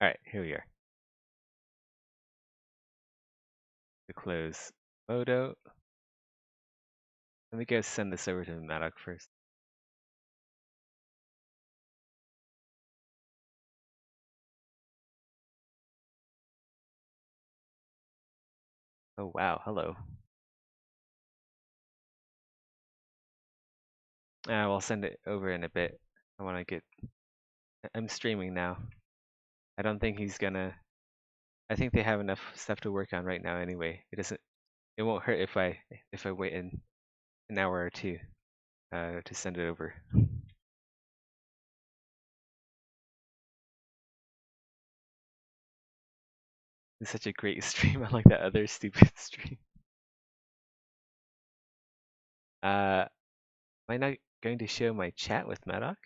Alright, here we are. To close Modo. Let me go send this over to Madoc first. Oh wow, hello. We'll send it over in a bit. I want to get. I'm streaming now. I don't think he's gonna. I think they have enough stuff to work on right now anyway. It doesn't. It won't hurt if I wait an hour or two to send it over. It's such a great stream, unlike that other stupid stream. Am I not going to show my chat with Madoc?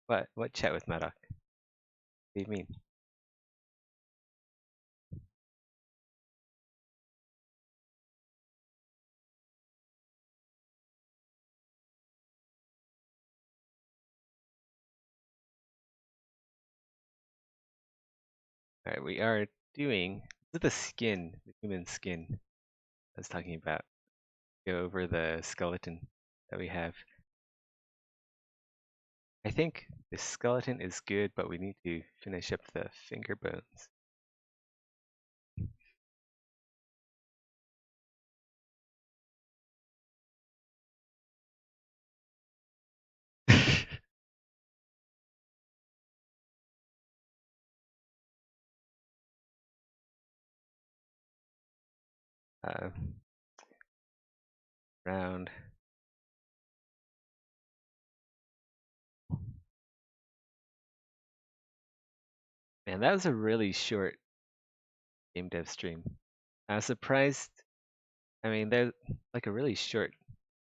What chat with Madoc? What do you mean? Alright, we are doing the skin, the human skin I was talking about. Go over the skeleton that we have. I think the skeleton is good, but we need to finish up the finger bones. uh, round. Man, that was a really short game dev stream. I was surprised. I mean, they're like a really short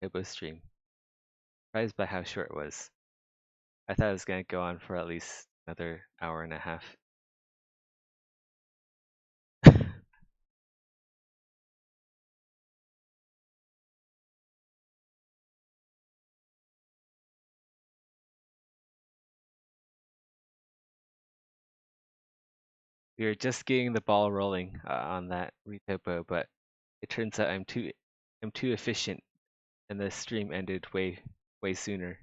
Hobo stream. Surprised by how short it was. I thought it was going to go on for at least another hour and a half. We were just getting the ball rolling on that retopo, but it turns out I'm too efficient, and the stream ended way sooner.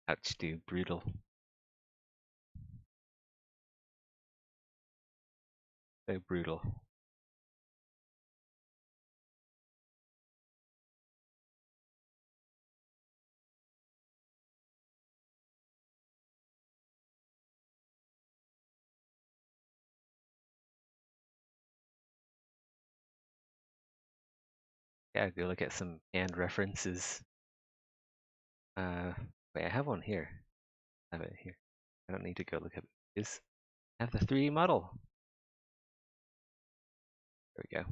Ouch, dude, brutal. So brutal. Yeah, go look at some canned references. Wait, I have one here. I have it here. I don't need to go look at this. I have the 3D model. There we go.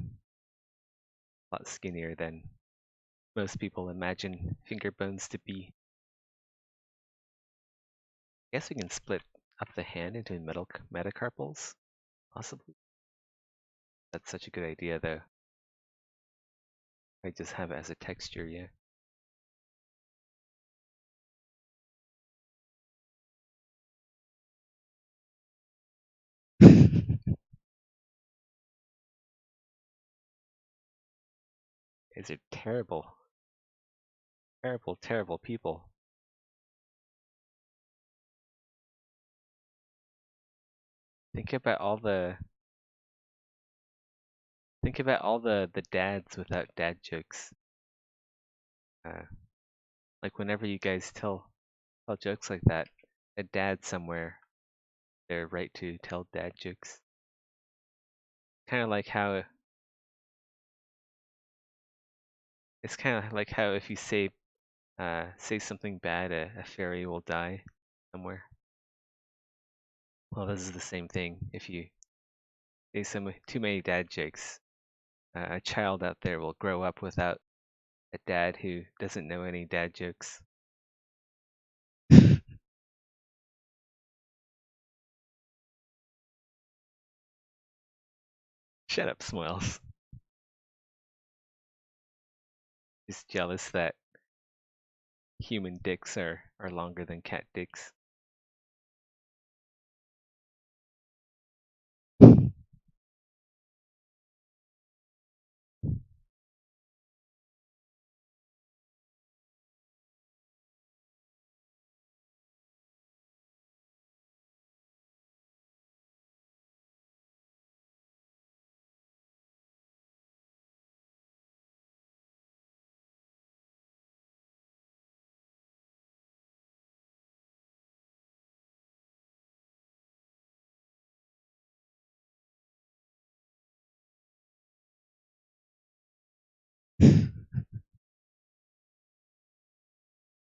A lot skinnier than most people imagine finger bones to be. I guess we can split up the hand into metacarpals, possibly. That's such a good idea, though. I just have it as a texture, yeah. These are terrible, terrible, terrible people. Think about all the the dads without dad jokes. Uh, like whenever you guys tell jokes like that, a dad somewhere, they're right to tell dad jokes. Kind of like how it's kind of like how if you say something bad, a fairy will die somewhere. Well, this is the same thing. If you say too many dad jokes, a child out there will grow up without a dad who doesn't know any dad jokes. Shut up, Smiles. Just jealous that human dicks are longer than cat dicks.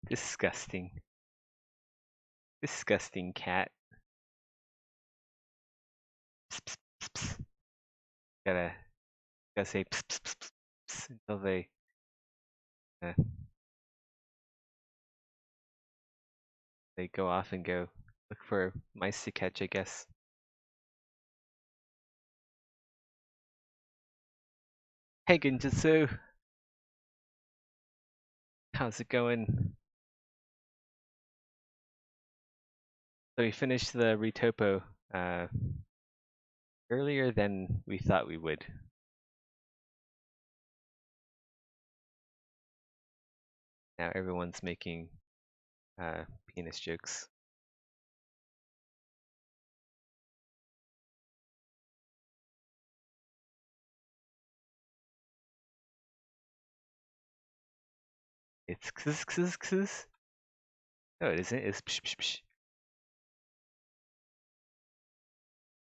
Disgusting. Disgusting cat. Pss, pss, pss, pss. Gotta say pss, pss, pss, pss, pss, until uh, they go off and go look for mice to catch, I guess. Hey Genjutsu, how's it going? So we finished the Retopo earlier than we thought we would. Now everyone's making penis jokes. It's kss kss kss. No, it isn't. It's psh psh psh.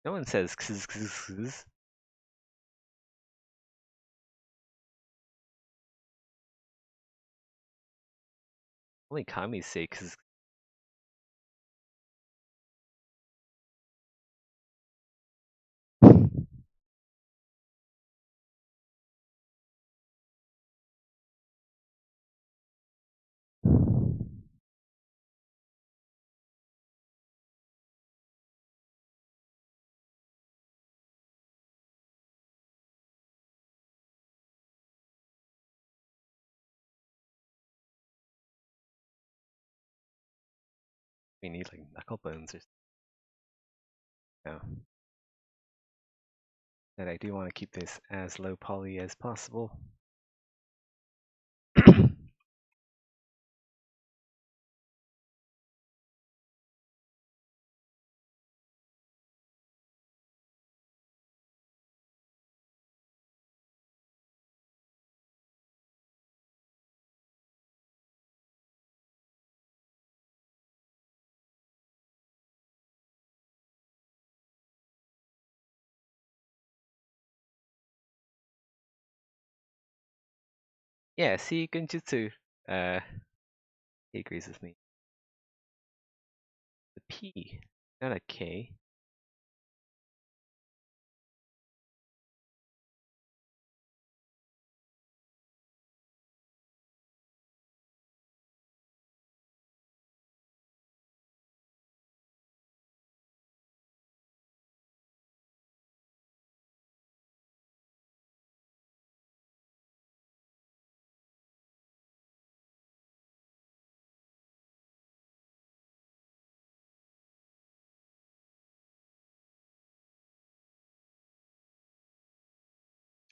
No one says kss kss kss. Only commies say kss. We need like knuckle bones or something. No. But I do want to keep this as low poly as possible. Yeah, see, Genjutsu, he agrees with me. The P, not a K.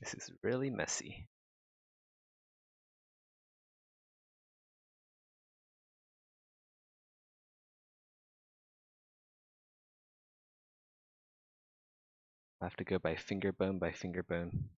This is really messy. I'll have to go by finger bone by finger bone.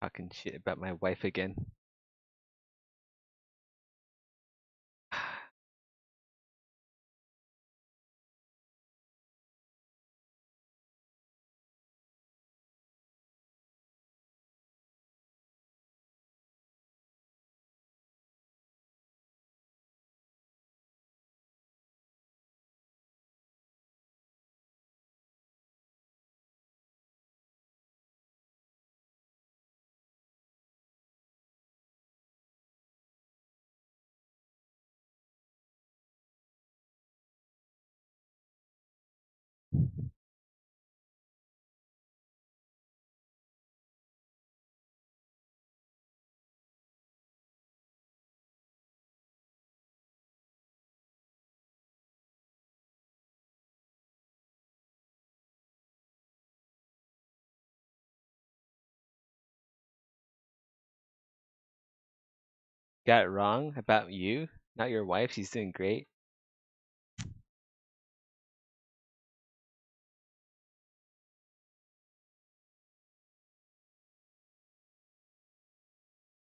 Talking shit about my wife again. Got it wrong about you, not your wife. She's doing great.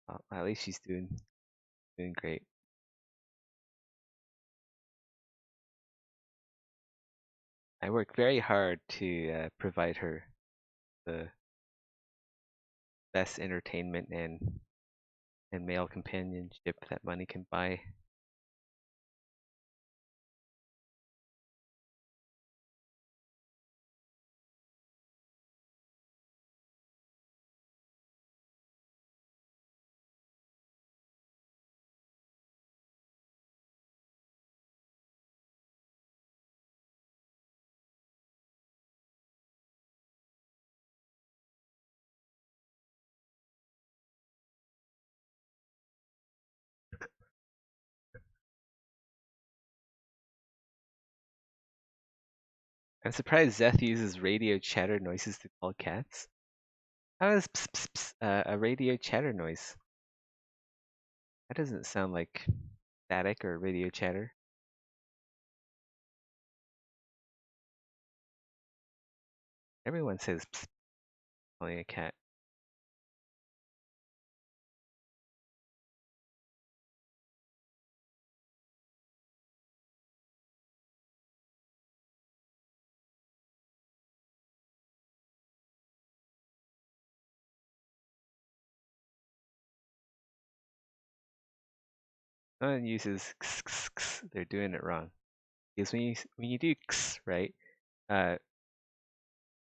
Well, at least she's doing great. I work very hard to provide her the best entertainment and male companionship that money can buy. I'm surprised Zeth uses radio chatter noises to call cats. How is ps, ps, ps, a radio chatter noise? That doesn't sound like static or radio chatter. Everyone says ps calling a cat. No one uses x, x, x. They're doing it wrong. Because when you do x, right, uh,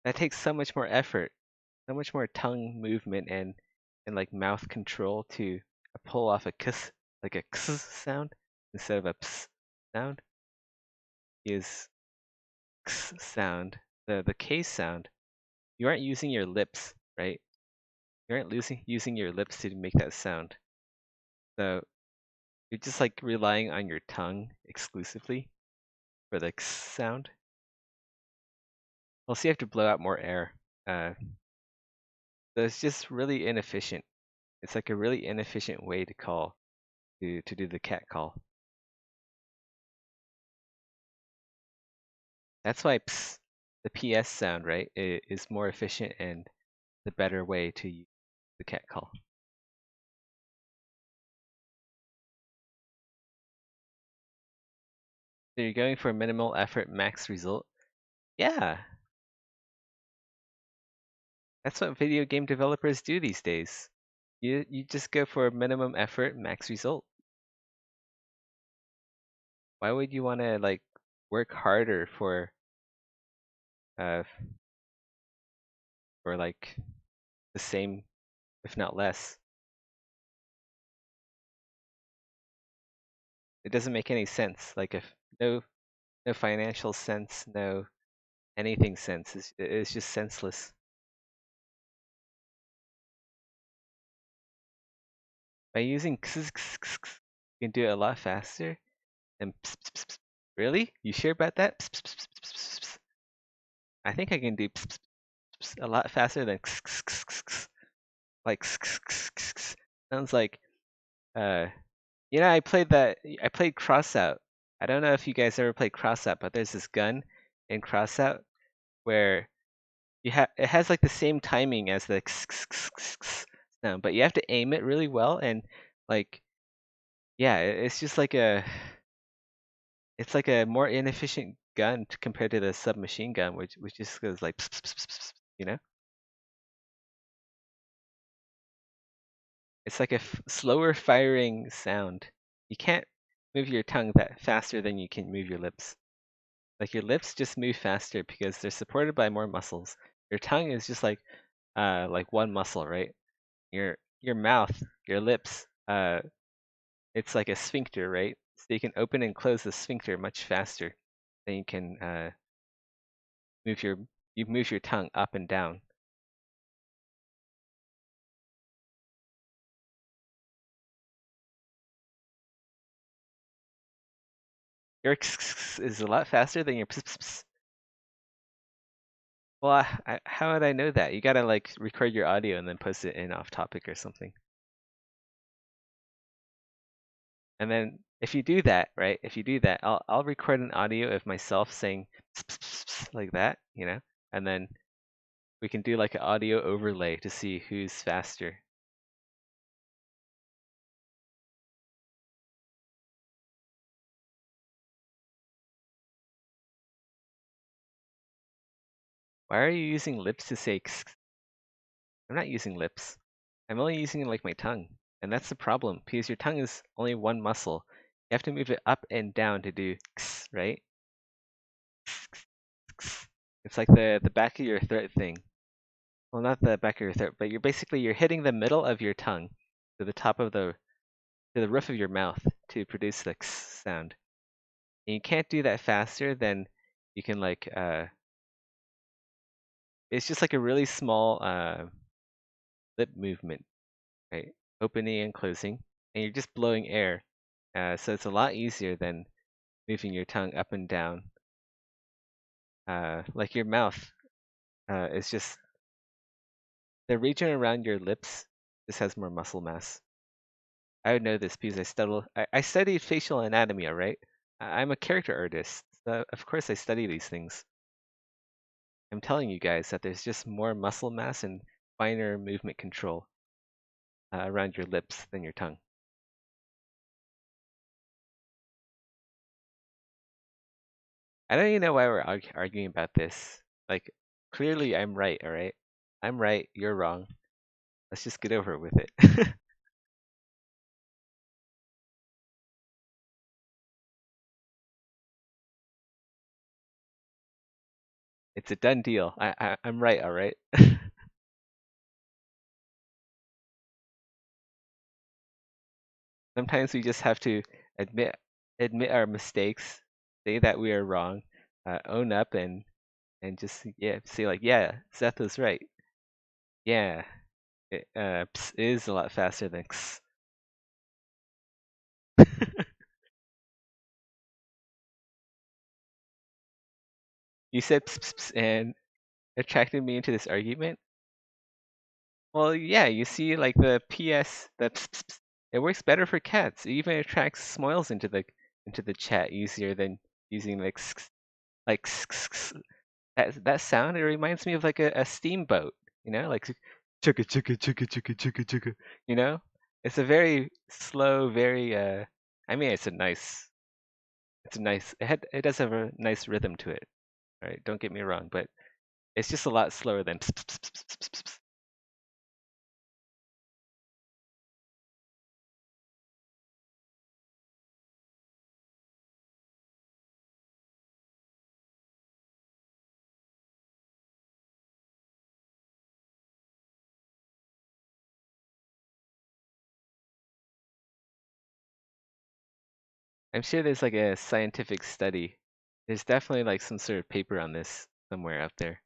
that takes so much more effort, so much more tongue movement and like mouth control to pull off a kiss, like a x sound instead of a ps sound. Is x sound, the k sound. You aren't using your lips, right? You aren't using your lips to make that sound. So you're just like relying on your tongue exclusively for the x sound. Also, you have to blow out more air. So it's just really inefficient. It's like a really inefficient way to call to do the cat call. That's why ps, the PS sound, right, is more efficient and the better way to use the cat call. So you're going for minimal effort, max result. Yeah, that's what video game developers do these days. You just go for minimum effort, max result. Why would you want to like work harder uh for like the same, if not less? It doesn't make any sense. Like if no financial sense, no anything sense. It's just senseless. By using x, you can do it a lot faster. And ps, ps, ps, ps. Really? You sure about that? Ps, ps, ps, ps, ps, ps, ps. I think I can do ps, ps, ps, a lot faster than x, x, x, x, x. Like x, x, x, x, x. Sounds like I played Crossout. I don't know if you guys ever played Crossout, but there's this gun in Crossout where it has like the same timing as the sound, but you have to aim it really well and like yeah, it's just like it's like a more inefficient gun compared to the submachine gun, which just goes like you know. It's like a slower firing sound. You can't move your tongue that faster than you can move your lips. Like your lips just move faster because they're supported by more muscles. Your tongue is just like one muscle, right? Your mouth, your lips, it's like a sphincter, right? So you can open and close the sphincter much faster than you can you move your tongue up and down. Your is a lot faster than your ps. Well, how would I know that? You gotta like record your audio and then post it in off topic or something. And then if you do that, right? If you do that, I'll record an audio of myself saying like that, you know, and then we can do like an audio overlay to see who's faster. Why are you using lips to say x? I'm not using lips. I'm only using like my tongue. And that's the problem because your tongue is only one muscle. You have to move it up and down to do x, right? It's like the back of your throat thing. Well, not the back of your throat, but you're hitting the middle of your tongue to the top of to the roof of your mouth to produce the x sound. And you can't do that faster than you can like it's just like a really small lip movement, right? Opening and closing, and you're just blowing air. So it's a lot easier than moving your tongue up and down. Like your mouth is just the region around your lips just has more muscle mass. I would know this because I studied facial anatomy, all right? I'm a character artist, so of course I study these things. I'm telling you guys that there's just more muscle mass and finer movement control around your lips than your tongue. I don't even know why we're arguing about this. Like, clearly I'm right, all right? I'm right, you're wrong. Let's just get over with it. It's a done deal. I'm right, all right? Sometimes we just have to admit our mistakes, say that we are wrong, own up, and just say like, yeah, Seth was right. Yeah, ps is a lot faster than x. You said ps, ps, ps and attracted me into this argument. Well, yeah, you see, like the PS, the ps, ps, ps, it works better for cats. It even attracts smiles into the chat easier than using like like that sound. It reminds me of like a steamboat, you know, like chugga chugga chugga chugga chugga chugga. You know, it's a very slow, very I mean, it's a nice. It does have a nice rhythm to it. Right? Don't get me wrong, but it's just a lot slower than. I'm sure there's like a scientific study. There's definitely like some sort of paper on this somewhere out there.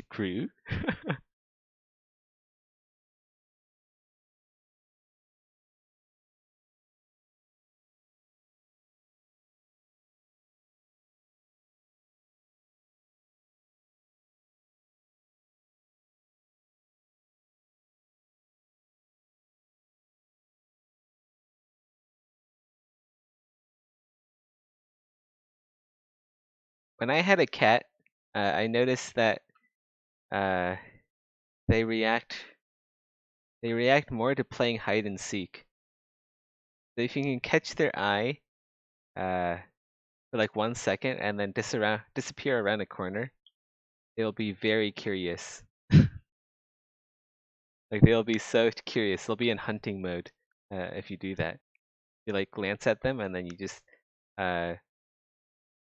Crew. When I had a cat, I noticed that uh, they react they react more to playing hide and seek. So if you can catch their eye for like 1 second and then disappear around a corner, they'll be very curious. Like they'll be so curious. They'll be in hunting mode if you do that. You like glance at them and then you just uh,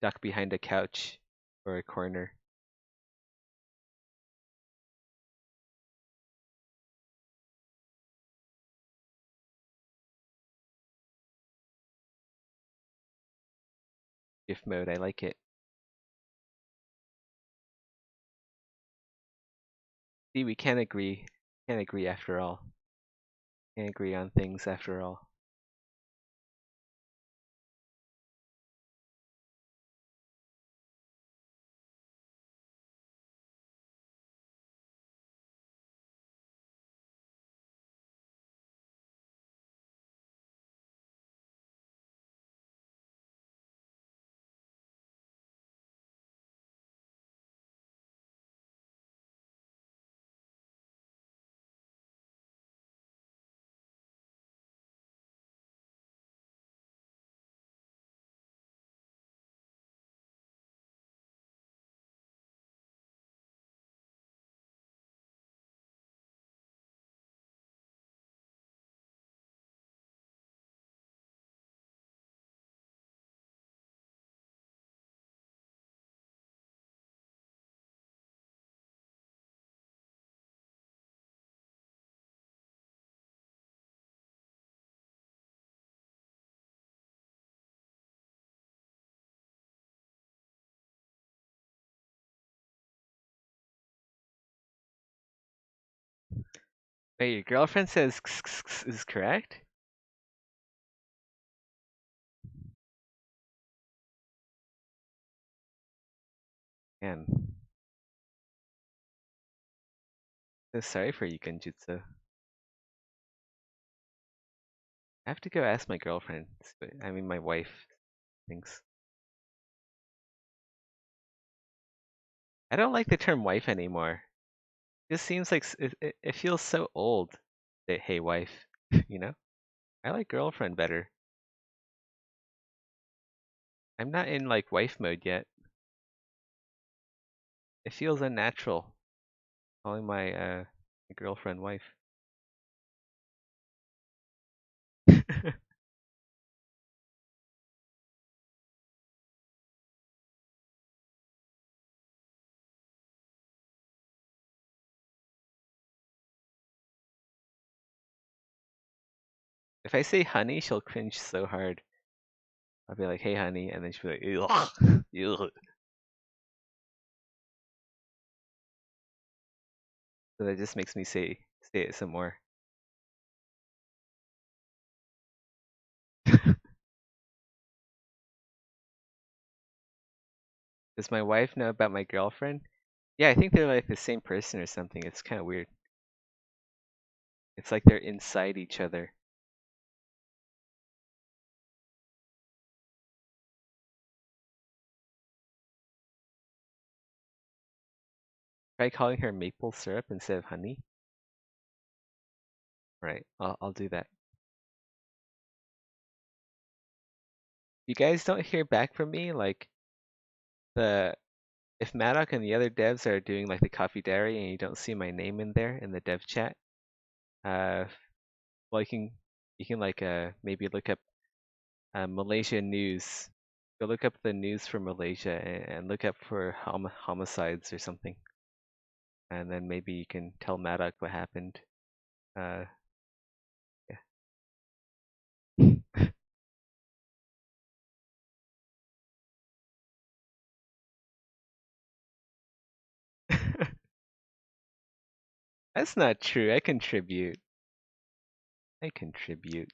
duck behind a couch or a corner. GIF mode, I like it. See, we can't agree. Can't agree after all. Can't agree on things after all. Wait, your girlfriend says is correct? Man, so sorry for you, Genjutsu. I have to go ask my girlfriend. I mean, my wife thinks. I don't like the term wife anymore. It just seems like it feels so old. Say, hey, wife. You know? I like girlfriend better. I'm not in like wife mode yet. It feels unnatural calling my girlfriend wife. If I say honey, she'll cringe so hard. I'll be like, hey, honey, and then she'll be like, ugh, ugh. So that just makes me say it some more. Does my wife know about my girlfriend? Yeah, I think they're like the same person or something. It's kind of weird. It's like they're inside each other. Try calling her maple syrup instead of honey. Right, I'll do that. You guys don't hear back from me, like the if Maddock and the other devs are doing like the coffee dairy and you don't see my name in there in the dev chat, uh, well you can like maybe look up Malaysia news. Go look up the news for Malaysia and look up for homicides or something, and then maybe you can tell Maddock what happened. Uh, yeah. That's not true. I contribute. I contribute.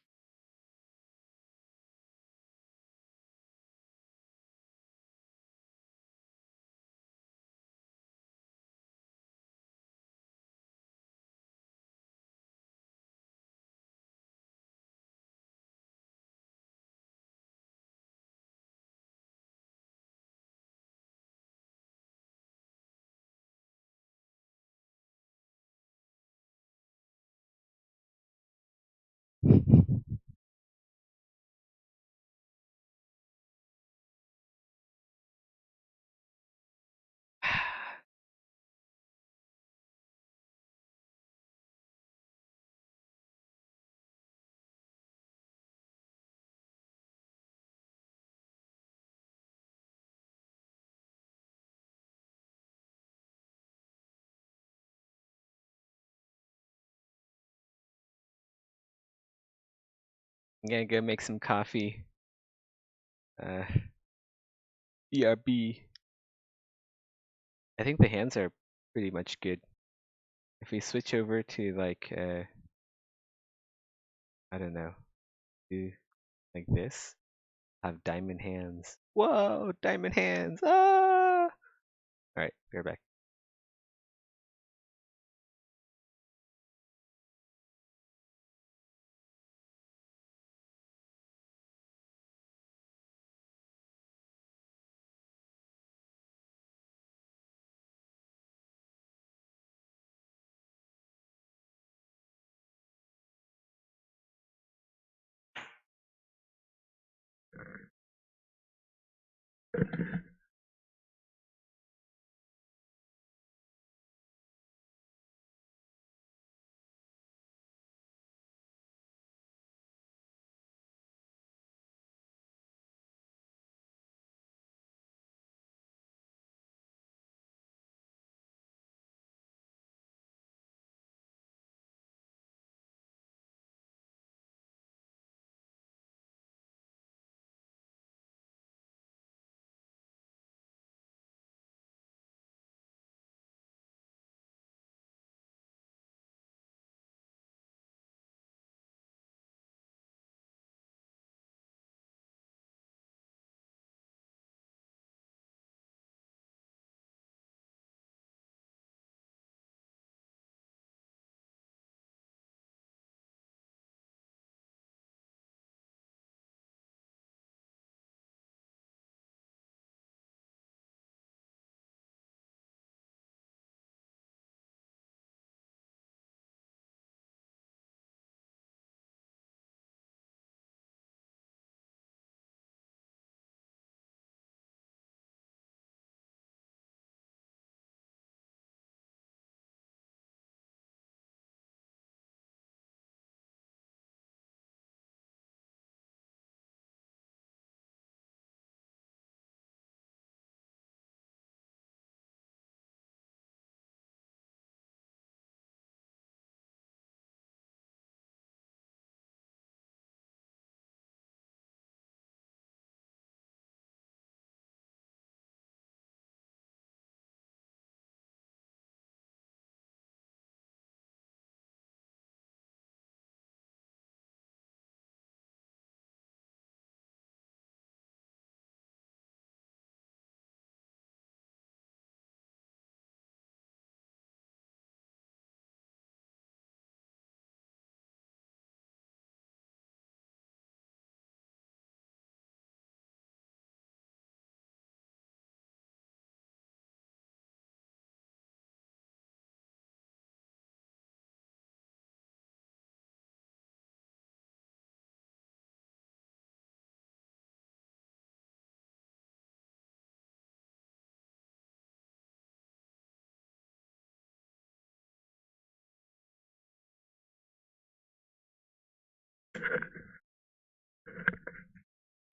I'm gonna go make some coffee. BRB. I think the hands are pretty much good. If we switch over to like, I don't know, do like this, have diamond hands. Whoa, diamond hands! Ah! All right, we're back.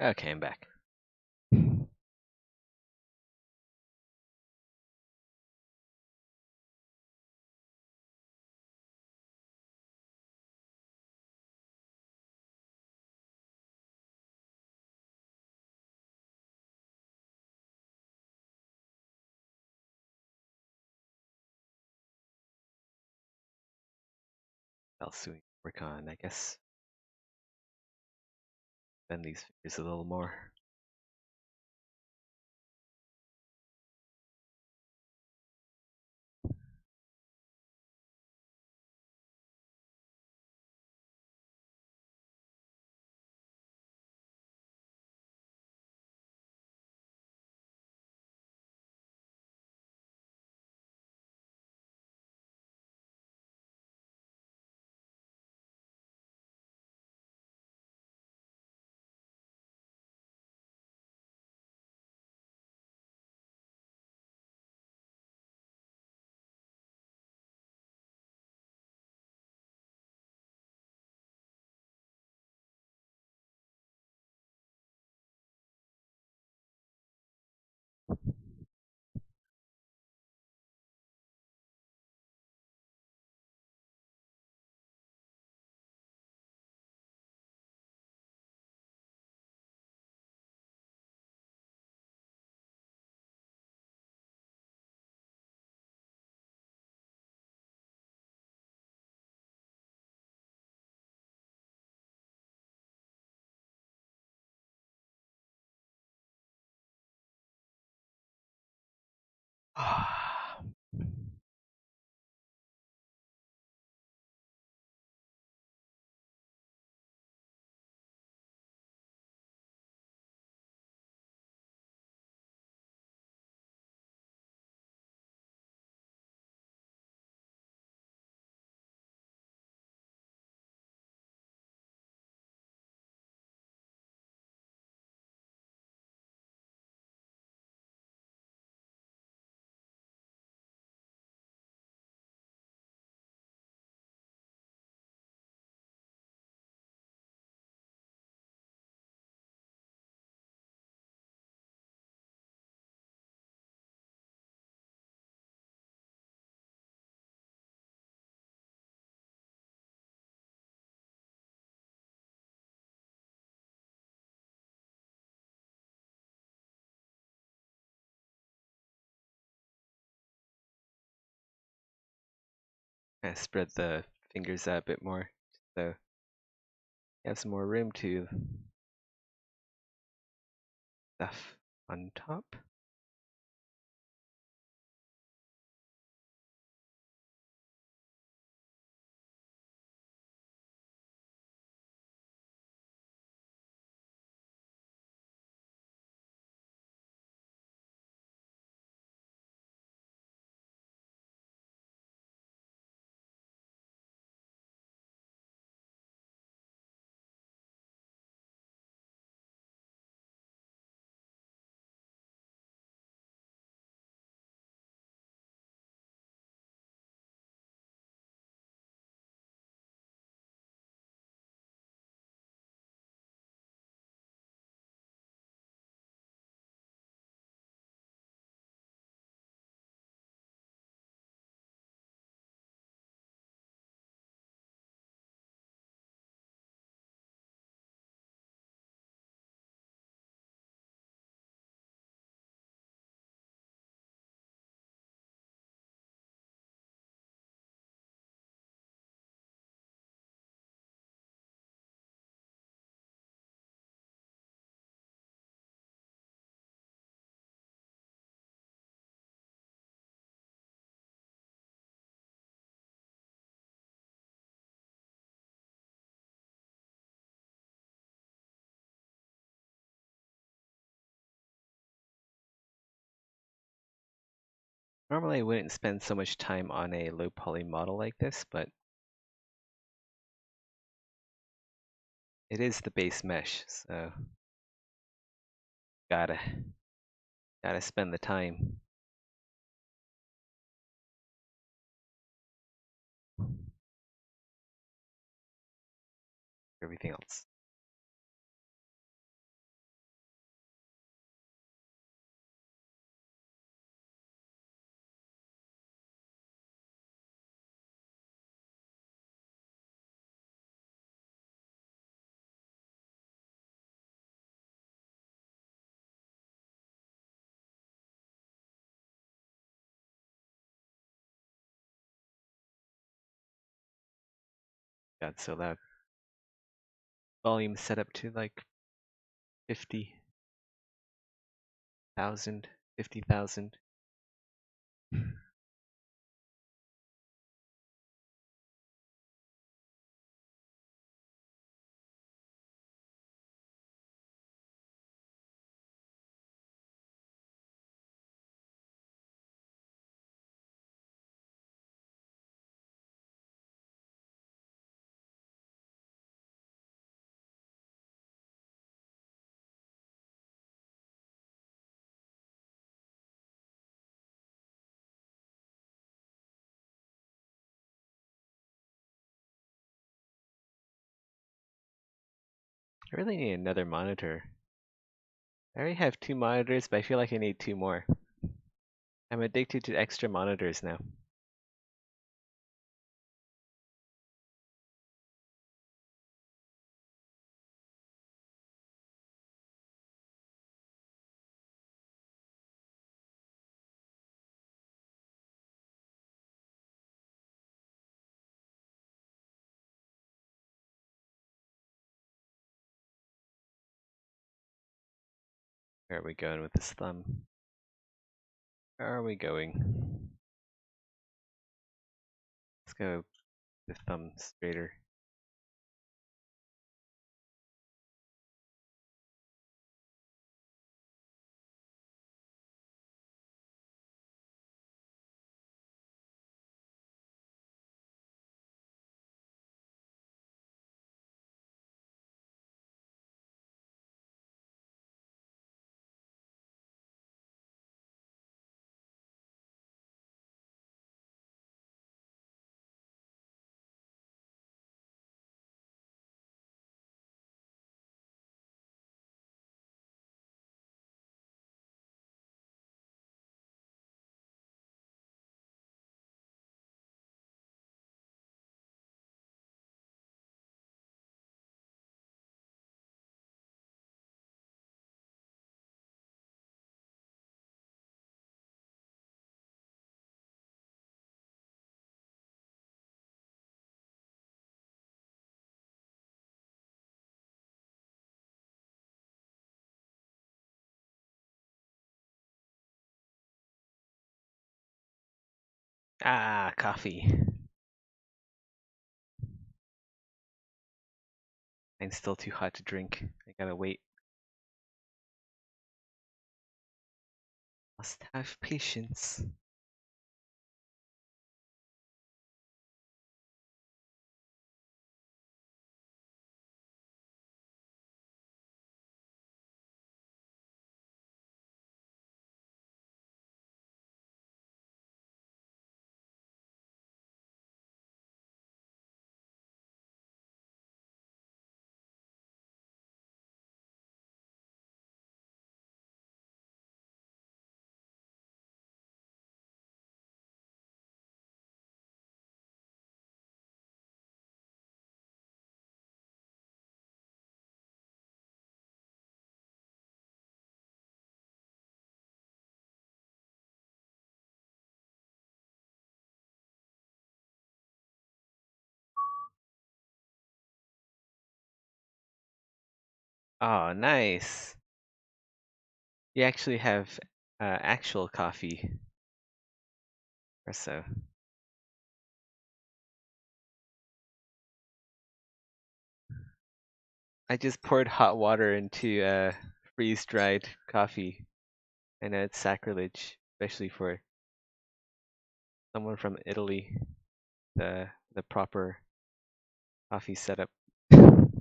Okay, I'm back. What else do we work on? I guess bend these fingers a little more. kind of spread the fingers out a bit more, so you have some more room to stuff on top. Normally I wouldn't spend so much time on a low poly model like this, but it is the base mesh, so gotta spend the time. For everything else. God, so loud. Volume set up to like 50,000, 50,000. I really need another monitor. I already have 2 monitors, but I feel like I need 2 more. I'm addicted to extra monitors now. Where are we going with this thumb? Where are we going? Let's go the thumb straighter. Ah, coffee. Mine's still too hot to drink. I gotta wait. Must have patience. Oh, nice. You actually have actual coffee. Espresso. I just poured hot water into freeze-dried coffee. I know it's sacrilege, especially for someone from Italy. The proper coffee setup. I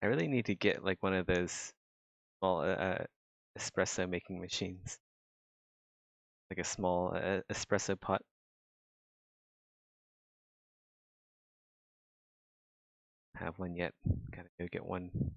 really need to get like one of those small espresso making machines, like a small espresso pot. Have one yet. Gotta go get one.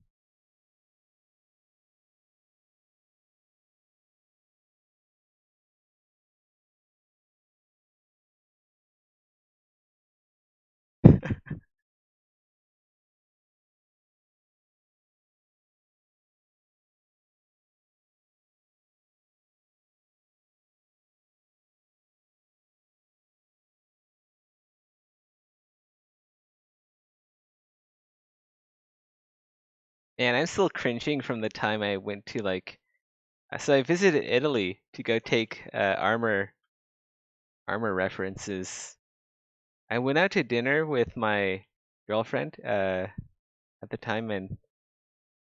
And I'm still cringing from the time I went to like. So I visited Italy to go take armor references. I went out to dinner with my girlfriend at the time, and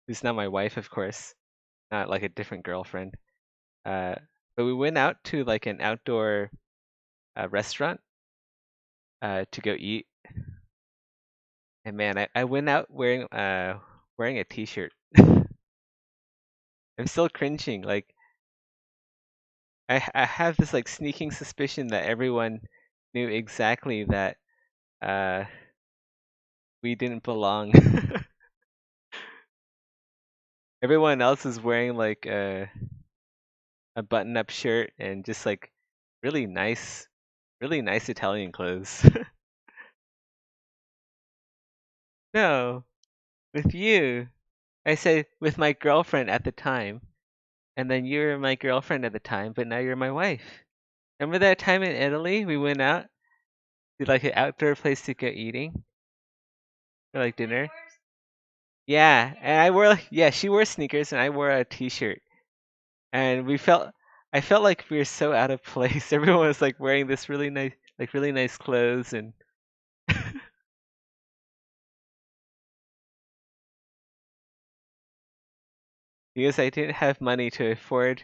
who's now my wife, of course, not like a different girlfriend. Uh, but we went out to like an outdoor restaurant to go eat. And man, I went out wearing a t-shirt. I'm still cringing. Like I have this like sneaking suspicion that everyone knew exactly that uh we didn't belong. Everyone else is wearing like a button-up shirt and just like really nice Italian clothes. No, with you. I said with my girlfriend at the time, and then you were my girlfriend at the time, but now you're my wife. Remember that time in Italy we went out to like an outdoor place to go eating for like dinner? Yeah, and I wore like yeah, she wore sneakers and I wore a t-shirt. And I felt like we were so out of place. Everyone was like wearing this really nice clothes and because I didn't have money to afford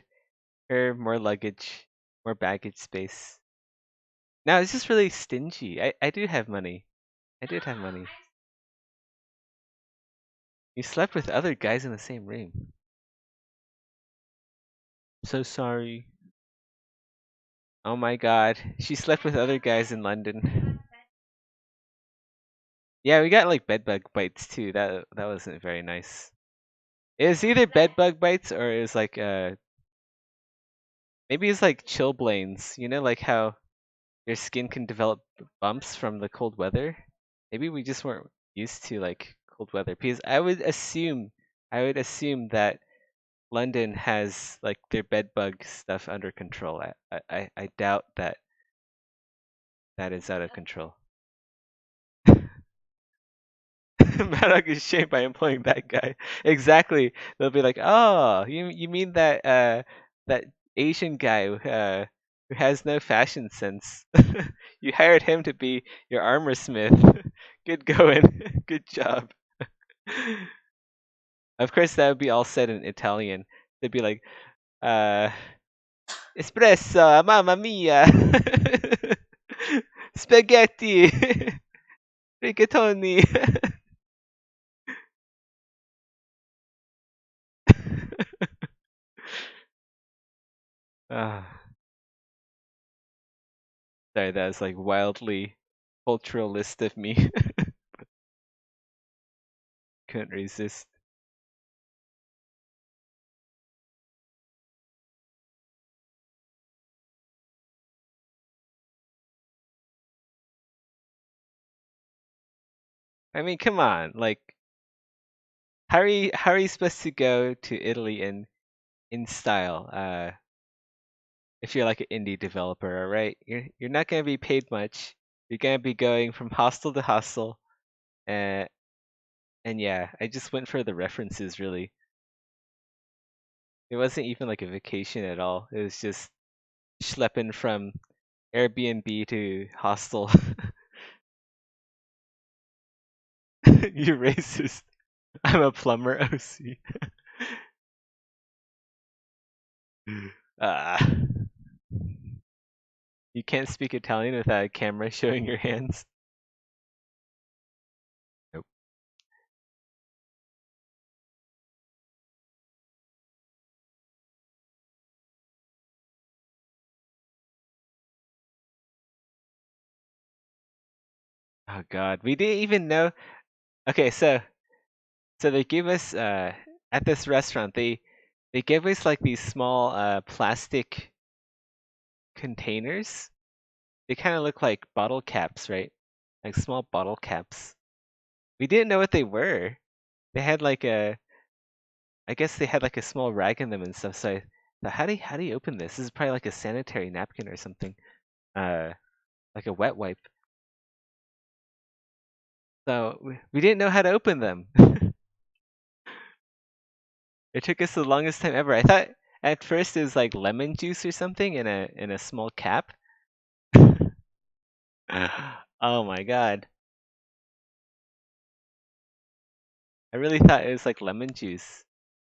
her more luggage, more baggage space. No, it's just really stingy. I do have money. I did have money. You slept with other guys in the same room. So sorry. Oh my god. She slept with other guys in London. Yeah, we got like bed bug bites too. That wasn't very nice. It was either bed bug bites or it was like maybe it's like chilblains. You know, like how your skin can develop bumps from the cold weather. Maybe we just weren't used to like cold weather because I would assume that London has like their bed bug stuff under control. I doubt that that is out of control. Maddox is shamed by employing that guy. Exactly. They'll be like, "Oh, you mean that that Asian guy who has no fashion sense? You hired him to be your armor smith. Good going. Good job." Of course, that would be all said in Italian. They'd be like, uh, "Espresso, mamma mia, spaghetti, rigatoni." Ah. Sorry, that was like wildly culturalist of me. Couldn't resist. I mean, come on. Like, how are you supposed to go to Italy in style? If you're like an indie developer, all right? You're not gonna be paid much. You're gonna be going from hostel to hostel. Uh, and yeah, I just went for the references really. It wasn't even like a vacation at all. It was just schlepping from Airbnb to hostel. You racist. I'm a plumber OC. Ah, you can't speak Italian without a camera showing your hands. Nope. Oh God, we didn't even know. Okay, so they gave us at this restaurant they gave us like these small plastic containers. They kind of look like bottle caps, right? Like small bottle caps. We didn't know what they were. They had like a, I guess they had like a small rag in them and stuff. So I thought, how do you open this? This is probably like a sanitary napkin or something. Uh, like a wet wipe. So we didn't know how to open them. It took us the longest time ever. I thought at first it was like lemon juice or something in a small cap. Oh my God. I really thought it was like lemon juice.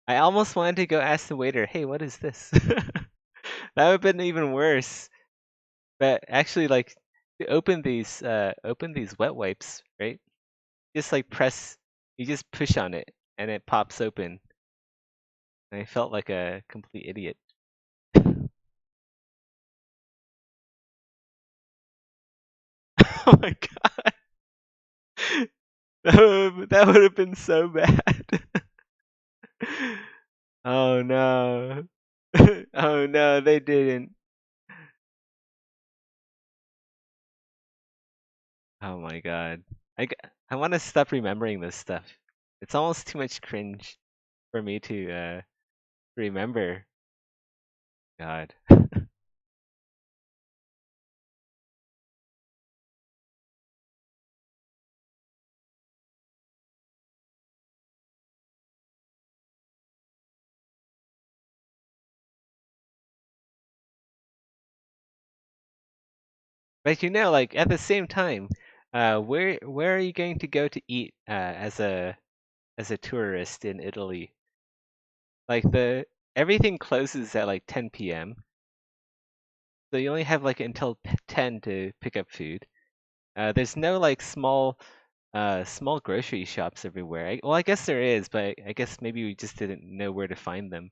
I almost wanted to go ask the waiter, "Hey, what is this?" That would have been even worse. But actually, like to open these wet wipes, right? Just like press, you just push on it and it pops open. And I felt like a complete idiot. Oh my God. That would have been so bad. Oh no. Oh no, they didn't. Oh my God. I want to stop remembering this stuff. It's almost too much cringe for me to remember. God. But you know, like at the same time, where are you going to go to eat as a tourist in Italy? Like the everything closes at like 10 p.m. So you only have like until 10 to pick up food. There's no like small grocery shops everywhere. Well, I guess there is, but I guess maybe we just didn't know where to find them.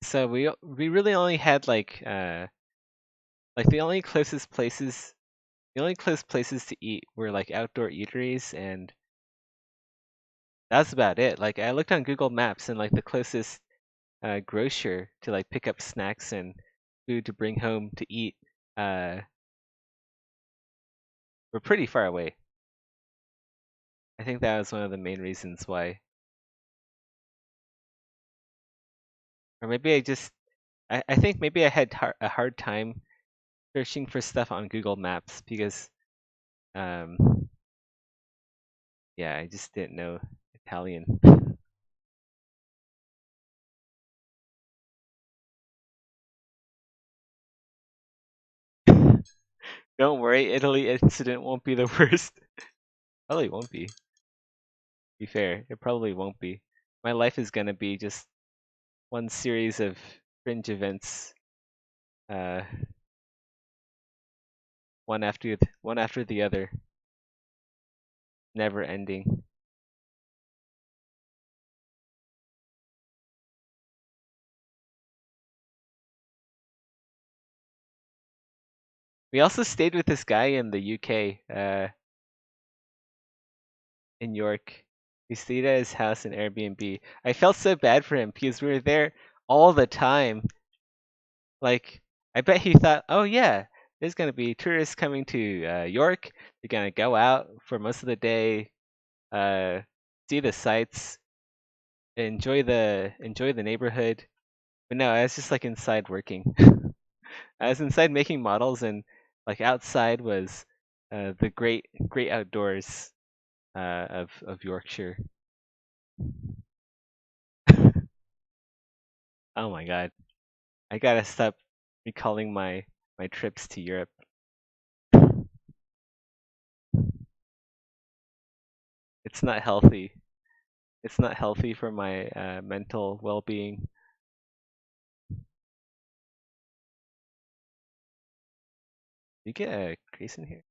So we really only had like the only close places to eat were like outdoor eateries, and that's about it. Like I looked on Google Maps, and like the closest grocer to like pick up snacks and food to bring home to eat uh were pretty far away. I think that was one of the main reasons why. Or maybe I think maybe I had a hard time searching for stuff on Google Maps because um Yeah, I just didn't know Italian. Don't worry, Italy incident won't be the worst. Probably won't be. Be fair, it probably won't be. My life is gonna be just one series of fringe events, uh, one after the other, never ending. We also stayed with this guy in the UK, in York. We stayed at his house in Airbnb. I felt so bad for him because we were there all the time. Like, I bet he thought, oh yeah, there's gonna be tourists coming to York. They're gonna go out for most of the day, uh, see the sights, enjoy the neighborhood. But no, I was just like inside working. I was inside making models, and like outside was the great outdoors of Yorkshire. Oh my god, I gotta stop recalling my trips to Europe. It's not healthy. It's not healthy for my mental well-being. You get a crease in here?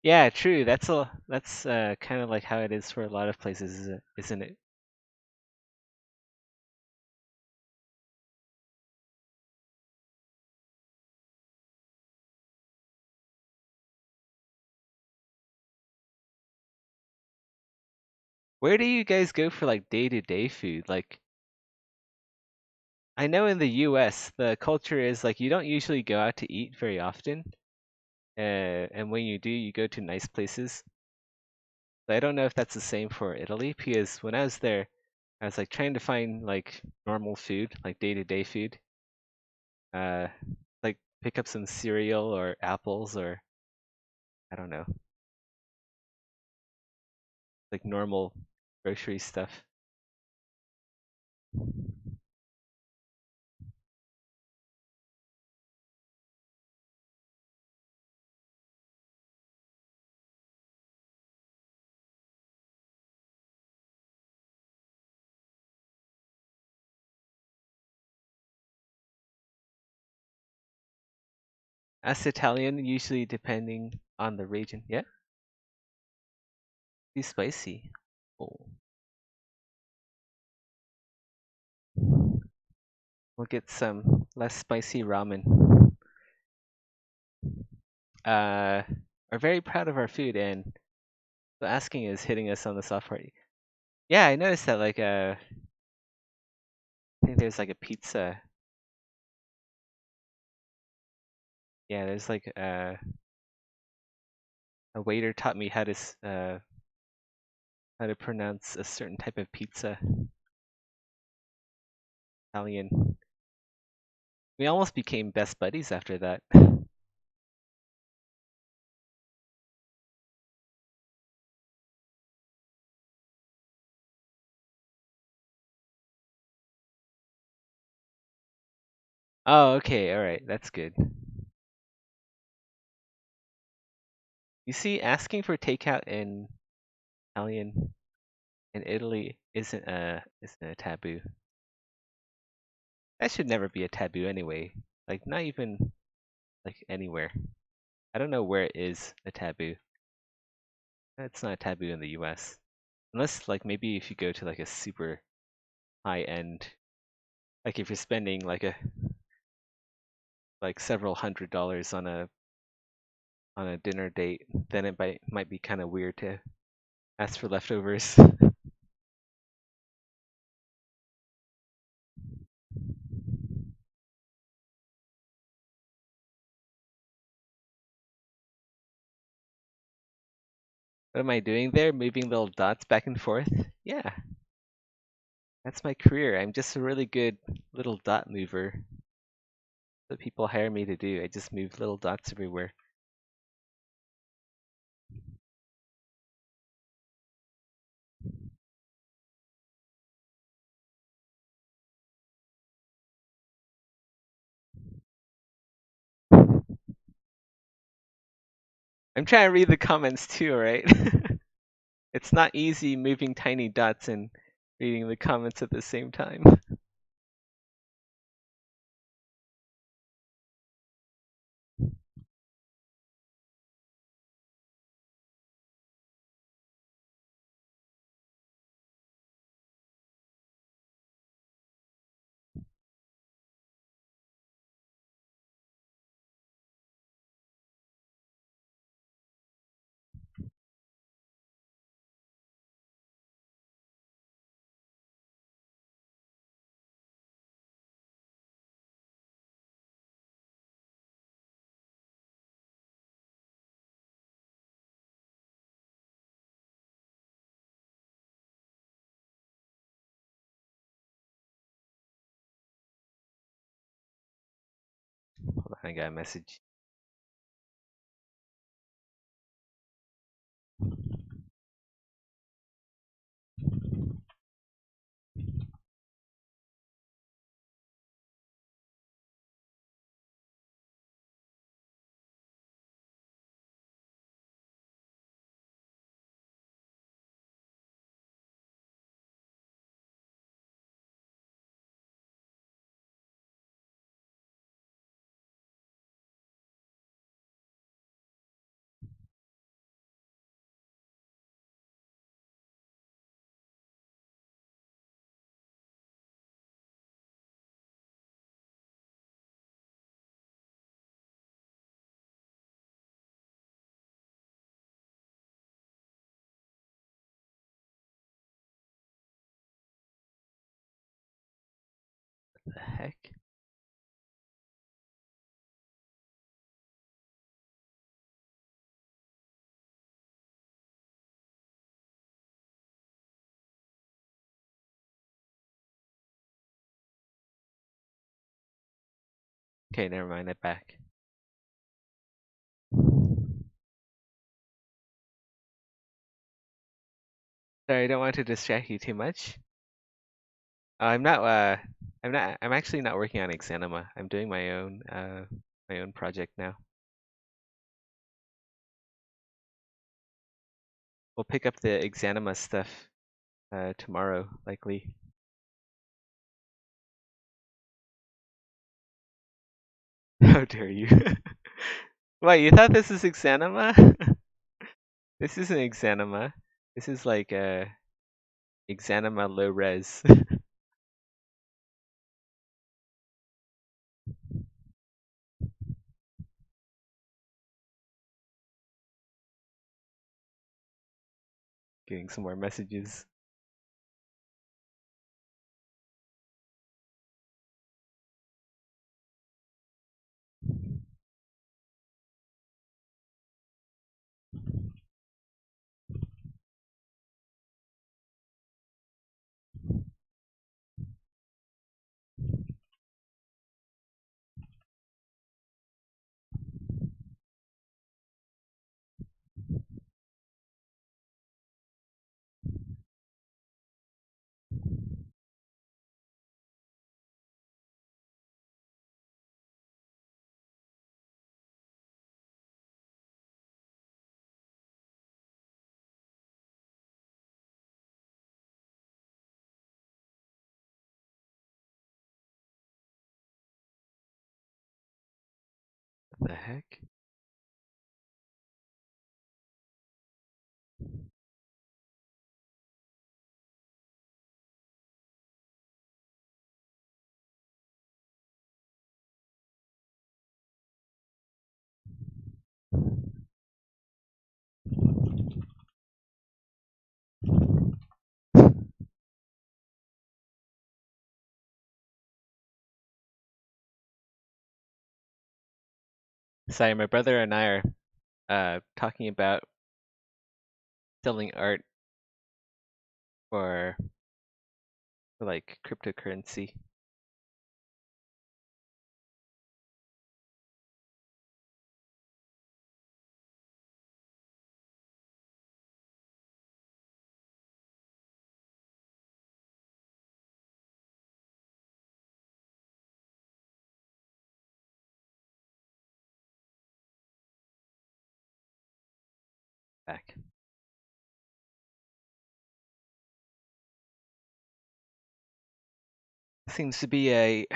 Yeah, true. That's kind of like how it is for a lot of places, isn't it? Where do you guys go for like day-to-day food? Like, I know in the US, the culture is like you don't usually go out to eat very often. And when you do, you go to nice places. So I don't know if that's the same for Italy because when I was there, I was like trying to find like normal food, like day-to-day food. Uh, like pick up some cereal or apples or I don't know, like normal grocery stuff. As Italian, usually depending on the region. Yeah, too spicy. Oh, we'll get some less spicy ramen. Uh, are very proud of our food, and so asking is hitting us on the soft part. Yeah, I noticed that. Like, I think there's like a pizza. Yeah, there's like a waiter taught me how to pronounce a certain type of pizza. Italian. We almost became best buddies after that. Oh, okay, all right, that's good. You see, asking for takeout in Italian in Italy isn't a taboo. That should never be a taboo anyway. Like not even like anywhere. I don't know where it is a taboo. It's not a taboo in the US. Unless like maybe if you go to like a super high end, like if you're spending like several $100s on a dinner date, then it might be kind of weird to ask for leftovers. What am I doing there? Moving little dots back and forth? Yeah. That's my career. I'm just a really good little dot mover that people hire me to do. I just move little dots everywhere. I'm trying to read the comments too, right? It's not easy moving tiny dots and reading the comments at the same time. Hold on, I got a message. What the heck? Okay, never mind, I'm back. Sorry, I don't want to distract you too much. I'm not. I'm not. I'm actually not working on Exanima. I'm doing my own project now. We'll pick up the Exanima stuff tomorrow, likely. How dare you? What, you thought this is Exanima? This isn't Exanima. This is like Exanima low res. Getting some more messages. What the heck? Sorry, my brother and I are talking about selling art for for like cryptocurrency. Back. Seems to be a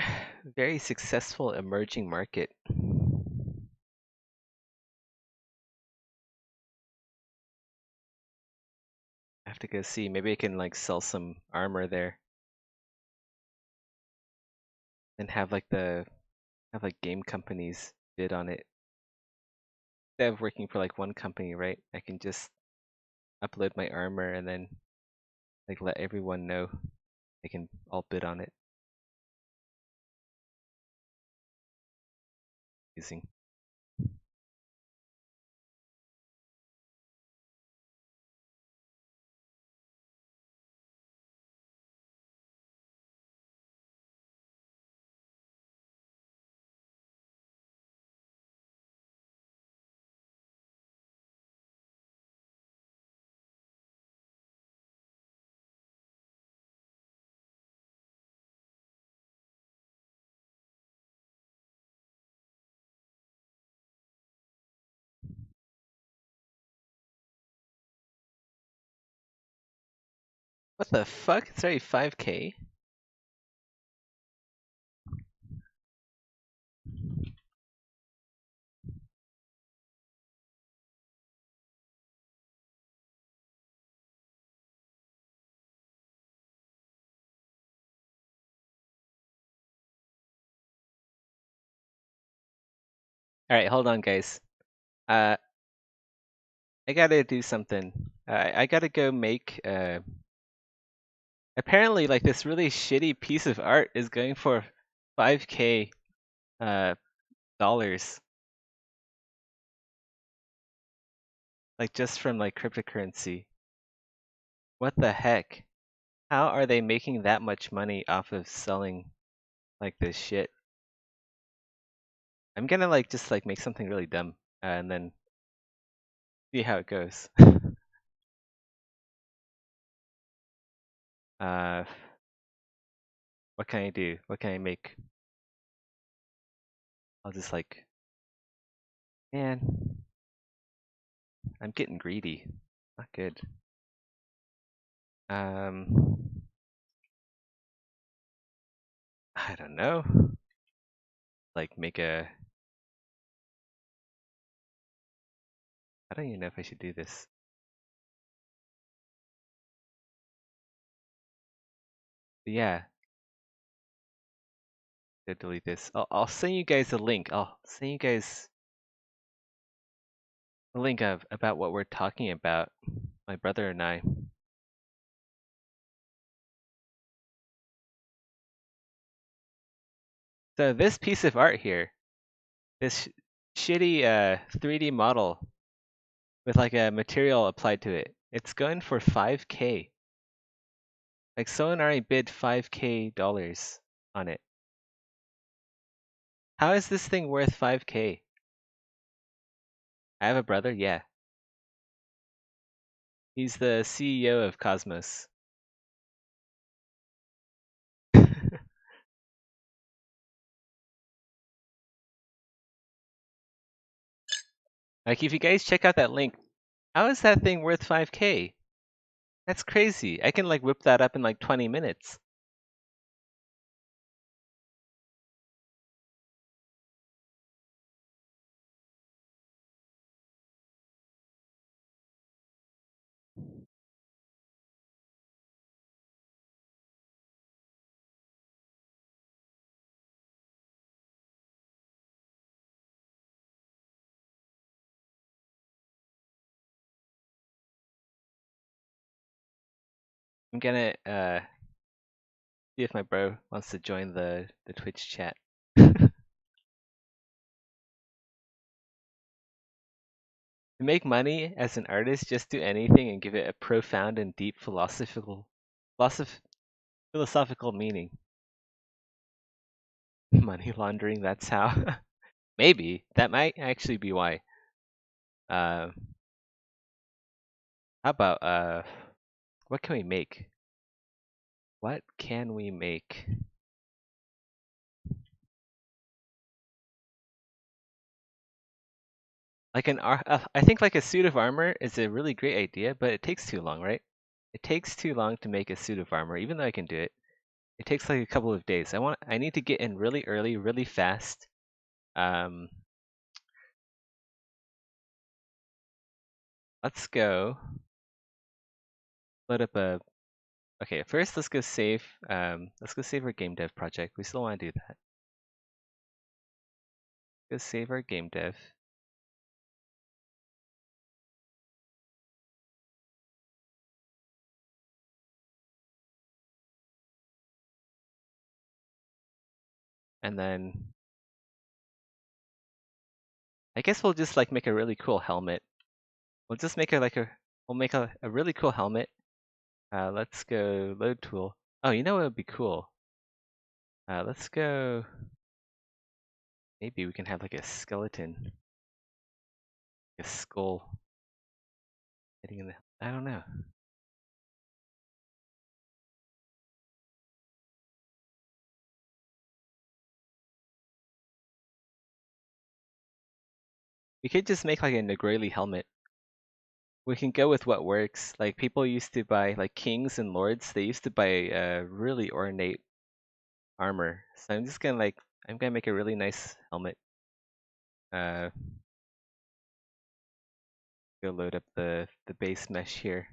very successful emerging market. I have to go see. Maybe I can like sell some armor there and have like game companies bid on it. Instead of working for like one company, right? I can just upload my armor and then like let everyone know they can all bid on it using. What the fuck? It's already 5K? Alright, hold on guys. I gotta do something. I gotta go make apparently like this really shitty piece of art is going for 5K dollars. Like just from like cryptocurrency. What the heck? How are they making that much money off of selling like this shit? I'm gonna like just like make something really dumb and then see how it goes. uh, what can I do? What can I make? I'll just like, man, I'm getting greedy. Not good. I don't know. Like make a. I don't even know if I should do this. But yeah, go delete this. I'll send you guys a link. I'll send you guys a link of about what we're talking about. My brother and I. So this piece of art here, this shitty 3D model with like a material applied to it, it's going for 5K. Like someone already bid 5K dollars on it. How is this thing worth 5K? I have a brother, yeah. He's the CEO of Cosmos. Like if you guys check out that link, how is that thing worth 5K? That's crazy. I can like whip that up in like 20 minutes. I'm gonna see if my bro wants to join the Twitch chat. To make money as an artist, just do anything and give it a profound and deep philosoph Philosophical meaning. Money laundering, that's how. Maybe. That might actually be why. How about, what can we make? What can we make? Like I think like a suit of armor is a really great idea, but it takes too long, right? It takes too long to make a suit of armor, even though I can do it. It takes like a couple of days. I need to get in really early, really fast. Let's go. Load up a. Okay, first let's go save. Let's go save our game dev project. We still want to do that. Go save our game dev. And then I guess we'll just like make a really cool helmet. We'll just make we'll make a really cool helmet. Let's go load tool. Oh, you know what would be cool? Let's go. Maybe we can have like a skeleton, a skull hitting in the. I don't know. We could just make like a Negreli helmet. We can go with what works. Like people used to buy, like kings and lords, they used to buy really ornate armor. So I'm gonna make a really nice helmet. Uh, go load up the base mesh here.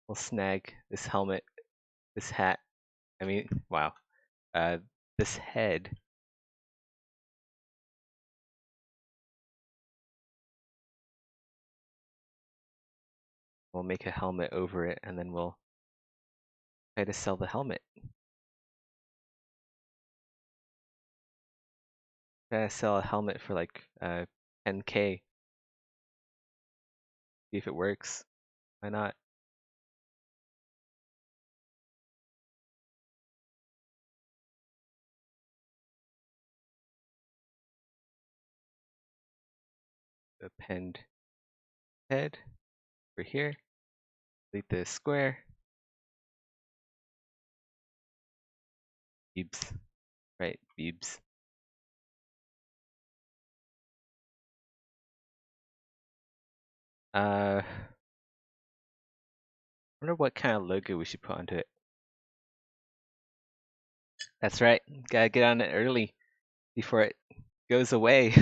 We'll snag this helmet, this hat. I mean, wow. This head. We'll make a helmet over it, and then we'll try to sell the helmet. Try to sell a helmet for like 10K. See if it works. Why not? Append head over here. Delete the square. Beebs. Right, Beebs. I wonder what kind of logo we should put onto it. That's right. Gotta get on it early before it goes away.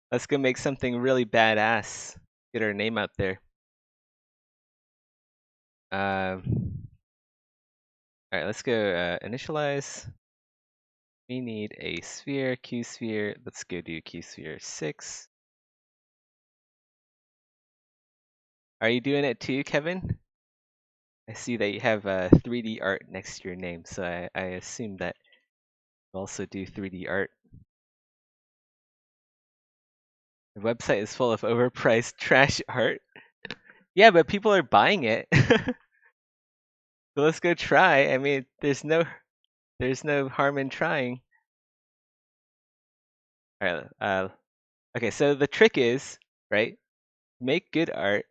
Let's go make something really badass. Get our name out there. All right, let's go initialize. We need a sphere, Q sphere. Let's go do Q sphere 6. Are you doing it too, Kevin? I see that you have 3D art next to your name, so I assume that you also do 3D art. The website is full of overpriced trash art. Yeah, but people are buying it. So let's go try. I mean, there's no harm in trying. All right. Okay. So the trick is, right? Make good art.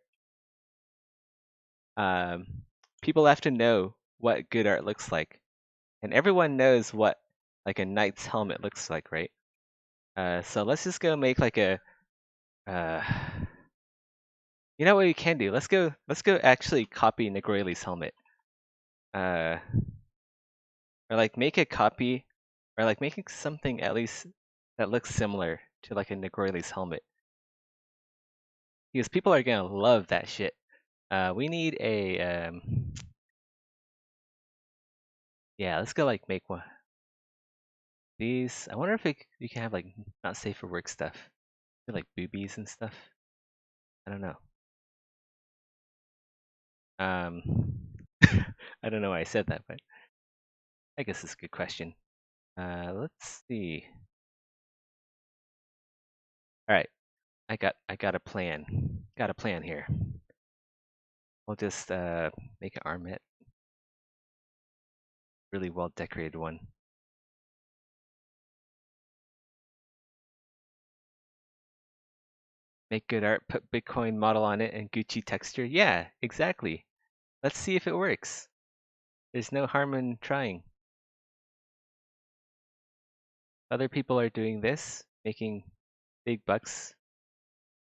People have to know what good art looks like, and everyone knows what like a knight's helmet looks like, right? So let's just go make like a. You know what we can do? Let's go actually copy Negreli's helmet. Or like make a copy, or like making something at least that looks similar to like a Negreli's helmet. Because people are gonna love that shit. We need a yeah, let's go like make one. These, I wonder if we can have like not safe for work stuff. Like boobies and stuff. I don't know. Um, I don't know why I said that, but I guess it's a good question. Let's see. All right, I got a plan. got a plan here. We'll just make an armlet, really well decorated one. Make good art, put Bitcoin model on it and Gucci texture. Yeah, exactly. Let's see if it works. There's no harm in trying. Other people are doing this, making big bucks,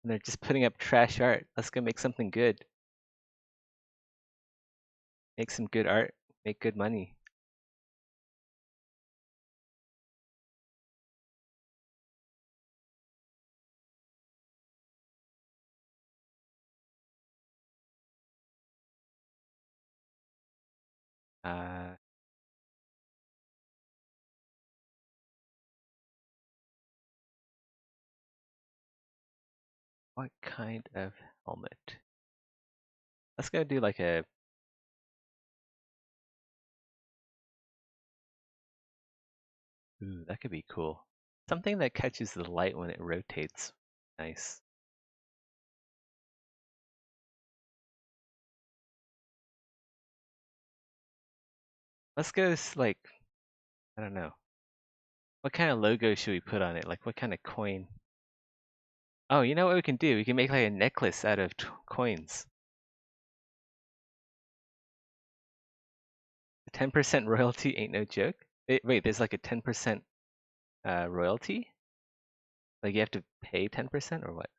and they're just putting up trash art. Let's go make something good. Make some good art, make good money. Uh, what kind of helmet? Let's go do like a... Ooh, that could be cool. Something that catches the light when it rotates. Nice. Let's go like, I don't know. What kind of logo should we put on it? Like what kind of coin? Oh, you know what we can do? We can make like a necklace out of coins. 10% royalty ain't no joke. Wait, there's like a 10% royalty? Like you have to pay 10% or what?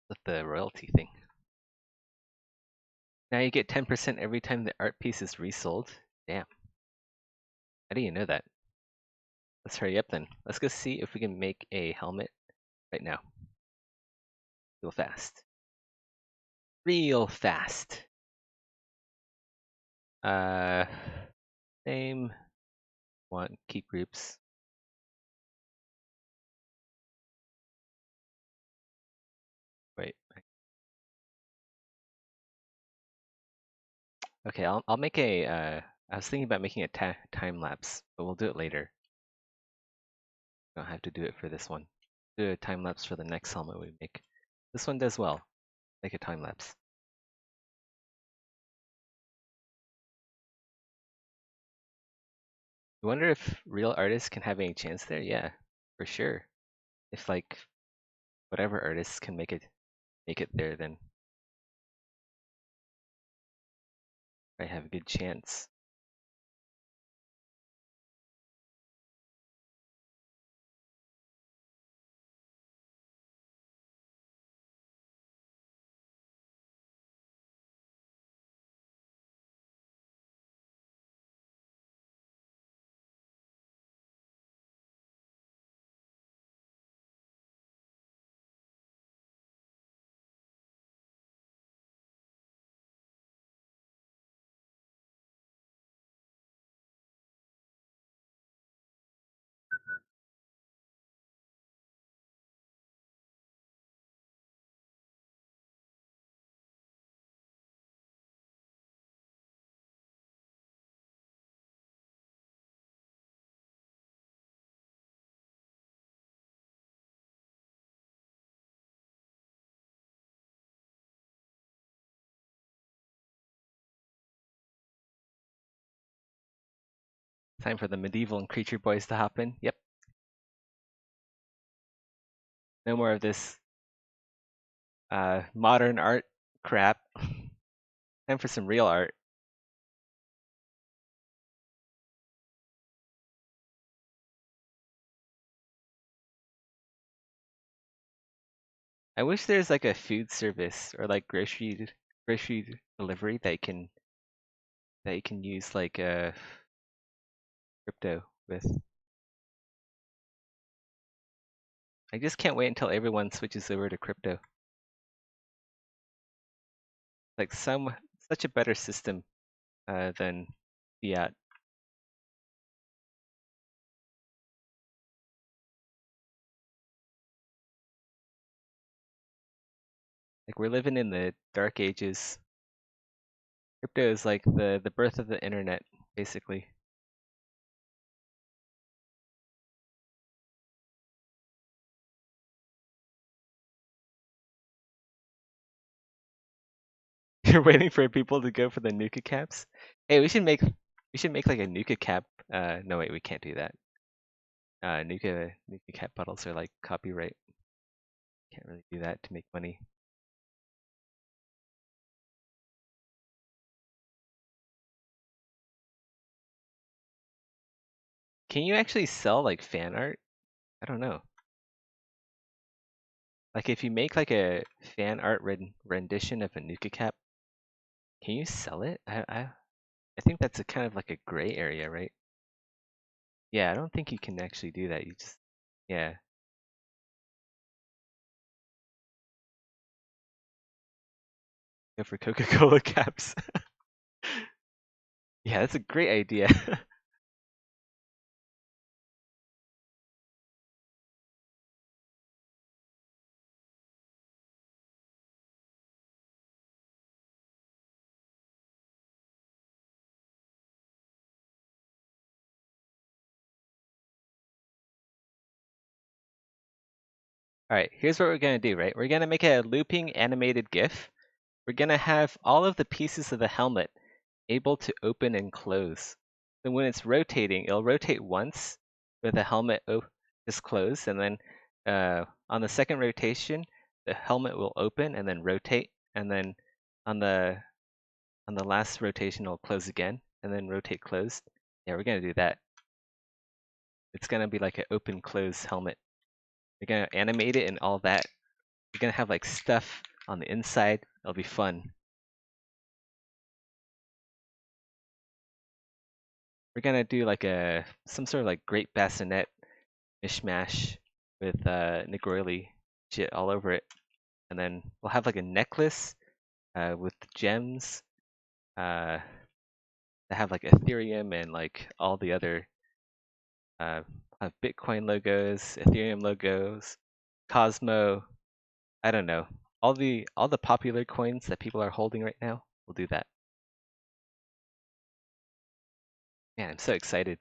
With the royalty thing. Now you get 10% every time the art piece is resold. Damn. How do you know that? Let's hurry up then. Let's go see if we can make a helmet right now. Real fast. Real fast. Uh, Name. Want keep groups. Wait. Okay, I'll make a. I was thinking about making a time lapse, but we'll do it later. Don't have to do it for this one. Do a time lapse for the next helmet we make. This one does well. Make a time lapse. I wonder if real artists can have any chance there. Yeah, for sure. If like whatever artists can make it there, then I have a good chance. Time for the medieval and creature boys to hop in. Yep. No more of this modern art crap. Time for some real art. I wish there's like a food service or like grocery delivery that you can use like crypto with. I just can't wait until everyone switches over to crypto. Like such a better system than fiat. Like we're living in the dark ages. Crypto is like the birth of the internet, basically. You're waiting for people to go for the Nuka caps? Hey, we should make like a Nuka cap. No wait, we can't do that. Nuka cap bottles are like copyright. Can't really do that to make money. Can you actually sell like fan art? I don't know. Like if you make like a fan art rendition of a Nuka cap, can you sell it? I think that's a kind of like a gray area, right? Yeah, I don't think you can actually do that. You just yeah. Go for Coca-Cola caps. Yeah, that's a great idea. All right, here's what we're gonna do, right? We're gonna make a looping animated GIF. We're gonna have all of the pieces of the helmet able to open and close. So when it's rotating, it'll rotate once with the helmet just closed, and then on the second rotation, the helmet will open and then rotate, and then on the last rotation, it'll close again, and then rotate closed. Yeah, we're gonna do that. It's gonna be like an open close helmet. We're gonna animate it and all that. We're gonna have like stuff on the inside. It'll be fun. We're gonna do like some sort of like great bassinet mishmash with Negroili shit all over it, and then we'll have like a necklace with gems that have like Ethereum and like all the other have Bitcoin logos, Ethereum logos, Cosmo. I don't know, all the popular coins that people are holding right now. We'll do that. Man, I'm so excited.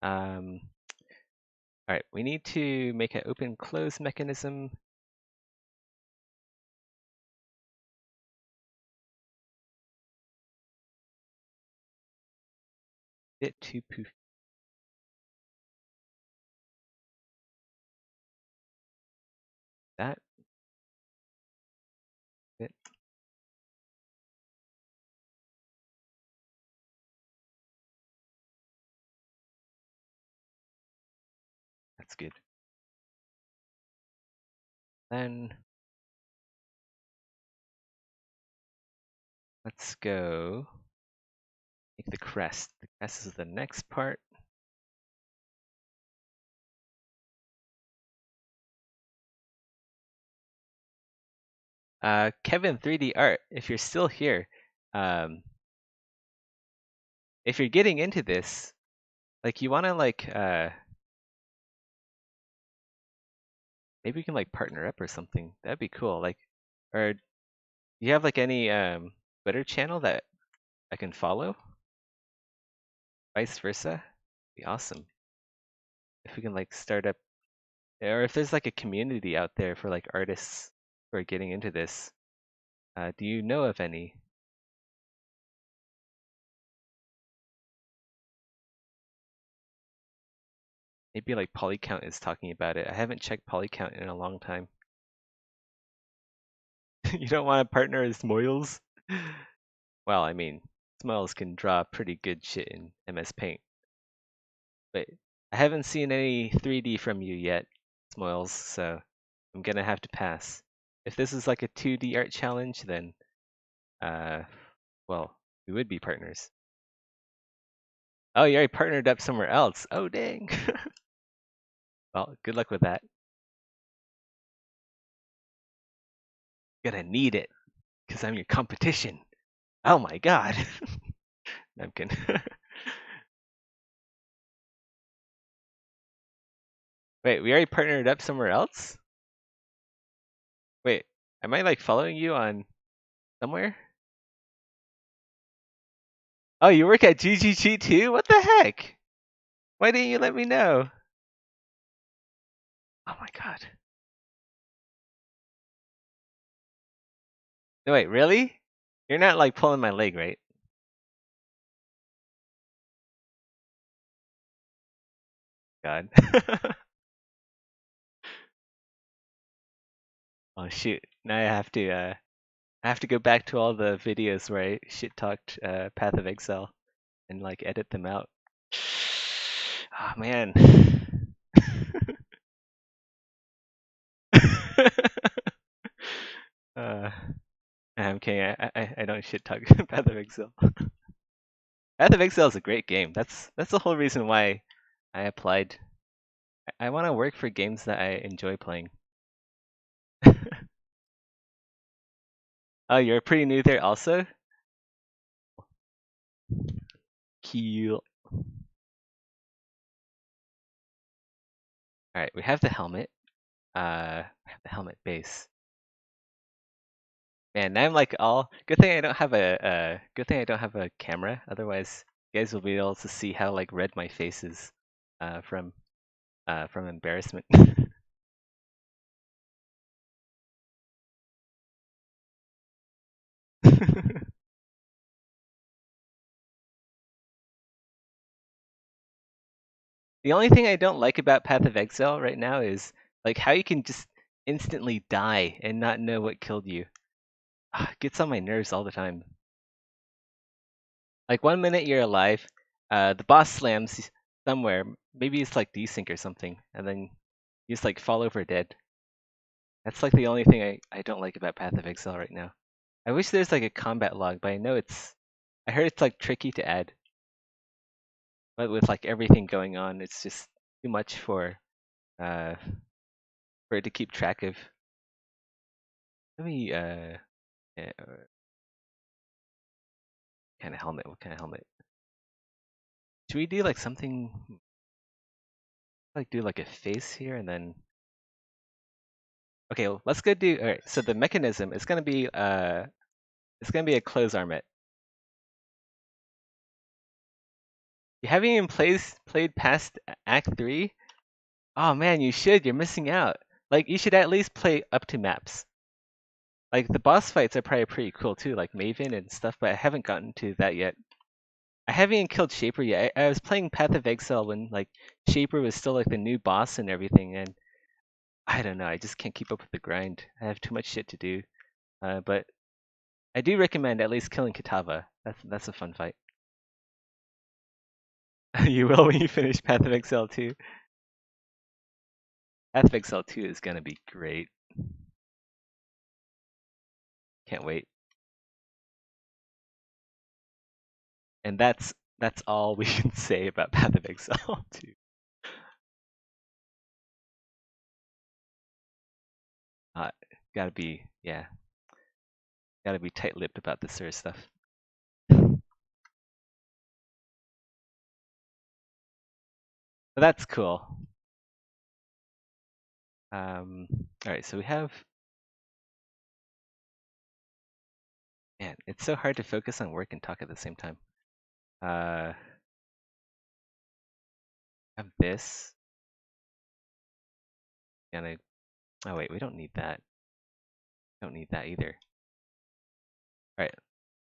Um, all right, we need to make an open close mechanism. Bit too poof. That bit. That's good. Then let's go make the crest. The crest is the next part. Kevin 3D Art, if you're still here, if you're getting into this, like you wanna like maybe we can like partner up or something. That'd be cool. Like, or do you have like any Twitter channel that I can follow? Vice versa? Be awesome. If we can like start up, or if there's like a community out there for like artists who are getting into this. Do you know of any? Maybe like Polycount is talking about it. I haven't checked Polycount in a long time. You don't want to partner as Smoils? Well, I mean, Smoils can draw pretty good shit in MS Paint. But I haven't seen any 3D from you yet, Smoils, so I'm gonna have to pass. If this is like a 2D art challenge, then, well, we would be partners. Oh, you already partnered up somewhere else. Oh, dang. Well, good luck with that. Gonna need it, because I'm your competition. Oh my god. No, I'm kidding. Wait, we already partnered up somewhere else? Wait, Am I like following you on somewhere? Oh, you work at GGG too? What the heck? Why didn't you let me know? Oh my god. No, wait, really? You're not like pulling my leg, right? God. Oh shoot. Now I have to go back to all the videos where I shit talked Path of Exile and like edit them out. Oh man. uh, I'm kidding. I don't shit talk Path of Exile. Path of Exile is a great game. That's the whole reason why I applied. I want to work for games that I enjoy playing. Oh, you're pretty new there also? Cool. All right, we have the helmet. We have the helmet base. Man, now I'm like all. Good thing I don't have good thing I don't have a camera. Otherwise, you guys will be able to see how like red my face is, from embarrassment. The only thing I don't like about Path of Exile right now is like how you can just instantly die and not know what killed you. It gets on my nerves all the time. Like 1 minute you're alive, the boss slams somewhere. Maybe it's like desync or something, and then you just like fall over dead. That's like the only thing I don't like about Path of Exile right now. I wish there's like a combat log, but I know I heard it's like tricky to add. But with like everything going on, it's just too much uh for it to keep track of. Let me yeah, kind of helmet. What kind of helmet? Should we do like something like do like a face here and then? Okay, well, let's go do. All right. So the mechanism is gonna be it's gonna be a close armlet. You haven't even played past Act 3? Oh man, you should. You're missing out. Like you should at least play up to maps. Like the boss fights are probably pretty cool too, like Maven and stuff, but I haven't gotten to that yet. I haven't even killed Shaper yet. I was playing Path of Exile when like Shaper was still like the new boss and everything, and I don't know, I just can't keep up with the grind. I have too much shit to do. But I do recommend at least killing Kitava. That's a fun fight. You will when you finish Path of Exile 2. Path of Exile 2 is gonna be great. Can't wait. And that's all we can say about Path of Exile 2. Uh, yeah, gotta be tight-lipped about this sort of stuff. But that's cool. All right, so we have. Man, it's so hard to focus on work and talk at the same time. Have this. And oh wait, we don't need that. Don't need that either. All right,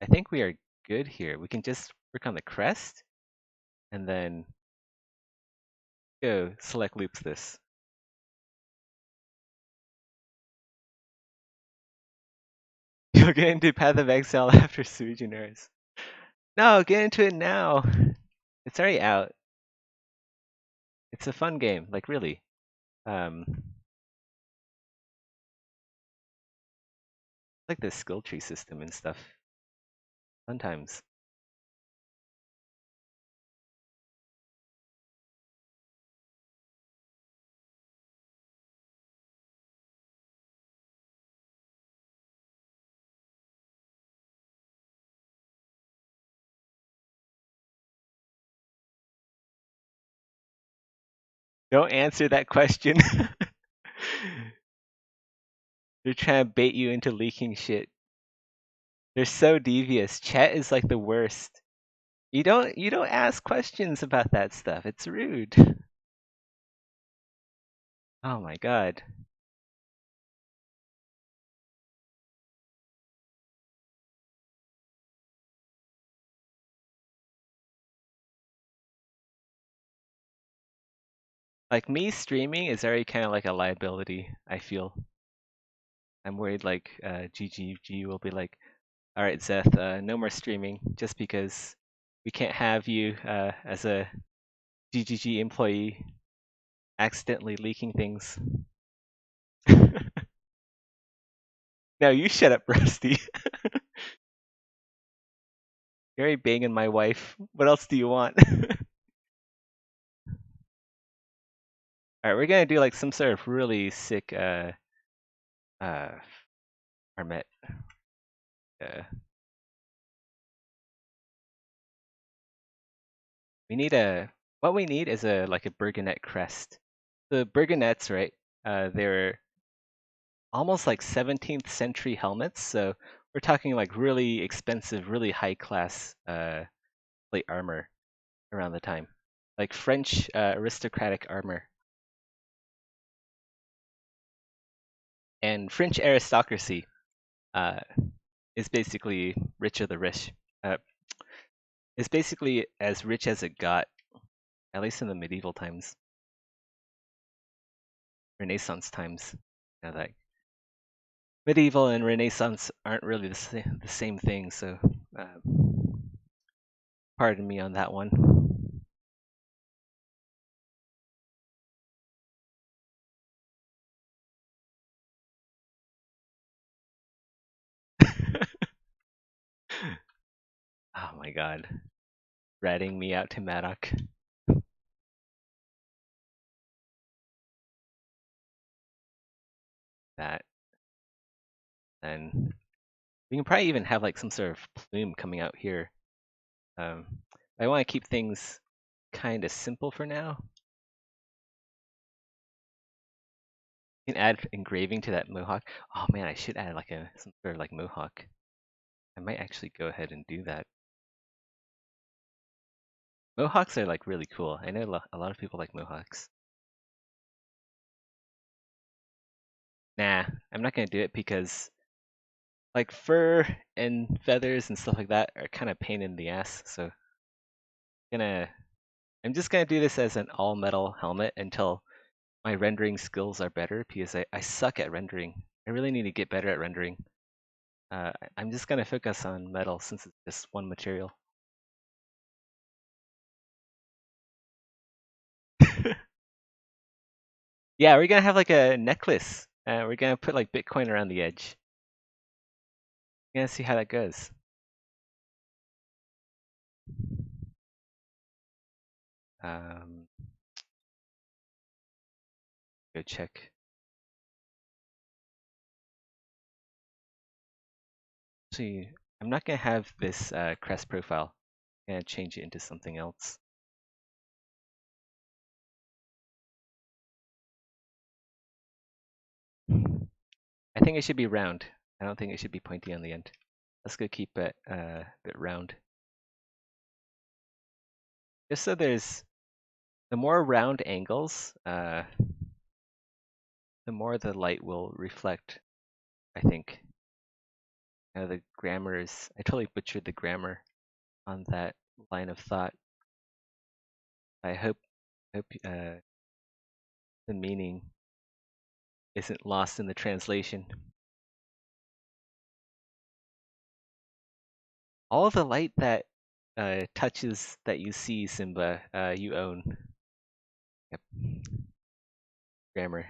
I think we are good here. We can just work on the crest, and then go select loops this. You'll get into Path of Exile after Suijin. No, get into it now. It's already out. It's a fun game, like really. Like the skill tree system and stuff. Fun times. Don't answer that question. They're trying to bait you into leaking shit. They're so devious. Chat is like the worst. You don't ask questions about that stuff. It's rude. Oh my god. Like me streaming is already kind of like a liability, I feel. I'm worried like GGG will be like, all right, Zeth, no more streaming just because we can't have you as a GGG employee accidentally leaking things. No, you shut up, Rusty. You're already banging my wife. What else do you want? All right, we're gonna do like some sort of really sick uh Armet. Uh, we need a what we need is a like a Burgonet crest. The Burgonets, right? They're almost like 17th century helmets, so we're talking like really expensive, really high class plate armor around the time, like French aristocratic armor. And French aristocracy uh, is basically rich of the rich. It's basically as rich as it got, at least in the medieval times, Renaissance times. You know, like medieval and Renaissance aren't really the same thing, so pardon me on that one. Oh my god, ratting me out to Madoc. That, and we can probably even have like some sort of plume coming out here. Um, I want to keep things kind of simple for now. You can add engraving to that mohawk. Oh man, I should add like some sort of like mohawk. I might actually go ahead and do that. Mohawks are like really cool. I know a lot of people like mohawks. Nah, I'm not gonna do it because like fur and feathers and stuff like that are kind of pain in the ass. So gonna I'm just gonna do this as an all metal helmet until my rendering skills are better because I suck at rendering. I really need to get better at rendering. I'm just gonna focus on metal since it's just one material. Yeah, we're gonna have like a necklace. We're gonna put like Bitcoin around the edge. We're gonna see how that goes. Um, go check. See, I'm not gonna have this crest profile. I'm gonna change it into something else. I think it should be round. I don't think it should be pointy on the end. Let's go keep it a bit round. Just so there's the more round angles, the more the light will reflect, I think. The grammar is, I totally butchered the grammar on that line of thought. I hope the meaning isn't lost in the translation. All the light that touches that you see, Simba, you own. Yep. Grammar.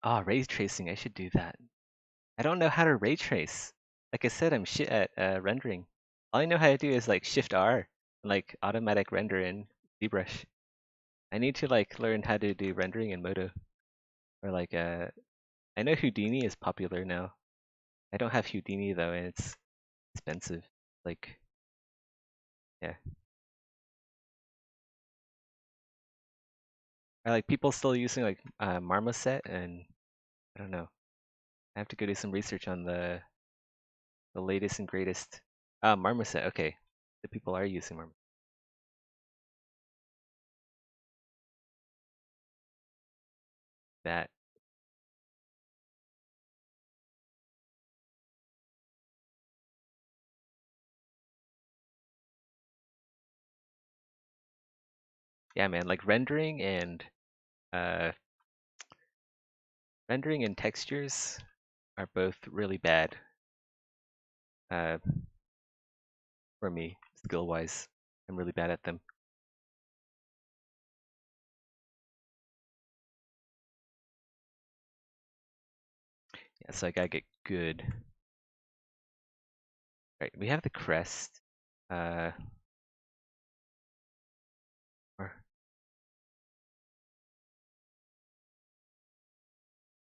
Ah, ray tracing. I should do that. I don't know how to ray trace. Like I said, I'm shit at rendering. All I know how to do is like Shift R, like automatic render in ZBrush. I need to like learn how to do rendering in Modo. Or like I know Houdini is popular now. I don't have Houdini though, and it's expensive. Like, yeah. Are like people still using like Marmoset, and I don't know. I have to go do some research on the latest and greatest. Marmoset. Okay, the people are using Marmoset. That. Yeah, man. Like uh, rendering and textures are both really bad. Uh, for me, skill wise, I'm really bad at them. Yeah, so I gotta get good. Right, we have the crest. Uh, or,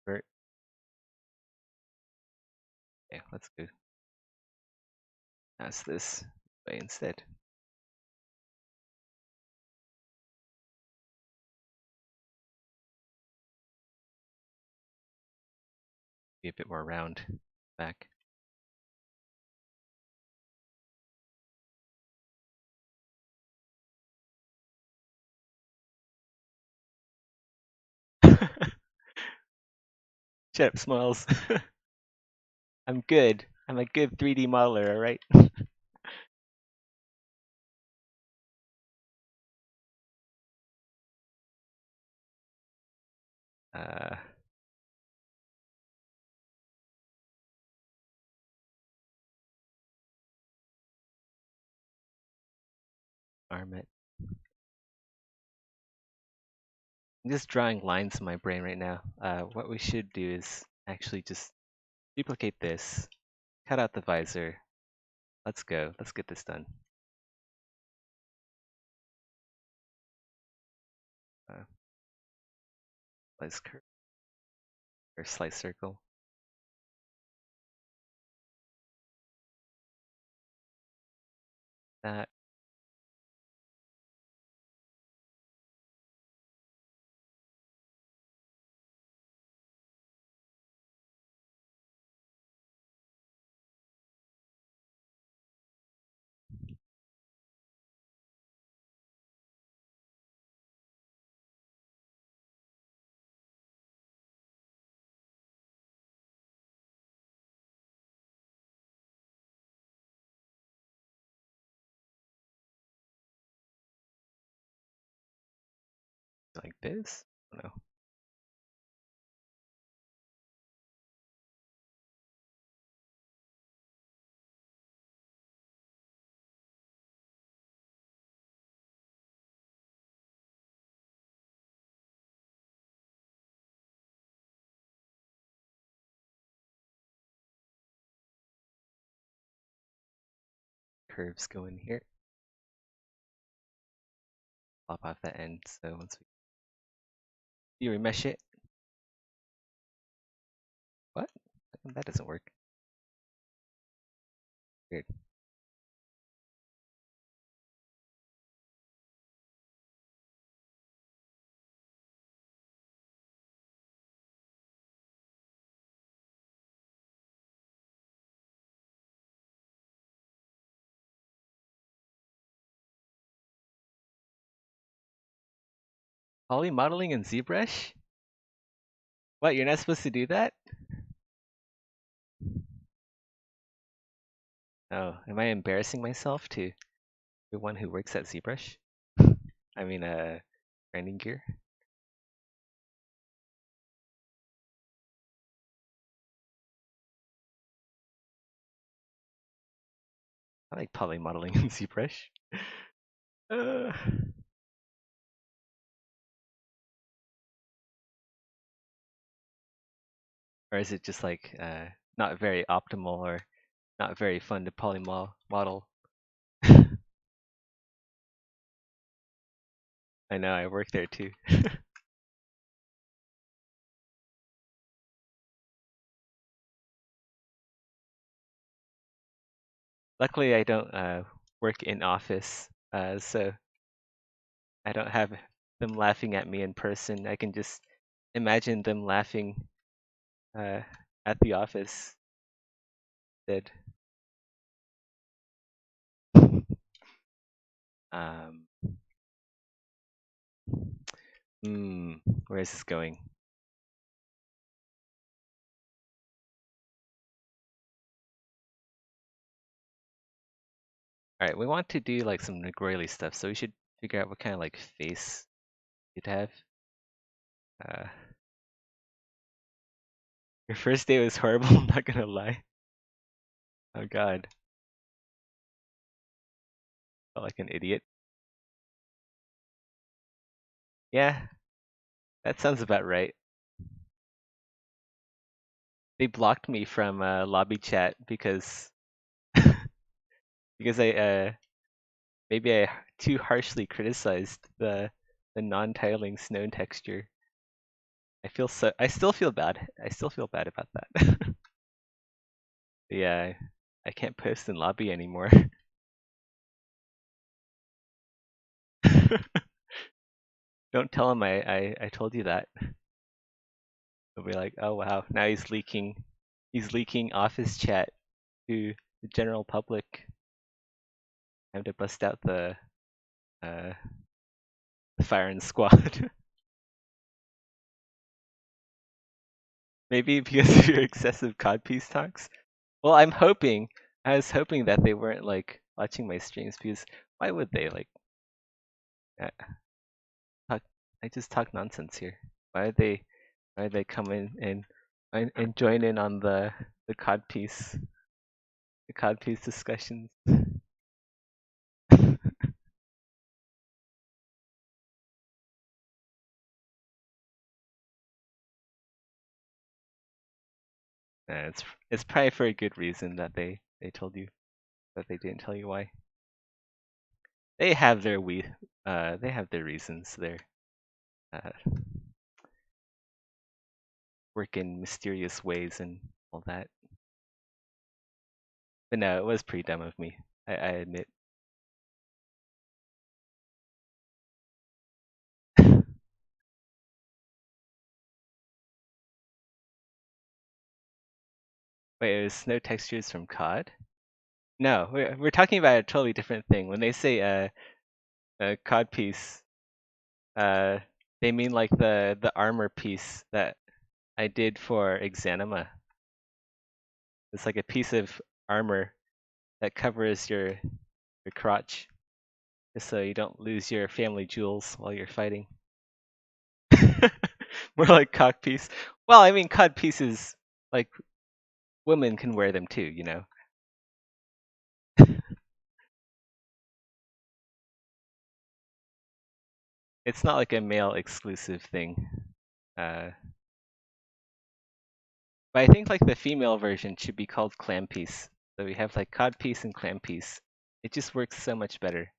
or yeah, let's go. Ask this way instead. Be a bit more round back. Shut up, Smiles. I'm good. I'm a good 3D modeler, alright? uh, Armit. I'm just drawing lines in my brain right now. What we should do is actually just duplicate this, cut out the visor. Let's go. Let's get this done. Uh, slice curve or slice circle. That. Like this? Oh, no. Curves go in here. Pop off that end. So once you remesh it. What? That doesn't work. Weird. Poly modeling in ZBrush? What? You're not supposed to do that? Oh, am I embarrassing myself to the one who works at ZBrush? I mean, grinding gear. I like poly modeling in ZBrush. Uh, or is it just like not very optimal or not very fun to poly model? I know, I work there too. Luckily, I don't work in office, so I don't have them laughing at me in person. I can just imagine them laughing uh, at the office. Did um, hmm, where is this going? All right, we want to do like some Negroili stuff, so we should figure out what kind of like face you'd have. Uh, your first day was horrible. I'm not gonna lie. Oh God, felt like an idiot. Yeah, that sounds about right. They blocked me from lobby chat because because I maybe I too harshly criticized the non-tiling snow texture. I still feel bad. I still feel bad about that. Yeah, I can't post in lobby anymore. Don't tell him I told you that. He'll be like, oh wow, now he's leaking office chat to the general public. I have to bust out uh the firing squad. Maybe because of your excessive codpiece talks. Well, I was hoping that they weren't like watching my streams because why would they like uh, talk, I just talk nonsense here. Why would they come in and join in on the codpiece discussions? It's probably for a good reason that they told you that they didn't tell you why. They have they have their reasons. They uh, work in mysterious ways and all that. But no, it was pretty dumb of me. I admit. Wait, it was snow textures from COD? No, we're talking about a totally different thing. When they say a COD piece, uh, they mean like the armor piece that I did for Exanima. It's like a piece of armor that covers your crotch, just so you don't lose your family jewels while you're fighting. More like cock piece. Well, I mean, cod pieces, like women can wear them too, you know. It's not like a male exclusive thing. Uh, but I think like the female version should be called clam piece. So we have like cod piece and clam piece. It just works so much better.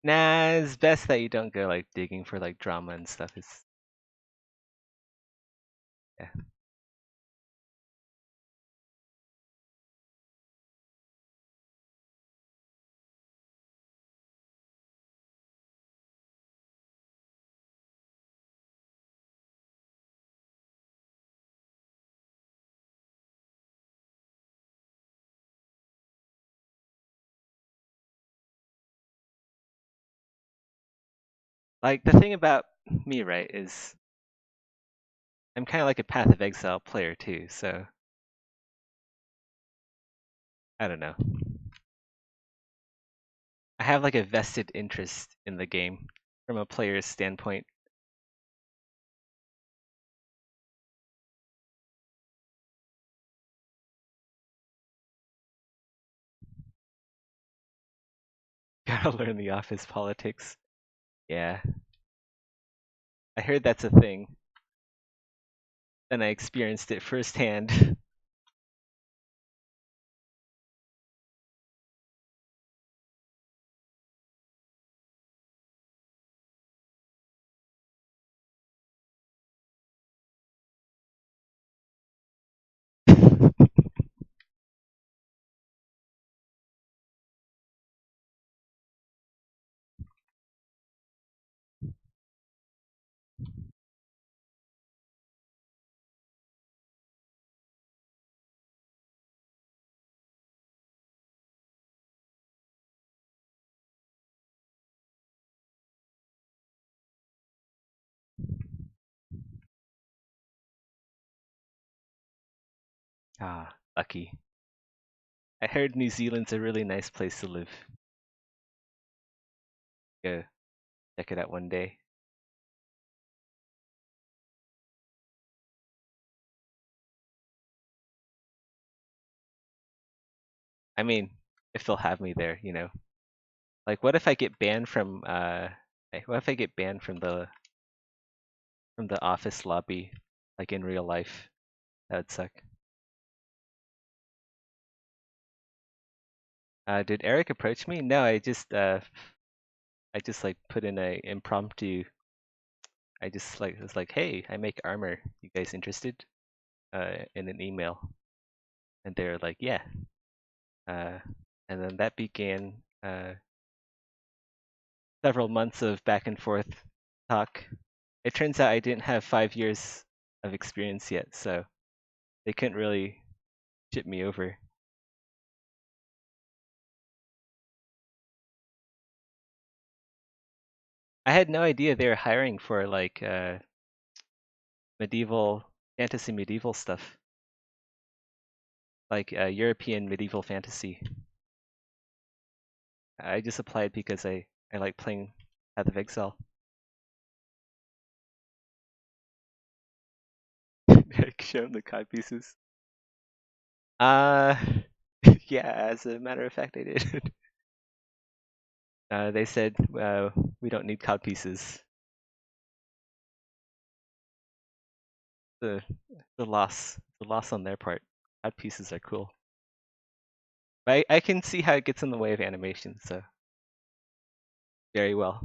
Nah, it's best that you don't go like digging for like drama and stuff. It's yeah. Like the thing about me, right, is I'm kind of like a Path of Exile player too. So I don't know. I have like a vested interest in the game from a player's standpoint. Gotta learn the office politics. Yeah, I heard that's a thing. then I experienced it firsthand. Ah, lucky. I heard New Zealand's a really nice place to live. Go check it out one day. I mean, if they'll have me there, you know. Like, what if I get banned from what if I get banned from the office lobby, like in real life? That would suck. Did Eric approach me? No, I just like put in a impromptu. I just like was like, hey, I make armor. You guys interested? In an email, and they're like, yeah. Uh, and then that began several months of back and forth talk. It turns out I didn't have 5 years of experience yet, so they couldn't really ship me over. I had no idea they were hiring for like medieval fantasy, medieval stuff, like European medieval fantasy. I just applied because I like playing Path of Exile. Show them the cod pieces. Uh, yeah. As a matter of fact, I did. They said we don't need cod pieces. The the loss on their part. Cod pieces are cool. But I can see how it gets in the way of animation. So very well.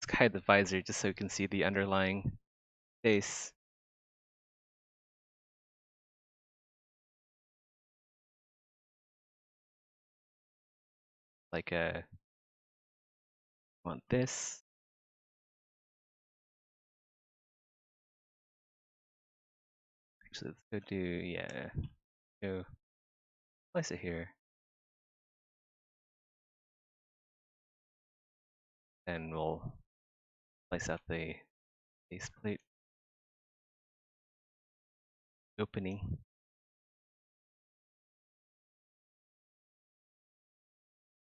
Let's hide the visor just so we can see the underlying face. Like want this. Actually, let's go do yeah. Go place it here. And we'll place out the faceplate opening.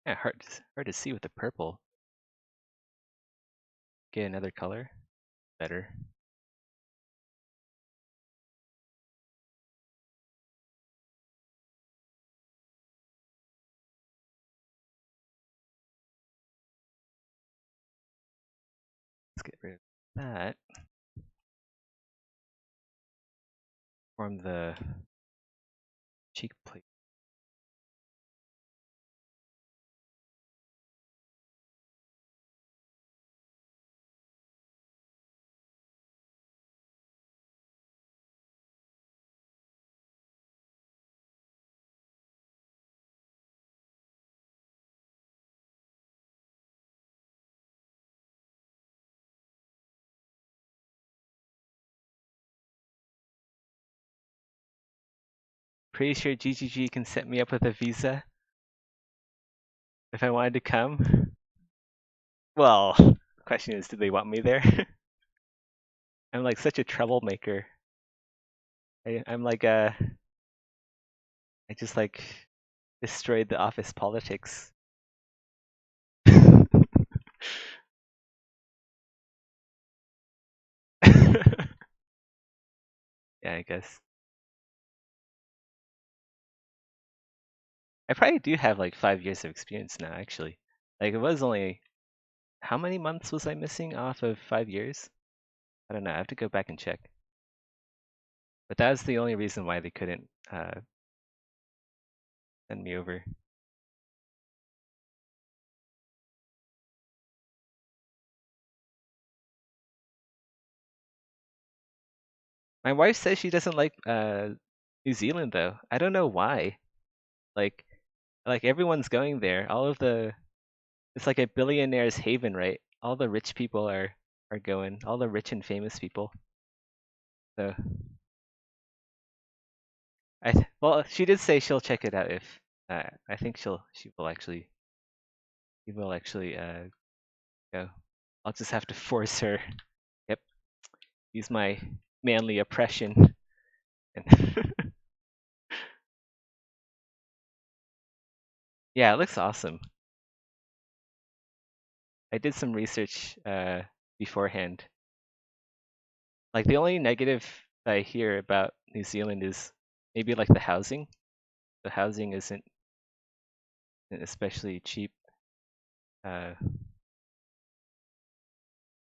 Yeah, hard to see with the purple. Get another color. Better. Let's get rid of that. Form the cheek plate. Pretty sure GGG can set me up with a visa if I wanted to come. Well, the question is, do they want me there? I'm like such a troublemaker. I'm like I just like destroyed the office politics. Yeah, I guess. I probably do have like 5 years of experience now, actually. Like it was only how many months was I missing off of 5 years? I don't know. I have to go back and check. But that was the only reason why they couldn't send me over. My wife says she doesn't like New Zealand though. I don't know why. Like like everyone's going there. All of the it's like a billionaire's haven, right? All the rich people are going. All the rich and famous people. So well, she did say she'll check it out if I think she will actually go. I'll just have to force her. Yep, use my manly oppression. And yeah, it looks awesome. I did some research beforehand. Like the only negative I hear about New Zealand is maybe like the housing. The housing isn't especially cheap. Uh,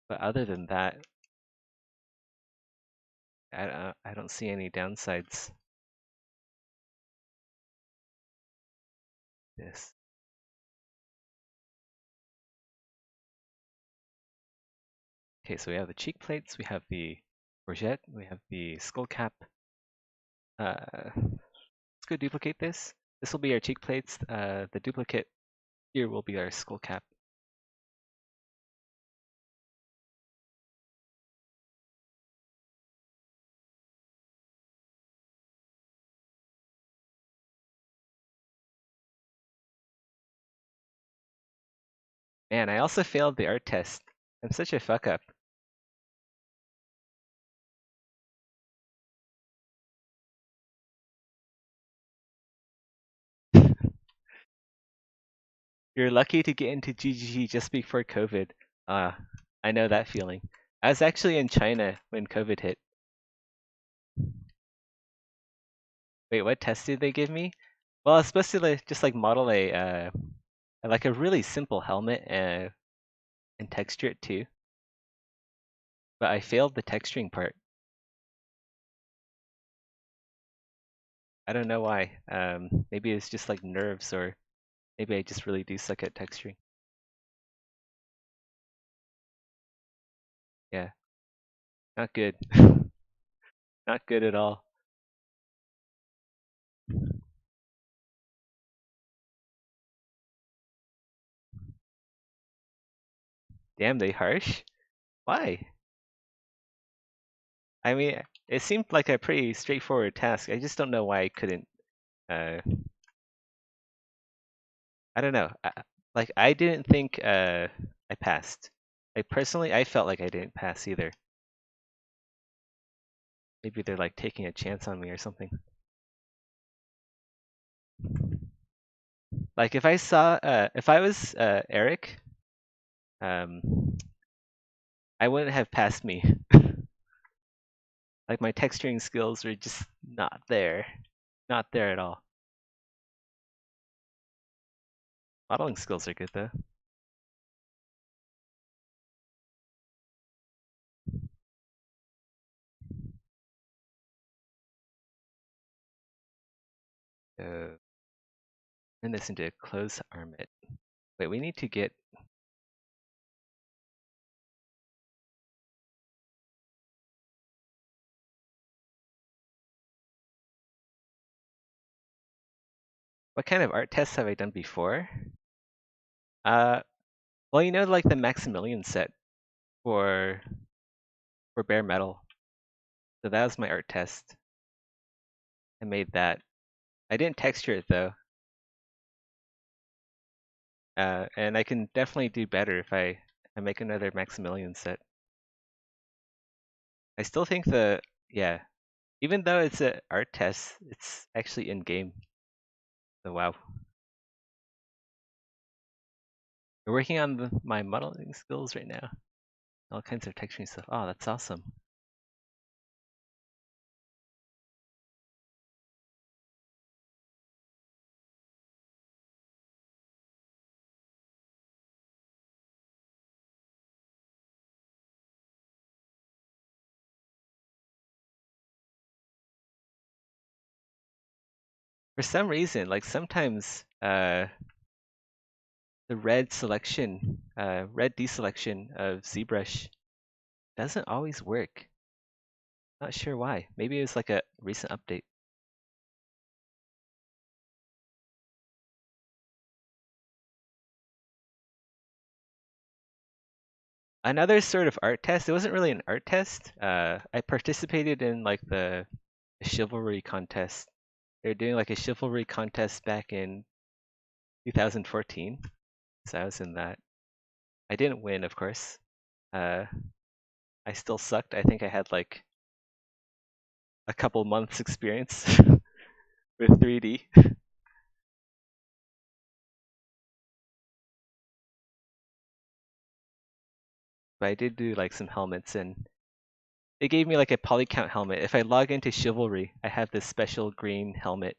but other than that, I don't see any downsides. This. Okay, so we have the cheek plates, we have the courgette, we have the skull cap. Let's go duplicate this. This will be our cheek plates. The duplicate here will be our skull cap. Man, I also failed the art test. I'm such a fuck up. You're lucky to get into GGG just before COVID. Ah, I know that feeling. I was actually in China when COVID hit. Wait, what test did they give me? Well, I was supposed to just like model a really simple helmet and texture it too, but I failed the texturing part. I don't know why. Maybe it's just like nerves, or maybe I just really do suck at texturing. Yeah, not good. Not good at all. Damn, they harsh? Why? I mean, it seemed like a pretty straightforward task. I just don't know why I couldn't. Uh, I don't know. Like, I didn't think I passed. Like, personally, I felt like I didn't pass either. Maybe they're like taking a chance on me or something. Like, if I was Eric, um, I wouldn't have passed me. Like, my texturing skills were just not there. Not there at all. Modeling skills are good though. So, turn this into a close armlet. Wait, we need to get. What kind of art tests have I done before? Uh, well, you know, like the Maximilian set for bare metal. So that was my art test. I made that. I didn't texture it though. And I can definitely do better if I make another Maximilian set. I still think yeah, even though it's an art test, it's actually in game. So wow. We're working on my modeling skills right now. All kinds of texturing stuff. Oh, that's awesome. For some reason, like sometimes the red selection, red deselection of ZBrush doesn't always work. Not sure why. Maybe it was like a recent update. Another sort of art test. It wasn't really an art test. I participated in like the chivalry contest. They were doing like a chivalry contest back in 2014. So I was in that. I didn't win, of course. Uh, I still sucked. I think I had like a couple months experience with 3D. But I did do like some helmets, and they gave me like a polycount helmet. If I log into Chivalry, I have this special green helmet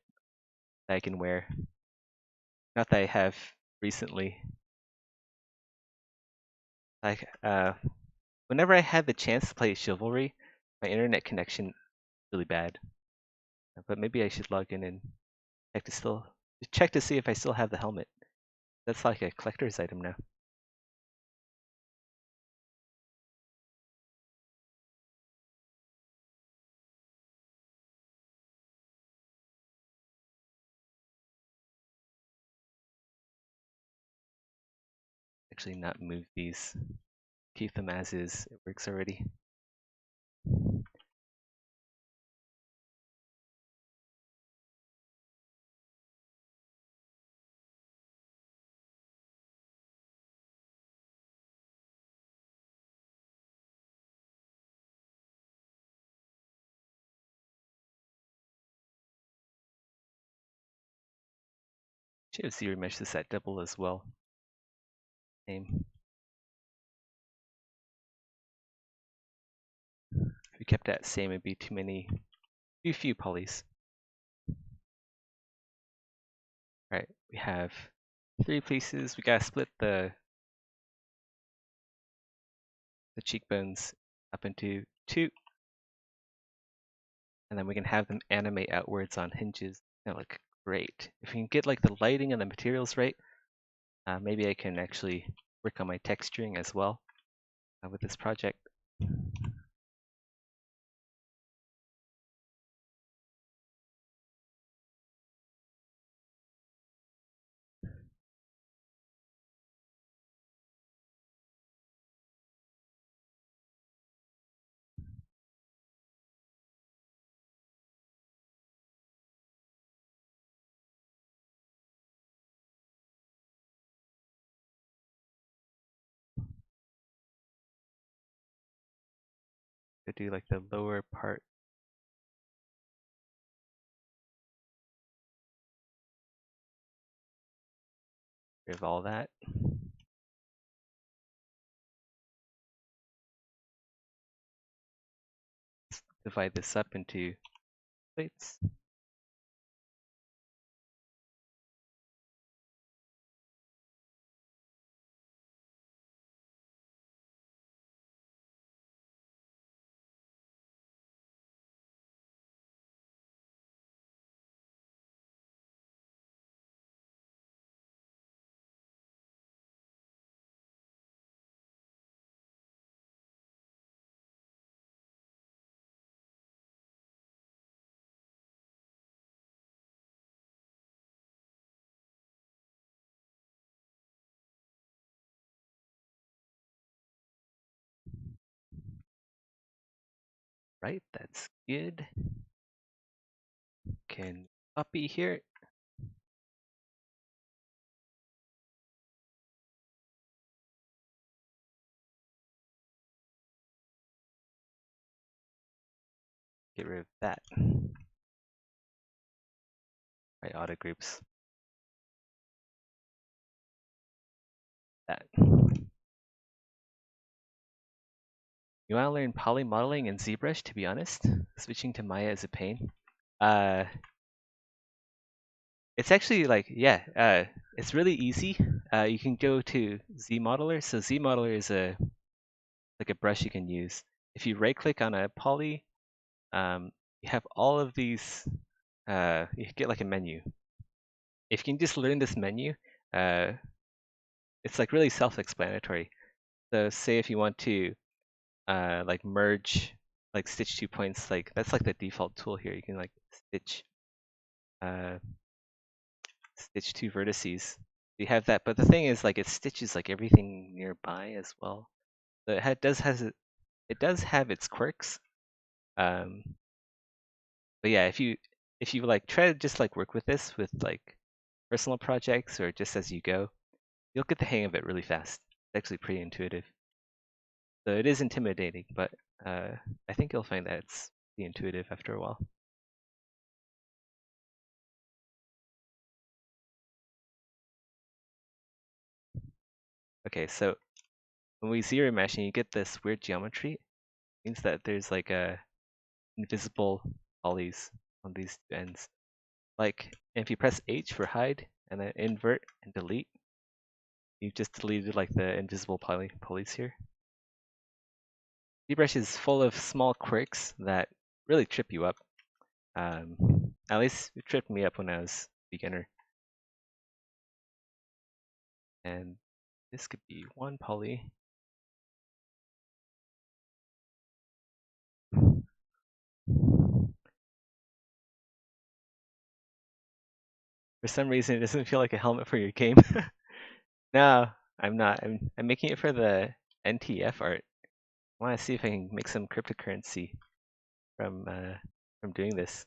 that I can wear. Not that I have recently. Like whenever I had the chance to play Chivalry, my internet connection really bad. But maybe I should log in and check to see if I still have the helmet. That's like a collector's item now. Actually not move these. Keep them as is. It works already. Should have zero mesh this at double as well. Same. If we kept that same, it'd be too few polys. Alright, we have 3 pieces. We gotta split the cheekbones up into 2, and then we can have them animate outwards on hinges. That look great. If we can get like the lighting and the materials right, maybe I can actually work on my texturing as well with this project. To do like the lower part of all that. Let's divide this up into plates. Right, that's good. Can copy here. Get rid of that. Right, auto groups. that. You want to learn poly modeling in ZBrush, to be honest? Switching to Maya is a pain. It's actually like, yeah, it's really easy. You can go to ZModeler. So ZModeler is like a brush you can use. If you right click on a poly, you have all of these, you get like a menu. If you can just learn this menu, it's like really self-explanatory. So say if you want to like merge, like stitch 2 points, like that's like the default tool here. You can like stitch stitch 2 vertices. You have that, but the thing is like it stitches like everything nearby as well. So it does have its quirks. But yeah, if you like try to just like work with this with like personal projects or just as you go, you'll get the hang of it really fast. It's actually pretty intuitive. So it is intimidating, but I think you'll find that it's pretty intuitive after a while. Okay, so when we zero mesh and you get this weird geometry, it means that there's like a invisible polys on these two ends. Like if you press H for hide and then invert and delete, you've just deleted like the invisible polys here. ZBrush is full of small quirks that really trip you up. At least it tripped me up when I was a beginner. And this could be one poly. For some reason, it doesn't feel like a helmet for your game. No, I'm not. I'm making it for the NTF art. I want to see if I can make some cryptocurrency from doing this.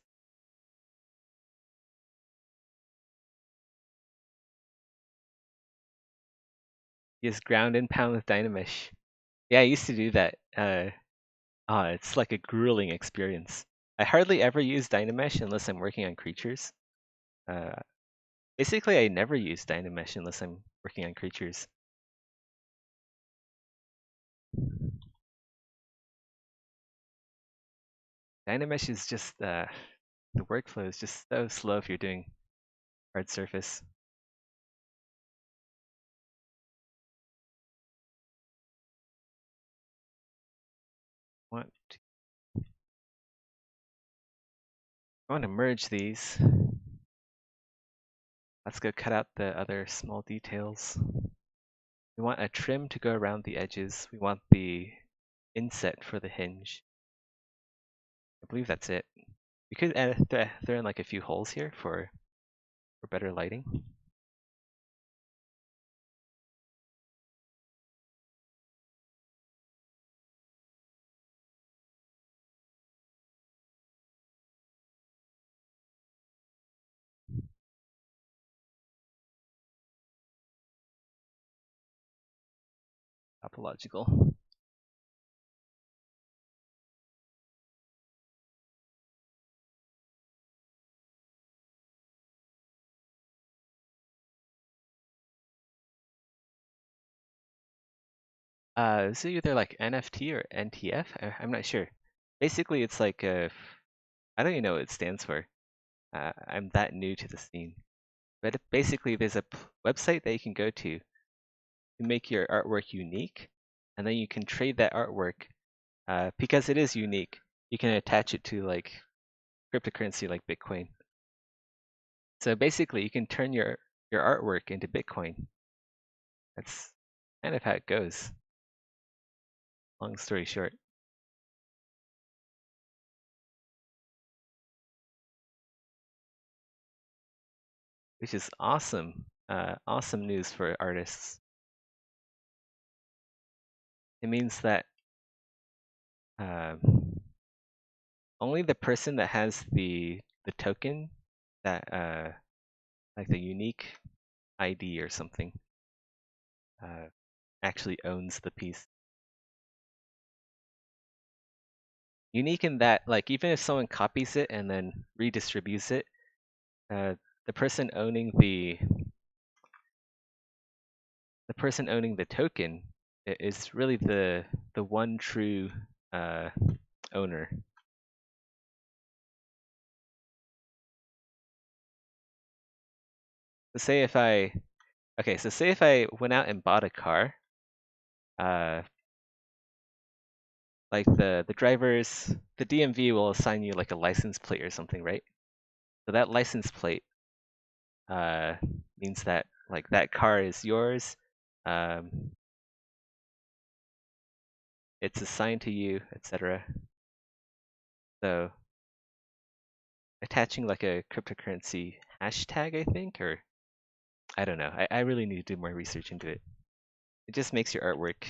Use ground and pound with Dynamesh. Yeah, I used to do that. It's like a grueling experience. I hardly ever use Dynamesh unless I'm working on creatures. Basically, I never use Dynamesh unless I'm working on creatures. Dynamesh is just, the workflow is just so slow if you're doing hard surface. I want to merge these. Let's go cut out the other small details. We want a trim to go around the edges. We want the inset for the hinge. I believe that's it. We could throw in like a few holes here for better lighting. Topological. Is it either like NFT or NTF? I'm not sure. Basically, it's like I don't even know what it stands for. I'm that new to the scene. But basically, there's a website that you can go to make your artwork unique, and then you can trade that artwork because it is unique. You can attach it to like cryptocurrency like Bitcoin. So basically, you can turn your artwork into Bitcoin. That's kind of how it goes. Long story short. Which is awesome. Awesome news for artists. It means that only the person that has the token that like the unique ID or something actually owns the piece. Unique in that, like, even if someone copies it and then redistributes it, the person owning the the person owning the token is really the one true owner. So say if I say if I went out and bought a car, like the DMV will assign you like a license plate or something, right? So that license plate means that like that car is yours. It's assigned to you, etc. So attaching like a cryptocurrency hashtag, I think, or I don't know. I really need to do more research into it. It just makes your artwork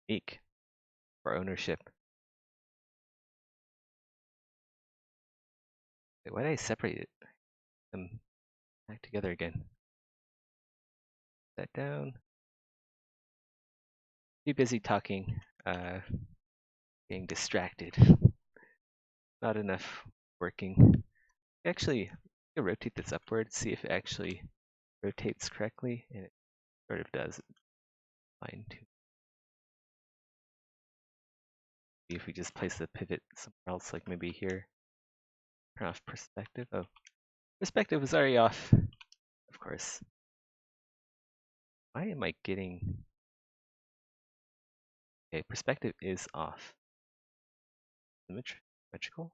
unique for ownership. Wait, why did I separate them back together again? That down. Too busy talking, getting distracted. Not enough working. Actually, I rotate this upward, see if it actually rotates correctly, and it sort of does. Fine too. If we just place the pivot somewhere else, like maybe here. Turn off perspective. Oh, perspective was already off, of course. Why am I getting... Okay, perspective is off. Symmetrical?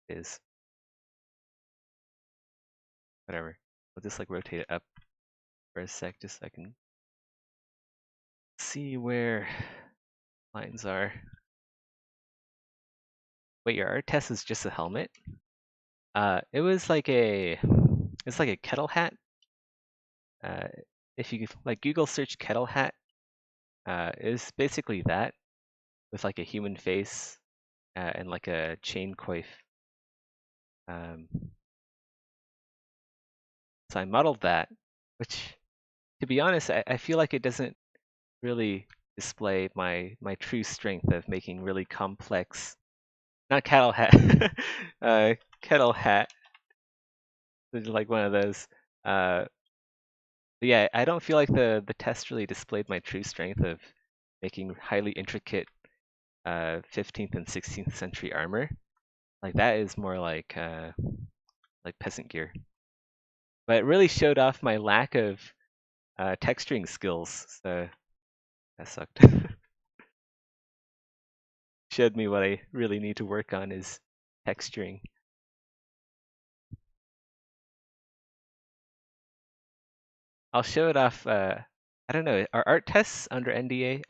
Is. Whatever. I'll just like rotate it up for a sec, just so I can see where lines are. Wait, your art test is just a helmet? It was like it's like a kettle hat. If you like Google search kettle hat, it's basically that with like a human face and like a chain coif. So I modeled that, which, to be honest, I feel like it doesn't really display my true strength of making really complex, not cattle hat, kettle hat, like one of those. But yeah, I don't feel like the test really displayed my true strength of making highly intricate 15th and 16th century armor. Like that is more like peasant gear. But it really showed off my lack of texturing skills, so that sucked. Showed me what I really need to work on is texturing. I'll show it off. I don't know. Are art tests under NDA?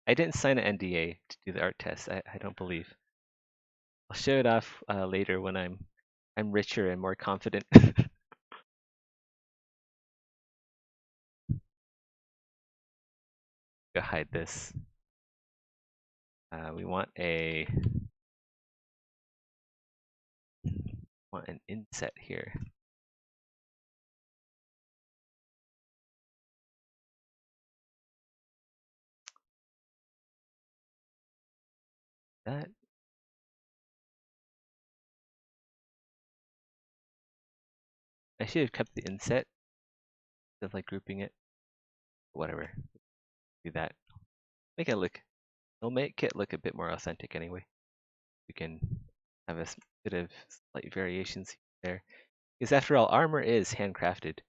I didn't sign an NDA to do the art test. I don't believe. I'll show it off later when I'm richer and more confident. Go hide this. We want an inset here. That I should have kept the inset instead of like grouping it. Whatever. Do that. Make it look. It'll make it look a bit more authentic anyway. We can have a bit of slight variations there. Because after all, armor is handcrafted.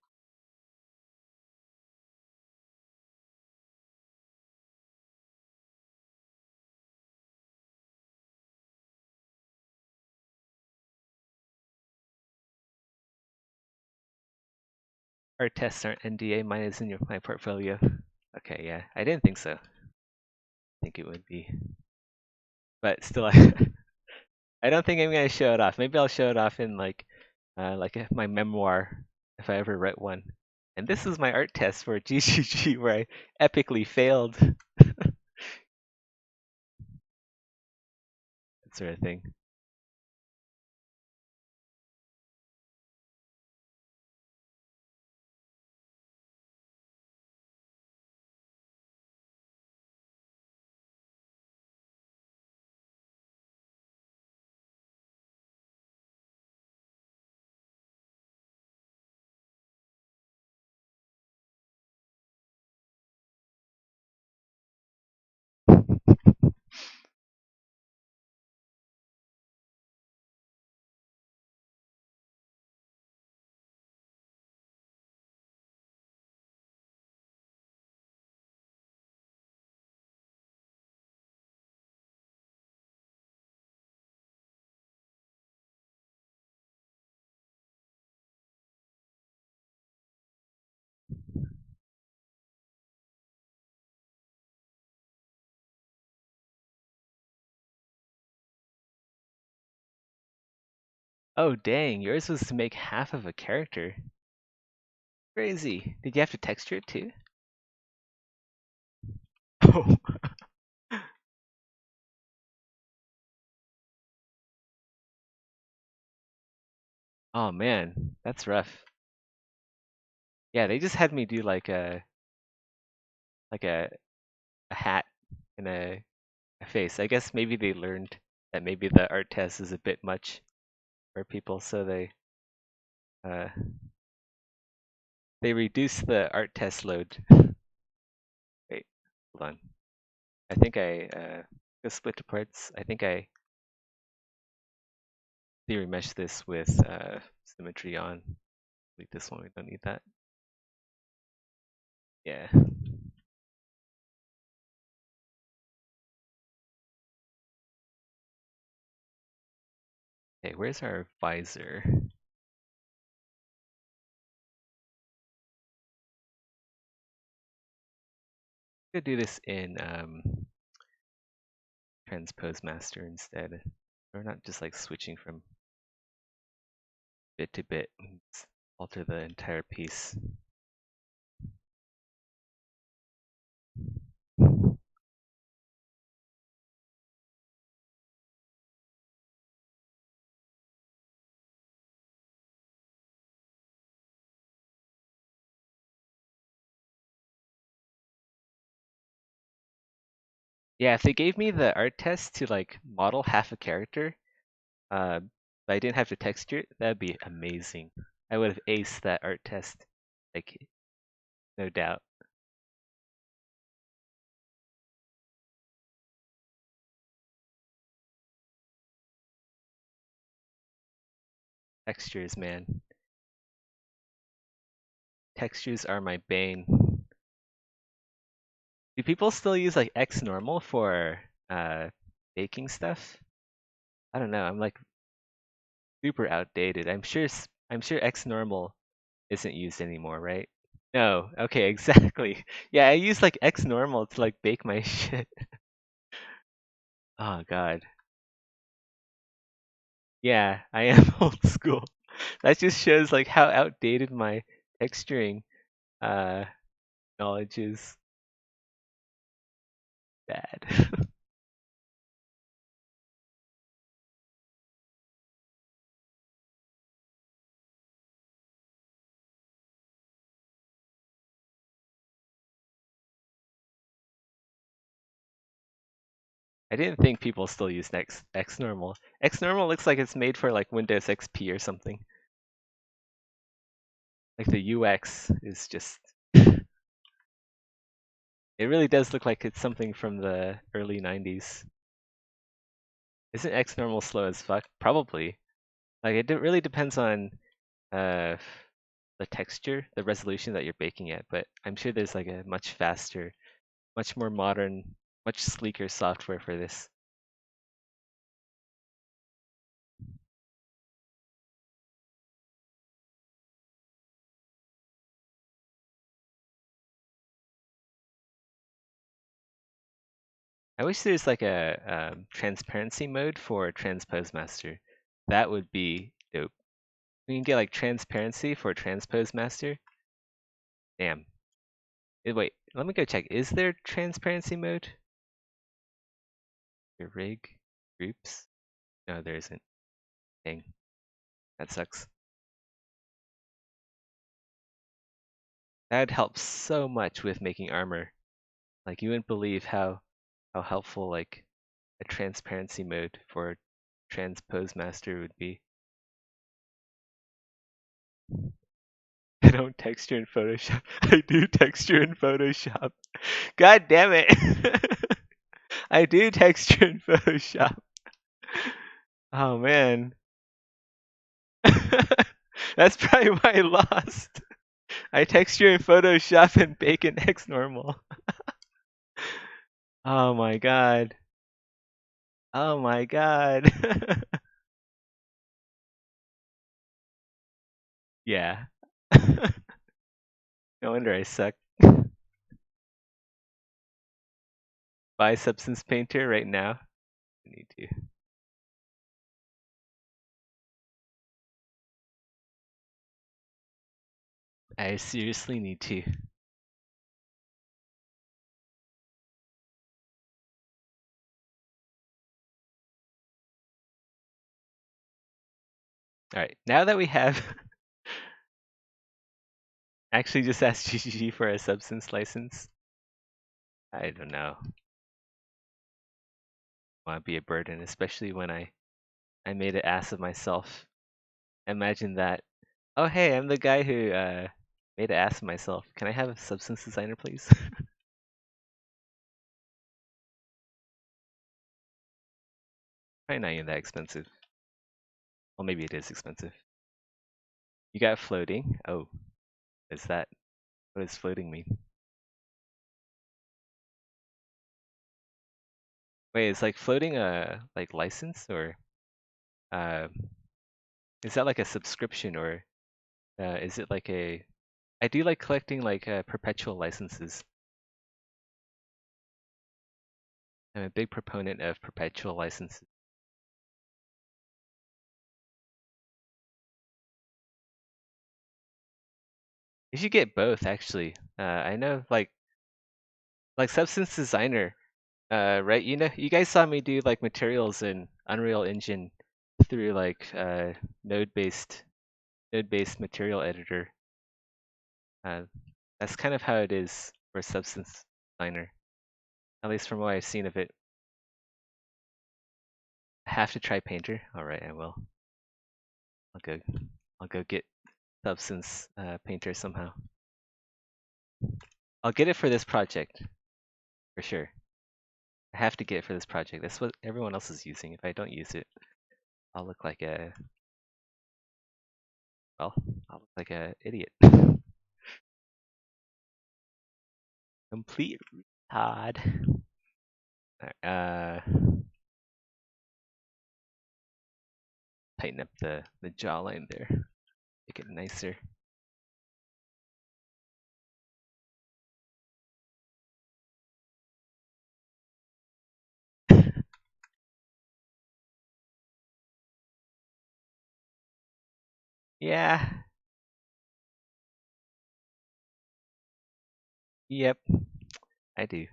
Art tests aren't NDA. Mine is in my portfolio. Okay, yeah. I didn't think so. I think it would be. But still, I don't think I'm gonna show it off. Maybe I'll show it off in like my memoir if I ever write one. And this is my art test for GGG where I epically failed. That sort of thing. Oh dang, yours was to make half of a character. Crazy. Did you have to texture it too? Oh. Oh man, that's rough. Yeah, they just had me do like a hat and a face. I guess maybe they learned that maybe the art test is a bit much for people, so uh they reduced the art test load. Wait, hold on. I think I go split to parts. I think I theory mesh this with symmetry on. Delete this one. We don't need that. Yeah. Okay, where's our visor? Could do this in transpose master instead. Or not just like switching from bit to bit. Let's alter the entire piece. Yeah, if they gave me the art test to like model half a character, but I didn't have to texture it, that'd be amazing. I would have aced that art test, like no doubt. Textures, man. Textures are my bane. Do people still use like X normal for baking stuff? I don't know. I'm like super outdated. I'm sure X normal isn't used anymore, right? No. Okay, exactly. Yeah, I use like X normal to like bake my shit. Oh god. Yeah, I am old school. That just shows like how outdated my texturing uh knowledge is. Bad. I didn't think people still use X normal. X normal looks like it's made for like Windows XP or something. Like the UX is just it really does look like it's something from the early 90s. Isn't X normal slow as fuck? Probably. Like really depends on uh the texture, the resolution that you're baking at, but I'm sure there's like a much faster, much more modern, much sleeker software for this. I wish there's like a transparency mode for Transpose Master. That would be dope. We can get like transparency for Transpose Master. Damn. Wait, let me go check. Is there transparency mode? Your rig groups? No, there isn't. Dang, that sucks. That'd help so much with making armor. Like you wouldn't believe how helpful like a transparency mode for Transpose Master would be. I don't texture in Photoshop. I do texture in Photoshop. God damn it. I do texture in Photoshop. Oh man. That's probably why I lost. I texture in Photoshop and bake in X normal. Oh my god. Oh my god. Yeah. No wonder I suck. Buy Substance Painter right now. I need to. I seriously need to. Alright, now that we have actually just asked GGG for a substance license, I don't know. Want to be a burden, especially when I made an ass of myself. Imagine that. Oh hey, I'm the guy who made an ass of myself. Can I have a substance designer, please? Probably not even that expensive. Well, maybe it is expensive. You got floating? Oh, is that what does floating mean? Wait, is like floating a like license or uh, is that like a subscription or is it like a? I do like collecting like perpetual licenses. I'm a big proponent of perpetual licenses. You should get both actually. I know like substance designer, right? You know, you guys saw me do like materials in Unreal Engine through like node-based node-based material editor. Uh, that's kind of how it is for substance designer, at least from what I've seen of it. I have to try Painter. All right, I will. I'll go. I'll go get Substance Painter somehow. I'll get it for this project for sure. I have to get it for this project. That's what everyone else is using. If I don't use it, I'll look like a well, I'll look like a idiot. Complete retard. Alright, tighten up the jawline there. Make it nicer. Yeah. Yep. I do.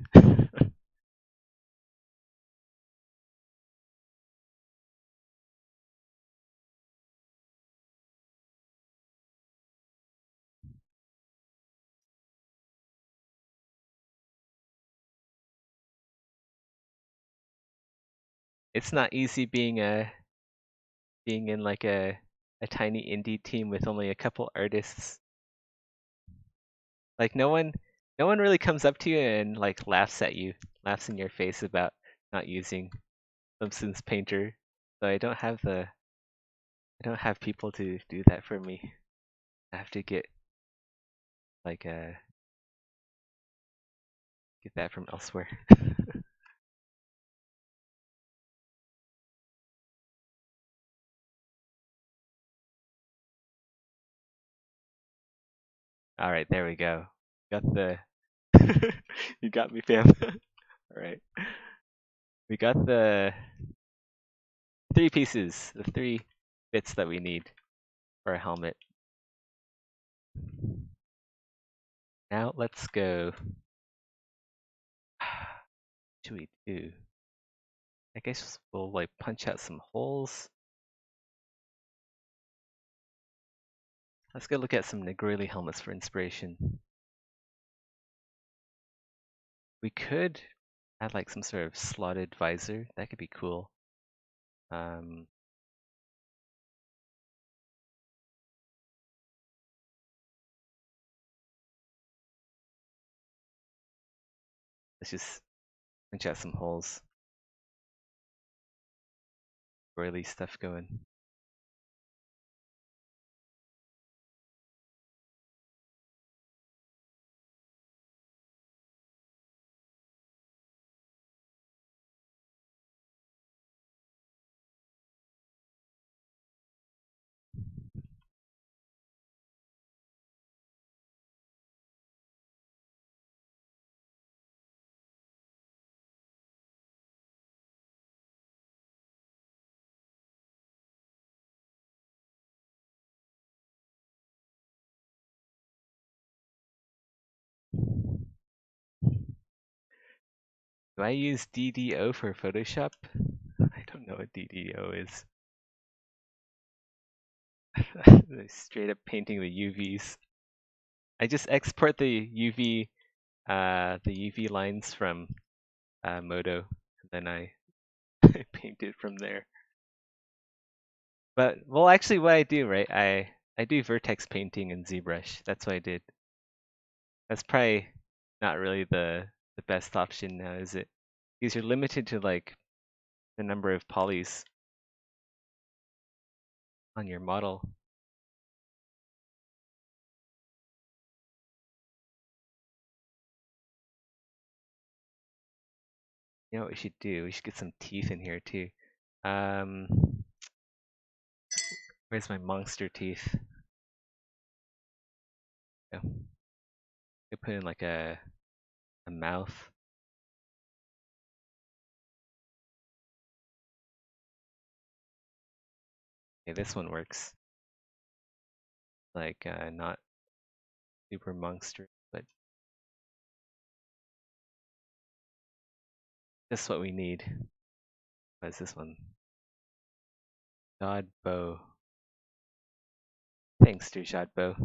It's not easy being in like a tiny indie team with only a couple artists. Like no one really comes up to you and like laughs at you, laughs in your face about not using Substance Painter. So I don't have people to do that for me. I have to like get that from elsewhere. All right, there we go. Got the you got me, fam. All right, we got the three pieces, the three bits that we need for a helmet. Now let's go. What should we do? I guess we'll like punch out some holes. Let's go look at some Negrili helmets for inspiration. We could add like some sort of slotted visor. That could be cool. Um, let's just punch out some holes. Roily stuff going. Do I use DDO for Photoshop? I don't know what DDO is. Straight up painting the UVs. I just export the UV lines from Modo, and then I paint it from there. But well, actually, what I do, right? I do vertex painting in ZBrush. That's what I did. That's probably not really the best option now, is it? Because you're limited to like the number of polys on your model. You know what we should do? We should get some teeth in here too. Um, where's my monster teeth? Oh, I put in like a mouth. Okay, this one works. Like not super monster, but just what we need. What is this one? Jodbo. Thanks, dear Jodbo.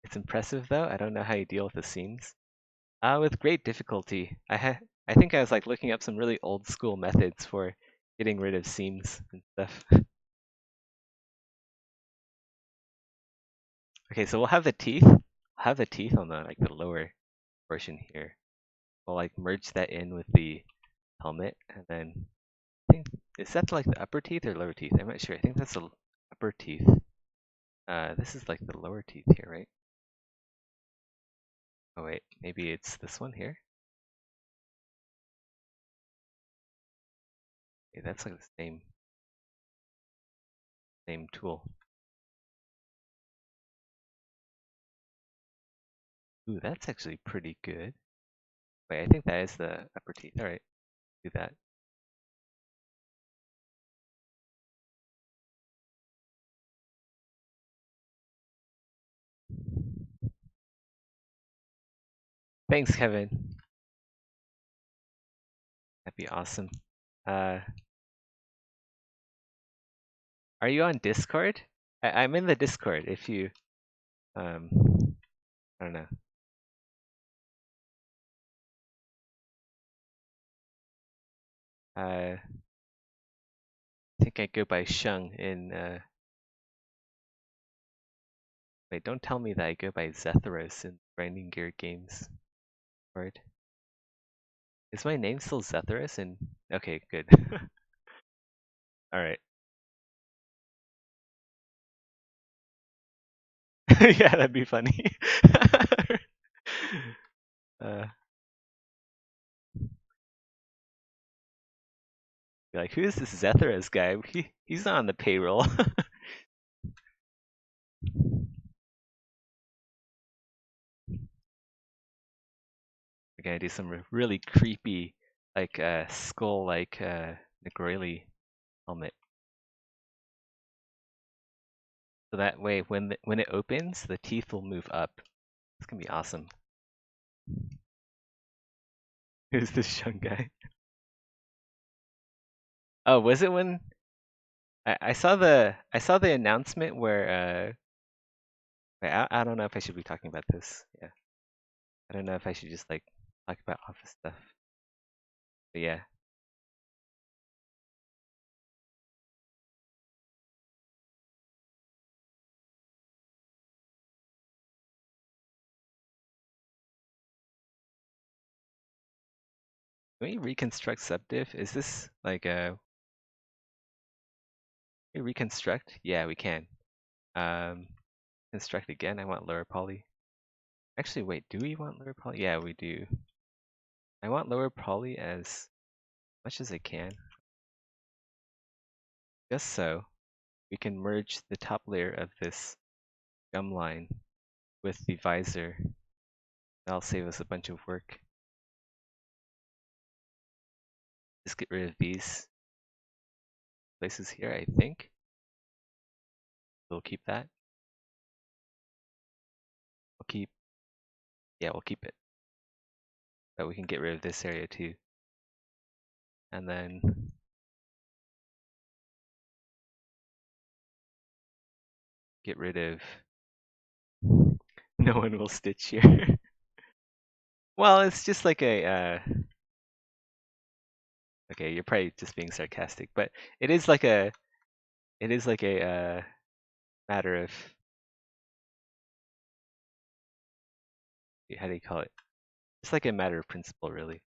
It's impressive though. I don't know how you deal with the seams. With great difficulty. I think I was like looking up some really old school methods for getting rid of seams and stuff. Okay, so we'll have the teeth. We'll have the teeth on the like the lower portion here. We'll like merge that in with the helmet, and then I think is that like the upper teeth or lower teeth? I'm not sure. I think that's the upper teeth. This is like the lower teeth here, right? Oh wait, maybe it's this one here. Okay, that's like the same tool. Ooh, that's actually pretty good. Wait, I think that is the upper teeth. All right, do that. Thanks, Kevin. That'd be awesome. Uh, are you on Discord? I'm in the Discord. If you, um, I don't know. I think I go by Sheng in. Wait, don't tell me that I go by Zethros in Grinding Gear Games. Word. Is my name still Zethros? And okay, good. All right. Yeah, that'd be funny. uh, be like, who is this Zethros guy? He's not on the payroll. We're gonna do some really creepy, like skull, like Negreli helmet. So that way, when it opens, the teeth will move up. It's gonna be awesome. Who's this young guy? Oh, was it when I saw the announcement where wait, I don't know if I should be talking about this. Yeah, I don't know if I should just like talk about office stuff. But yeah, can we reconstruct subdiv? Is this like a can we reconstruct? Yeah, we can. Um, construct again. I want lower poly. Actually, wait, do we want lower poly? Yeah, we do. I want lower poly as much as I can, just so we can merge the top layer of this gum line with the visor. That'll save us a bunch of work. Just get rid of these places here, I think. We'll keep that. We'll keep, yeah, we'll keep it. but we can get rid of this area too. And then get rid of, no one will stitch here. Well, it's just like okay, you're probably just being sarcastic, but it is like a, matter of, how do you call it? It's like a matter of principle, really.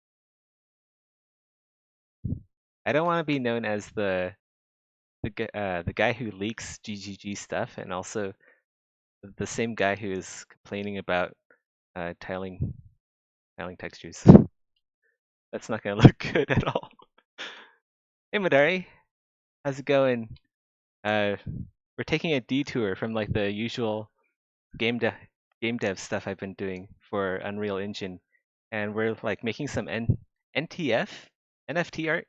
I don't want to be known as the guy who leaks GGG stuff, and also the same guy who is complaining about tiling textures. That's not gonna look good at all. Hey Madari, how's it going? We're taking a detour from like the usual game dev stuff I've been doing for Unreal Engine, and we're like making some NTF NFT art.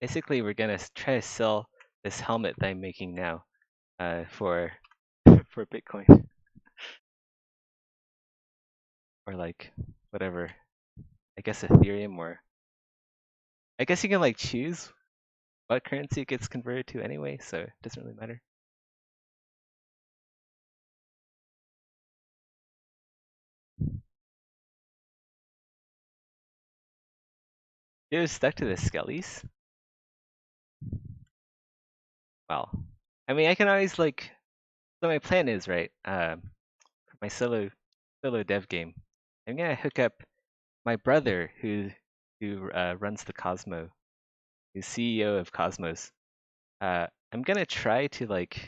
Basically, we're gonna try to sell this helmet that I'm making now for for Bitcoin, or like whatever. I guess Ethereum, or I guess you can like choose what currency it gets converted to anyway, so it doesn't really matter. It was stuck to the skellies. Well, I mean, I can always like. So my plan is right. For my solo dev game, I'm gonna hook up my brother who runs the Cosmo, who's CEO of Cosmos. I'm gonna try to hook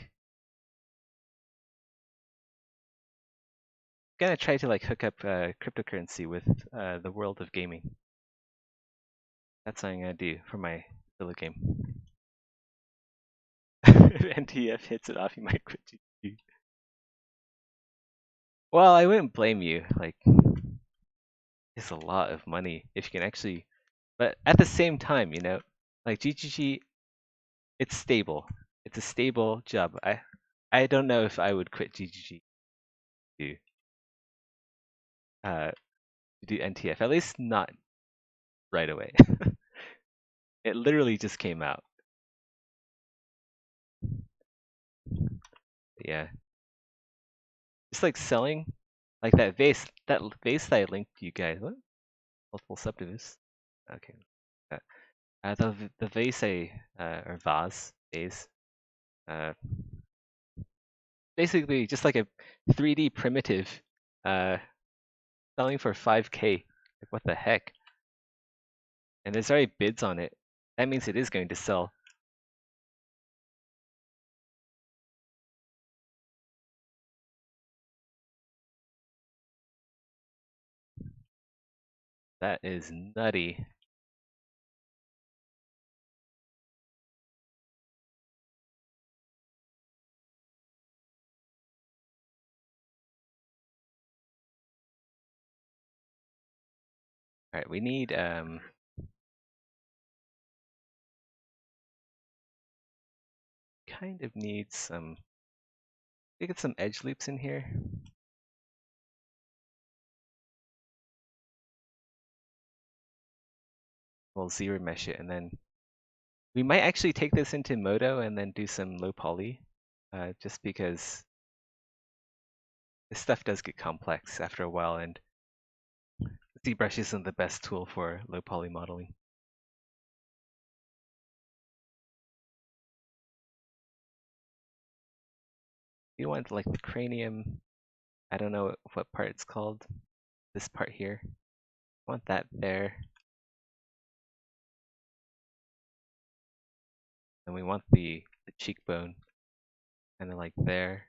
up cryptocurrency with the world of gaming. That's what I'm gonna do for my solo game. If NTF hits it off, you might quit GG. Well, I wouldn't blame you. Like, it's a lot of money if you can actually, but at the same time, like GGG, it's stable. It's a stable job. I don't know if I would quit GGG to uh to do NTF. At least not right away. It literally just came out. Yeah, just like selling, like that vase that I linked to you guys. What? Multiple subdivisions. Okay. Uh, the vase or vase, uh, basically just like a 3D primitive, uh, selling for 5K. Like what the heck? And there's already bids on it. That means it is going to sell. That is nutty. All right, we need kind of need some. We get some edge loops in here. We'll zero mesh it, and then we might actually take this into Modo and then do some low poly, just because this stuff does get complex after a while, and ZBrush isn't the best tool for low poly modeling. You want like the cranium, I don't know what part it's called, this part here. I want that there. And we want the cheekbone kind of like there.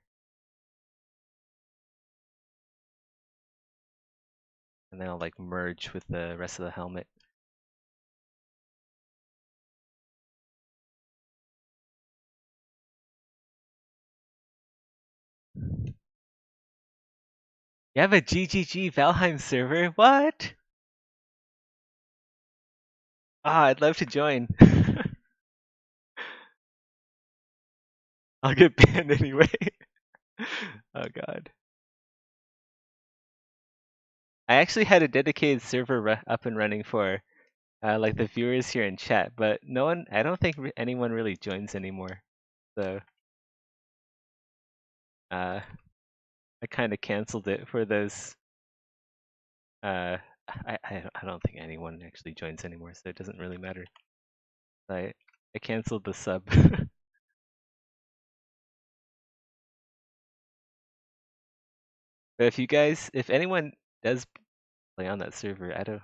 And then I'll like merge with the rest of the helmet. You have a GGG Valheim server? What? Ah, I'd love to join. I'll get banned anyway. Oh god. I actually had a dedicated server up and running for like the viewers here in chat, but no one. I don't think anyone really joins anymore. So I kind of canceled it for those. I don't think anyone actually joins anymore, so it doesn't really matter. I canceled the sub. But if anyone does play on that server, I don't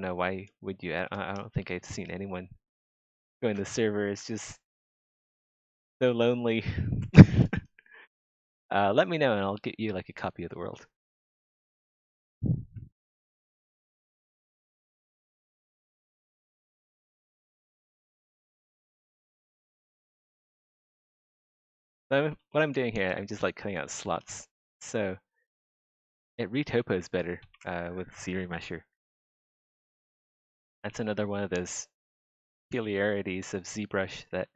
know why would you. I don't think I've seen anyone join the server. It's just so lonely. Let me know and I'll get you like a copy of the world. What I'm doing here, I'm just like cutting out slots. So it retopos better with ZRemesher. That's another one of those peculiarities of ZBrush that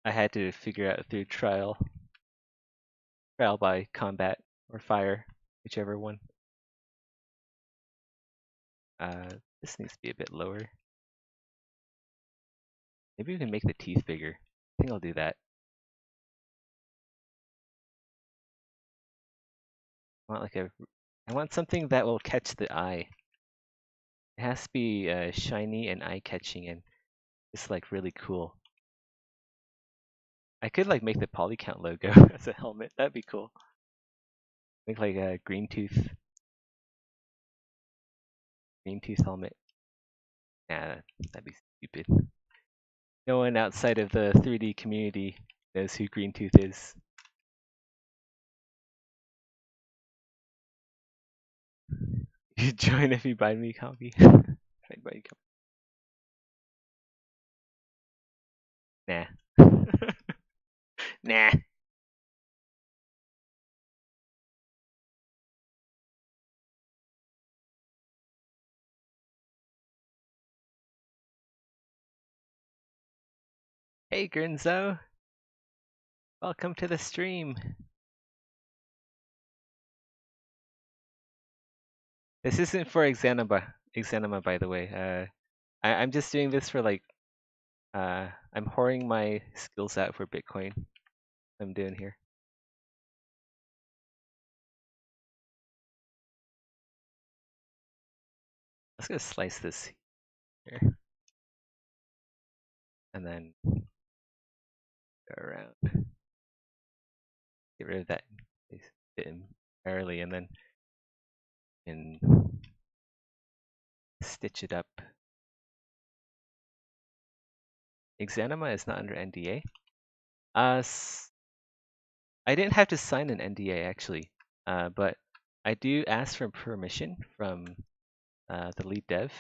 I had to figure out through trial by combat or fire, whichever one. This needs to be a bit lower. Maybe we can make the teeth bigger. I think I'll do that. I want something that will catch the eye. It has to be shiny and eye-catching and just like really cool. I could like make the Polycount logo as a helmet. That'd be cool. Make like a green tooth helmet. Nah, that'd be stupid. No one outside of the 3D community knows who Green Tooth is. You join if you buy me a copy. If I buy you a copy. Nah. Nah. Hey Grinzo. Welcome to the stream. This isn't for Exanima, by the way. I'm just doing this for like I'm whoring my skills out for Bitcoin. I'm doing here. Let's go slice this here. And then go around. Get rid of that bit entirely and then and stitch it up. Exanima is not under NDA. I didn't have to sign an NDA actually, but I do ask for permission from the lead dev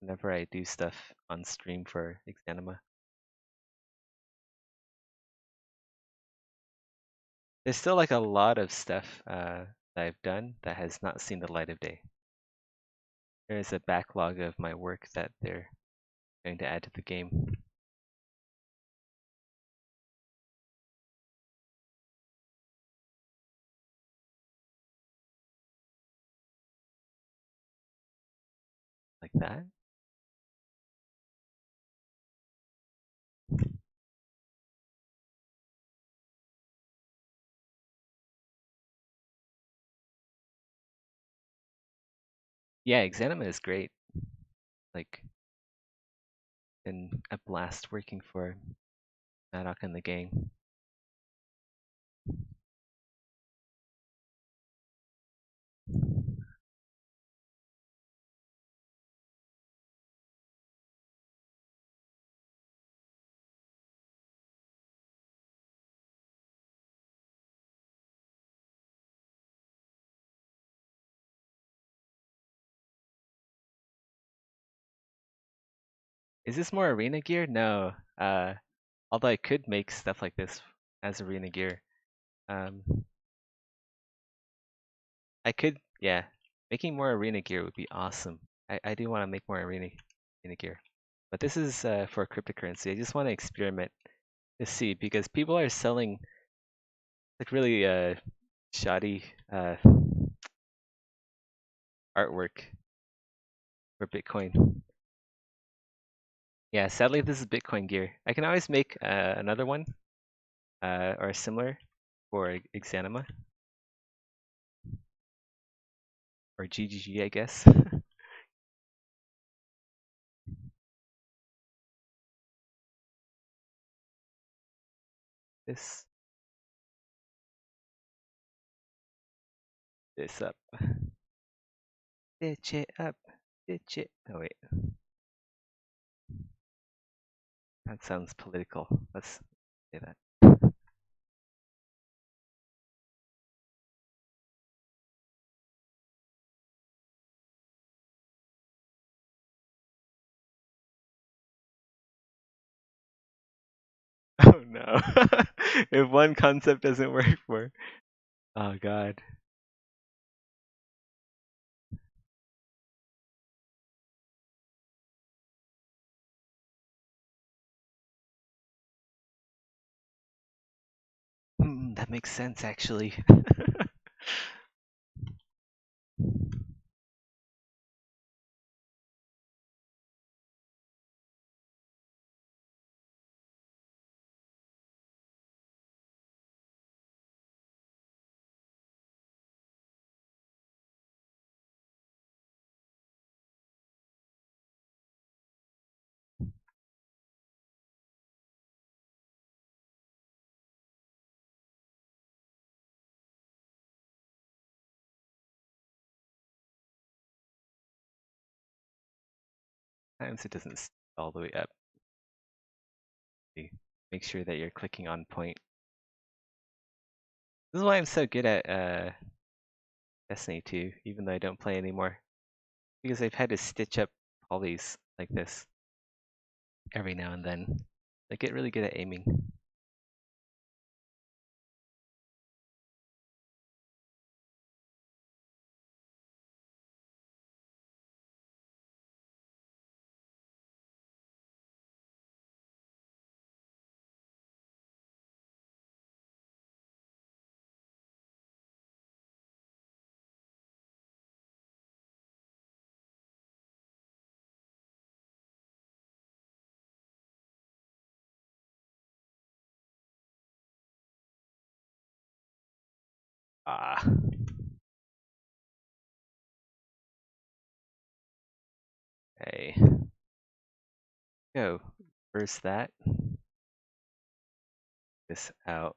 whenever I do stuff on stream for Exanima. There's still like a lot of stuff that I've done that has not seen the light of day. There's a backlog of my work that they're going to add to the game. Like that. Yeah, Exanima is great. Like, been a blast working for Maddock and the gang. Is this more arena gear? No. Although I could make stuff like this as arena gear. I could, yeah. Making more arena gear would be awesome. I do want to make more arena gear. But this is for cryptocurrency. I just want to experiment to see because people are selling like really shoddy artwork for Bitcoin. Yeah, sadly this is Bitcoin gear. I can always make another one or similar for Exanima or GGG, I guess. this up. Stitch it up. Stitch it. Oh wait, that sounds political. Let's say that. Oh no. If one concept doesn't work for. Oh god. That makes sense actually. Sometimes it doesn't all the way up. Make sure that you're clicking on point. This is why I'm so good at Destiny 2, even though I don't play anymore. Because I've had to stitch up polys like this every now and then. I get really good at aiming. Ah. Hey. Go. Reverse that. This out.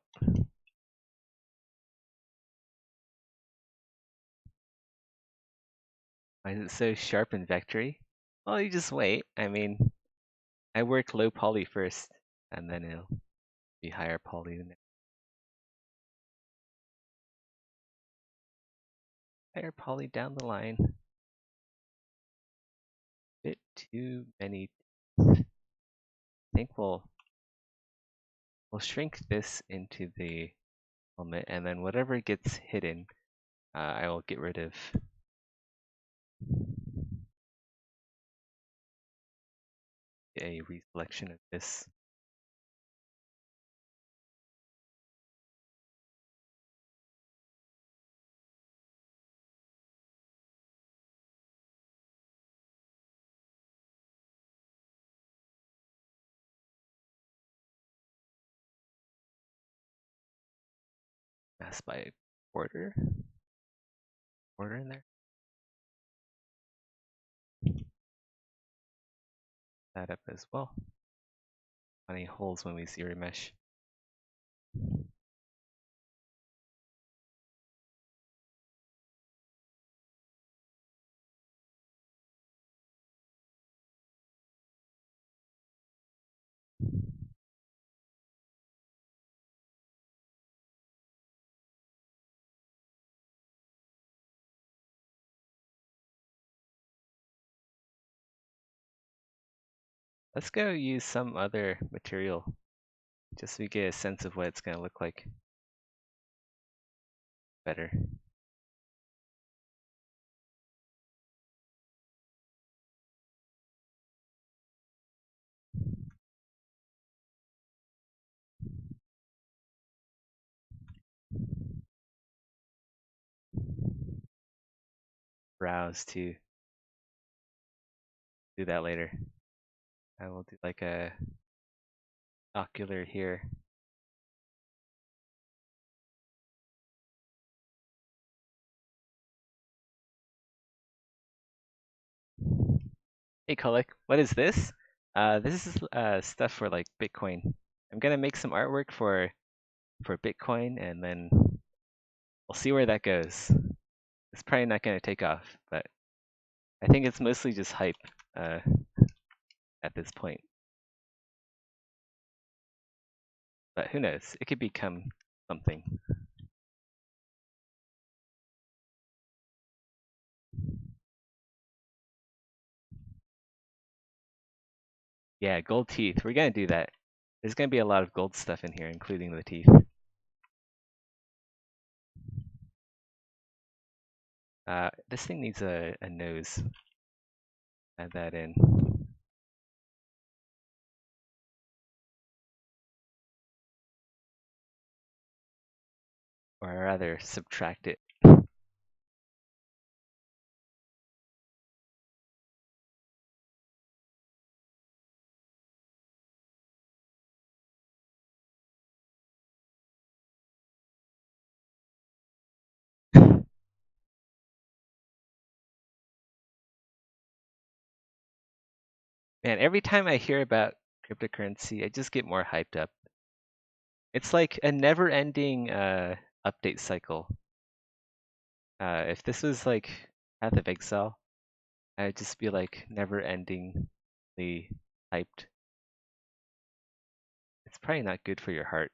Why is it so sharp in Vectory? Well, you just wait. I mean, I work low poly first, and then it'll be higher poly. Higher poly down the line. Bit too many. I think we'll shrink this into the helmet, and then whatever gets hidden, I will get rid of. A reselection of this. Mask by border. Border in there. That up as well. Funny holes when we zero mesh. Let's go use some other material just so we get a sense of what it's going to look like better. browse to do that later. I will do like a ocular here. Hey Kolek, what is this? This is stuff for like Bitcoin. I'm gonna make some artwork for Bitcoin, and then we'll see where that goes. It's probably not gonna take off, but I think it's mostly just hype uh, at this point. But who knows? It could become something. Yeah, gold teeth. We're gonna do that. There's gonna be a lot of gold stuff in here, including the teeth. This thing needs a nose. Add that in. Or rather, subtract it. Man, every time I hear about cryptocurrency, I just get more hyped up. It's like a never-ending update cycle. If this was like Path of Exile, I'd just be like never-endingly hyped. It's probably not good for your heart.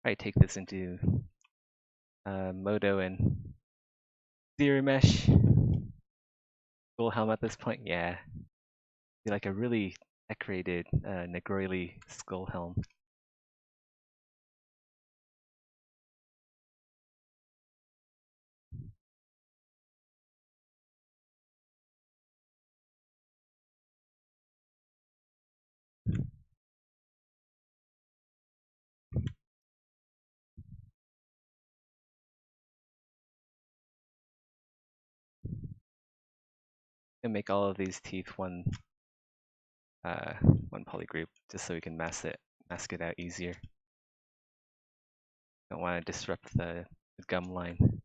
Probably take this into Modo and Zero Mesh. Full helm at this point, yeah. Be like a really decorated Negroili skull helm. And make all of these teeth one poly group, just so we can mask it out easier. Don't want to disrupt the gum line.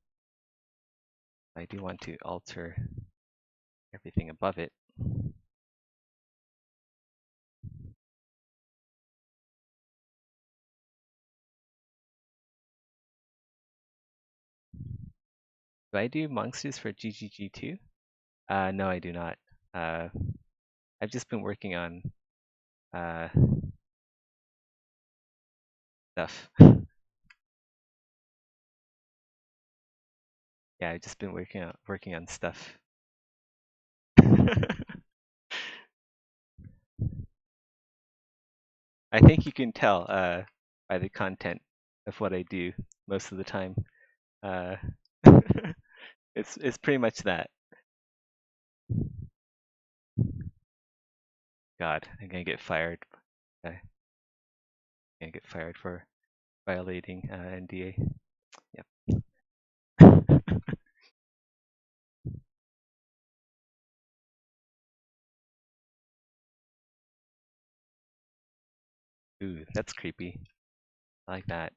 I do want to alter everything above it. Do I do monsters for GGG too? No, I do not. I've just been working on stuff. Yeah, I've just been working on stuff. I think you can tell by the content of what I do most of the time. Uh, it's pretty much that. God, I'm gonna get fired. I'm gonna get fired for violating NDA. Yep. Ooh, that's creepy. I like that.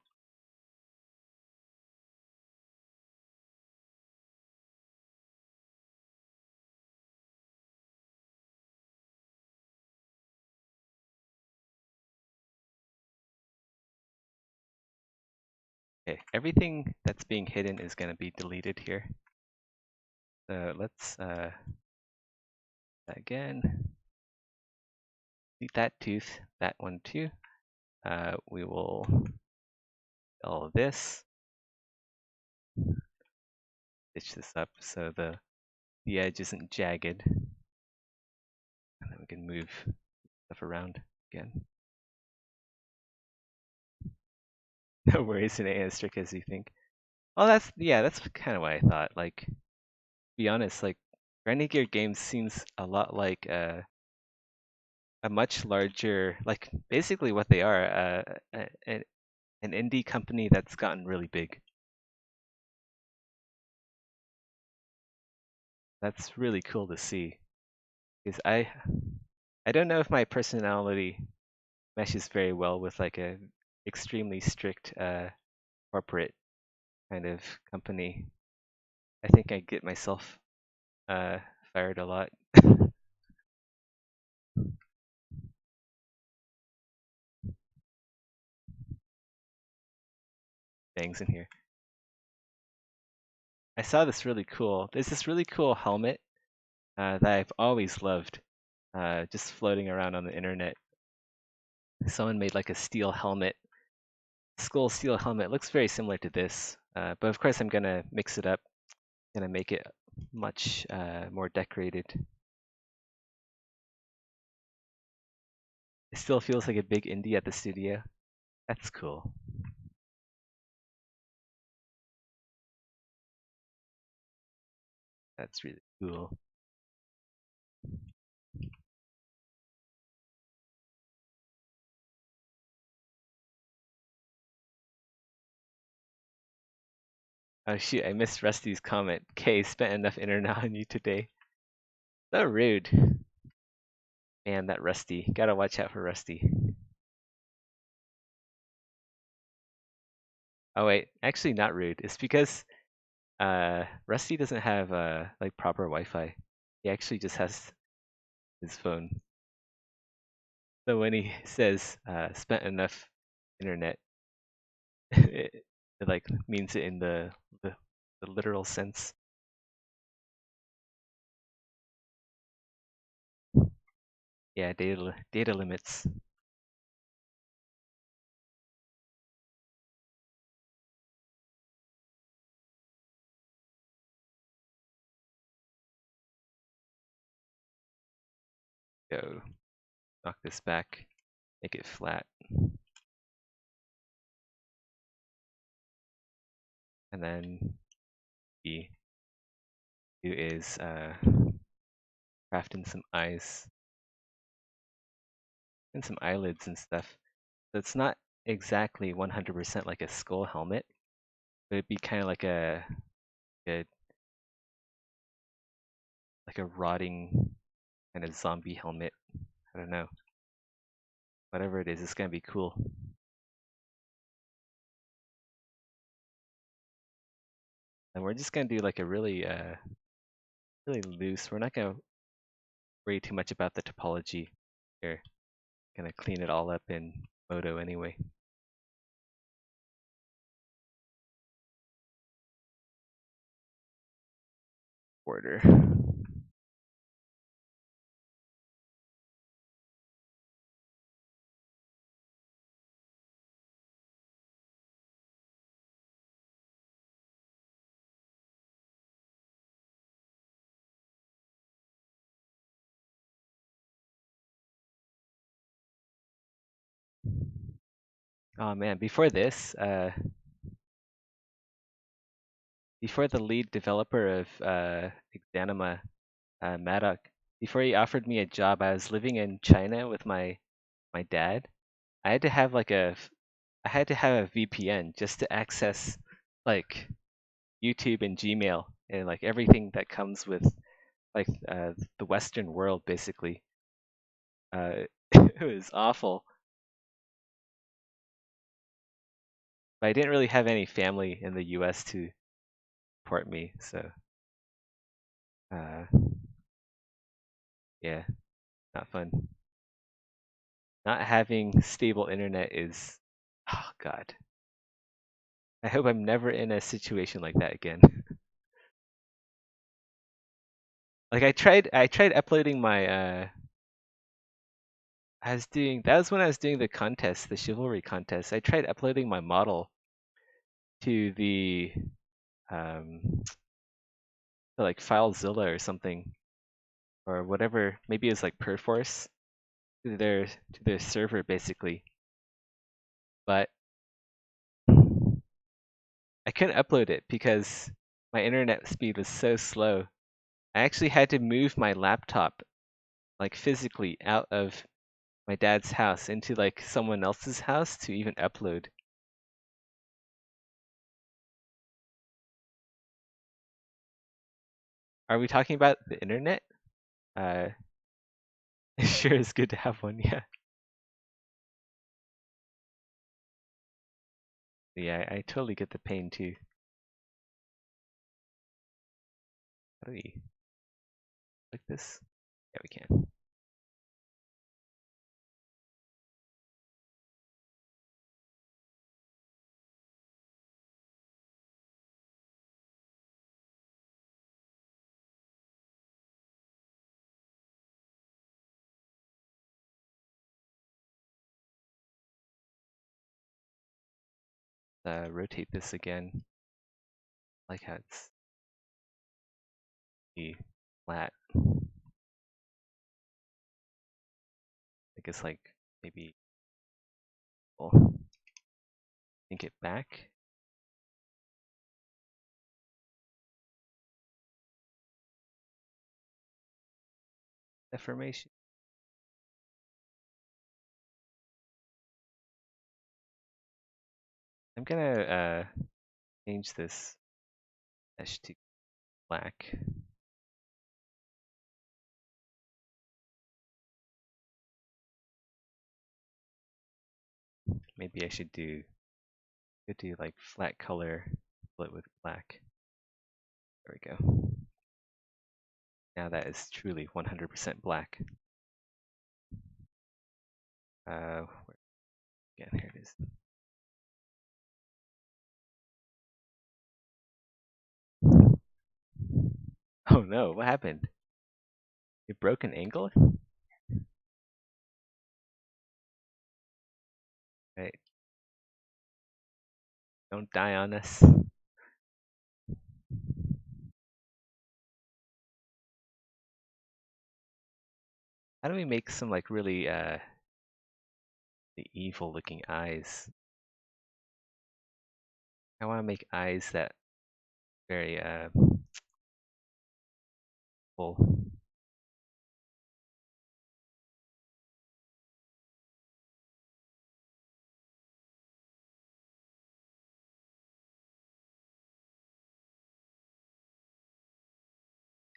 Okay, everything that's being hidden is gonna be deleted here. So let's again delete that tooth, that one too. we will all of this, stitch this up so the edge isn't jagged. And then we can move stuff around again. No worries in as strict as you think. Oh, that's kind of what I thought. Like, to be honest, like Grinding Gear Games seems a lot like a much larger, like basically what they are, an indie company that's gotten really big. That's really cool to see. Because I don't know if my personality meshes very well with like a extremely strict corporate kind of company. I think I get myself fired a lot. Things in here. I saw this really cool. There's this really cool helmet that I've always loved, just floating around on the internet. Someone made like a steel helmet, skull steel helmet. It looks very similar to this, but of course I'm gonna mix it up. Gonna make it much more decorated. It still feels like a big indie at the studio. That's cool. That's really cool. Oh shoot, I missed Rusty's comment. K spent enough internet on you today. So rude. Man, that Rusty. Gotta watch out for Rusty. Oh wait, actually not rude. It's because Rusty doesn't have like proper Wi-Fi. He actually just has his phone. So when he says spent enough internet, it like means it in the literal sense. Yeah, data limits. Go knock this back, make it flat. And then the do is craft in some eyes and some eyelids and stuff. So it's not exactly 100% like a skull helmet, but it'd be kind of a like a rotting kind of zombie helmet. I don't know. Whatever it is, it's gonna be cool. And we're just gonna do like a really loose. We're not gonna worry too much about the topology here. Gonna clean it all up in Modo anyway. Border. Oh man, before this, before the lead developer of Exanima, Maddock, before he offered me a job, I was living in China with my dad. I had to have I had to have a VPN just to access like YouTube and Gmail and like everything that comes with like the Western world basically. It was awful. But I didn't really have any family in the US to support me, so uh, yeah, not fun. Not having stable internet is, oh God. I hope I'm never in a situation like that again. Like I tried uploading that was when I was doing the contest, the chivalry contest. I tried uploading my model to the um to like FileZilla or something or whatever. Maybe it was like Perforce to their server basically. But I couldn't upload it because my internet speed was so slow. I actually had to move my laptop like physically out of my dad's house into like someone else's house to even upload. Are we talking about the internet? Uh, it sure is good to have one, yeah. Yeah, I totally get the pain too. How do we click this? Yeah, we can. Rotate this again. I like how it's flat. I guess like maybe we'll think it back. Deformation. I'm gonna change this mesh to black. Maybe I should could do like flat color split with black. There we go. Now that is truly 100% black. Again, here it is. Oh no, what happened? You broke an angle? Right, don't die on us. How do we make some like really the evil looking eyes? I want to make eyes that very full.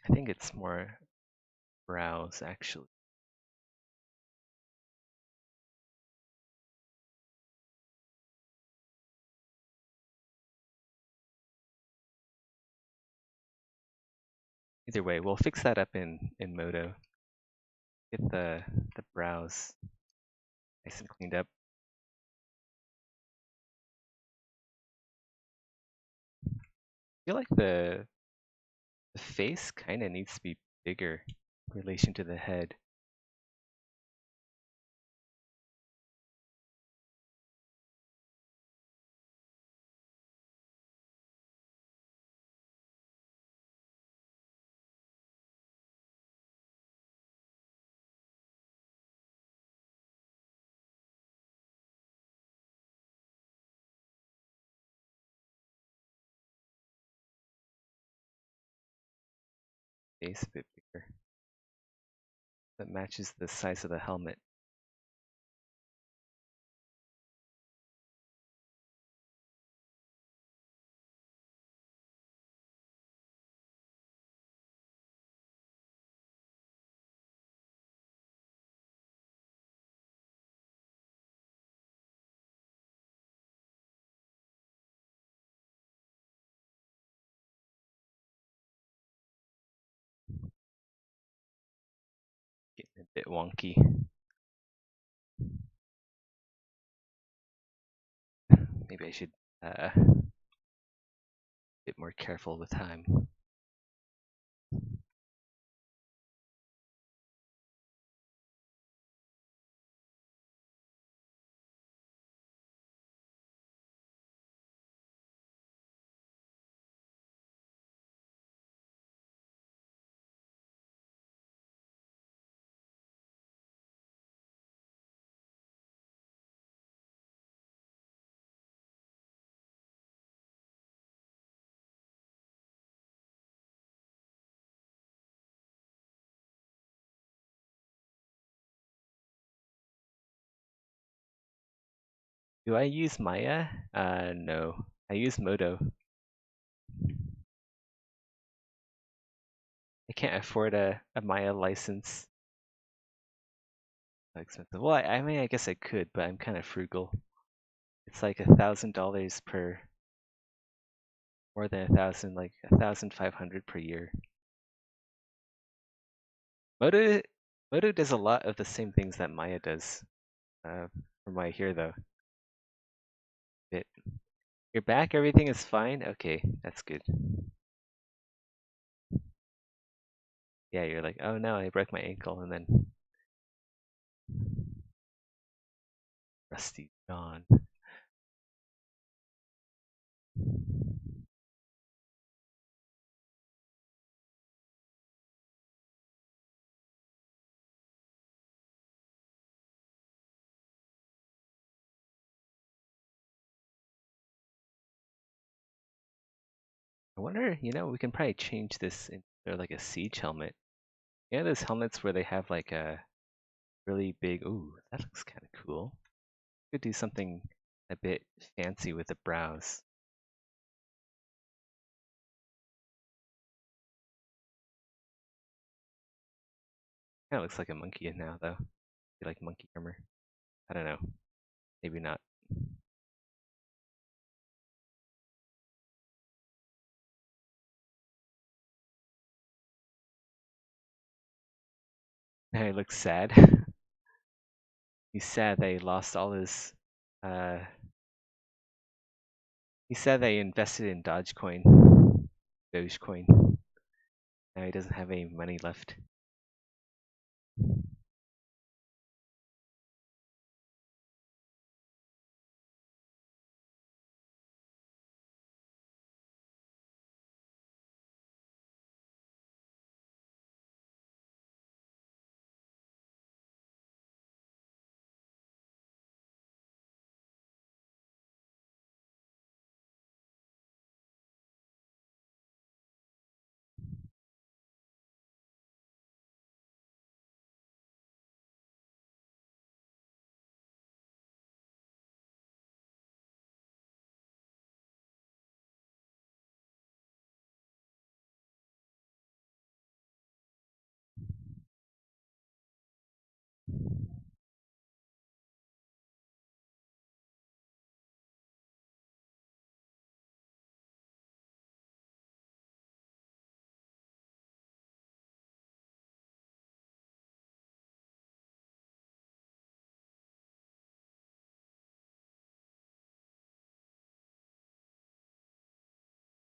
I think it's more brows actually. Either way, we'll fix that up in Modo. Get the brows nice and cleaned up. I feel like the face kind of needs to be bigger in relation to the head. Face a bit bigger. That matches the size of the helmet. Getting a bit wonky. Maybe I should bit more careful with time. Do I use Maya? No. I use Modo. I can't afford a Maya license. So expensive. Well, I mean, I guess I could, but I'm kind of frugal. It's like $1,000 per, more than 1,000, like 1,500 per year. Modo, Modo does a lot of the same things that Maya does. From what I hear, though. It, you're back, everything is fine? Okay, that's good. Yeah, you're like, oh no, I broke my ankle, and then Rusty's gone. I wonder, we can probably change this into like a siege helmet. You know those helmets where they have like a really big, ooh, that looks kind of cool. Could do something a bit fancy with the brows. Kind of looks like a monkey now, though. Like monkey armor. I don't know. Maybe not. He looks sad. He's sad that he lost all his. Uh, he said that he invested in Dogecoin. Dogecoin. Now he doesn't have any money left.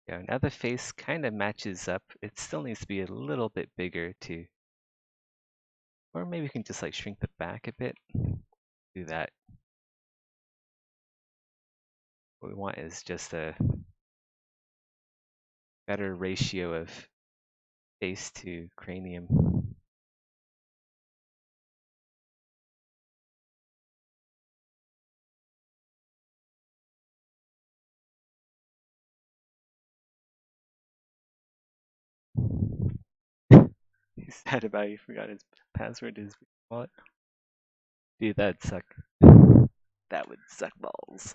Yeah, now the face kind of matches up. It still needs to be a little bit bigger too. Or maybe we can just like shrink the back a bit. Do that. What we want is just a better ratio of face to cranium. He's sad about it. He forgot his password to his wallet. Dude, that'd suck. That would suck balls.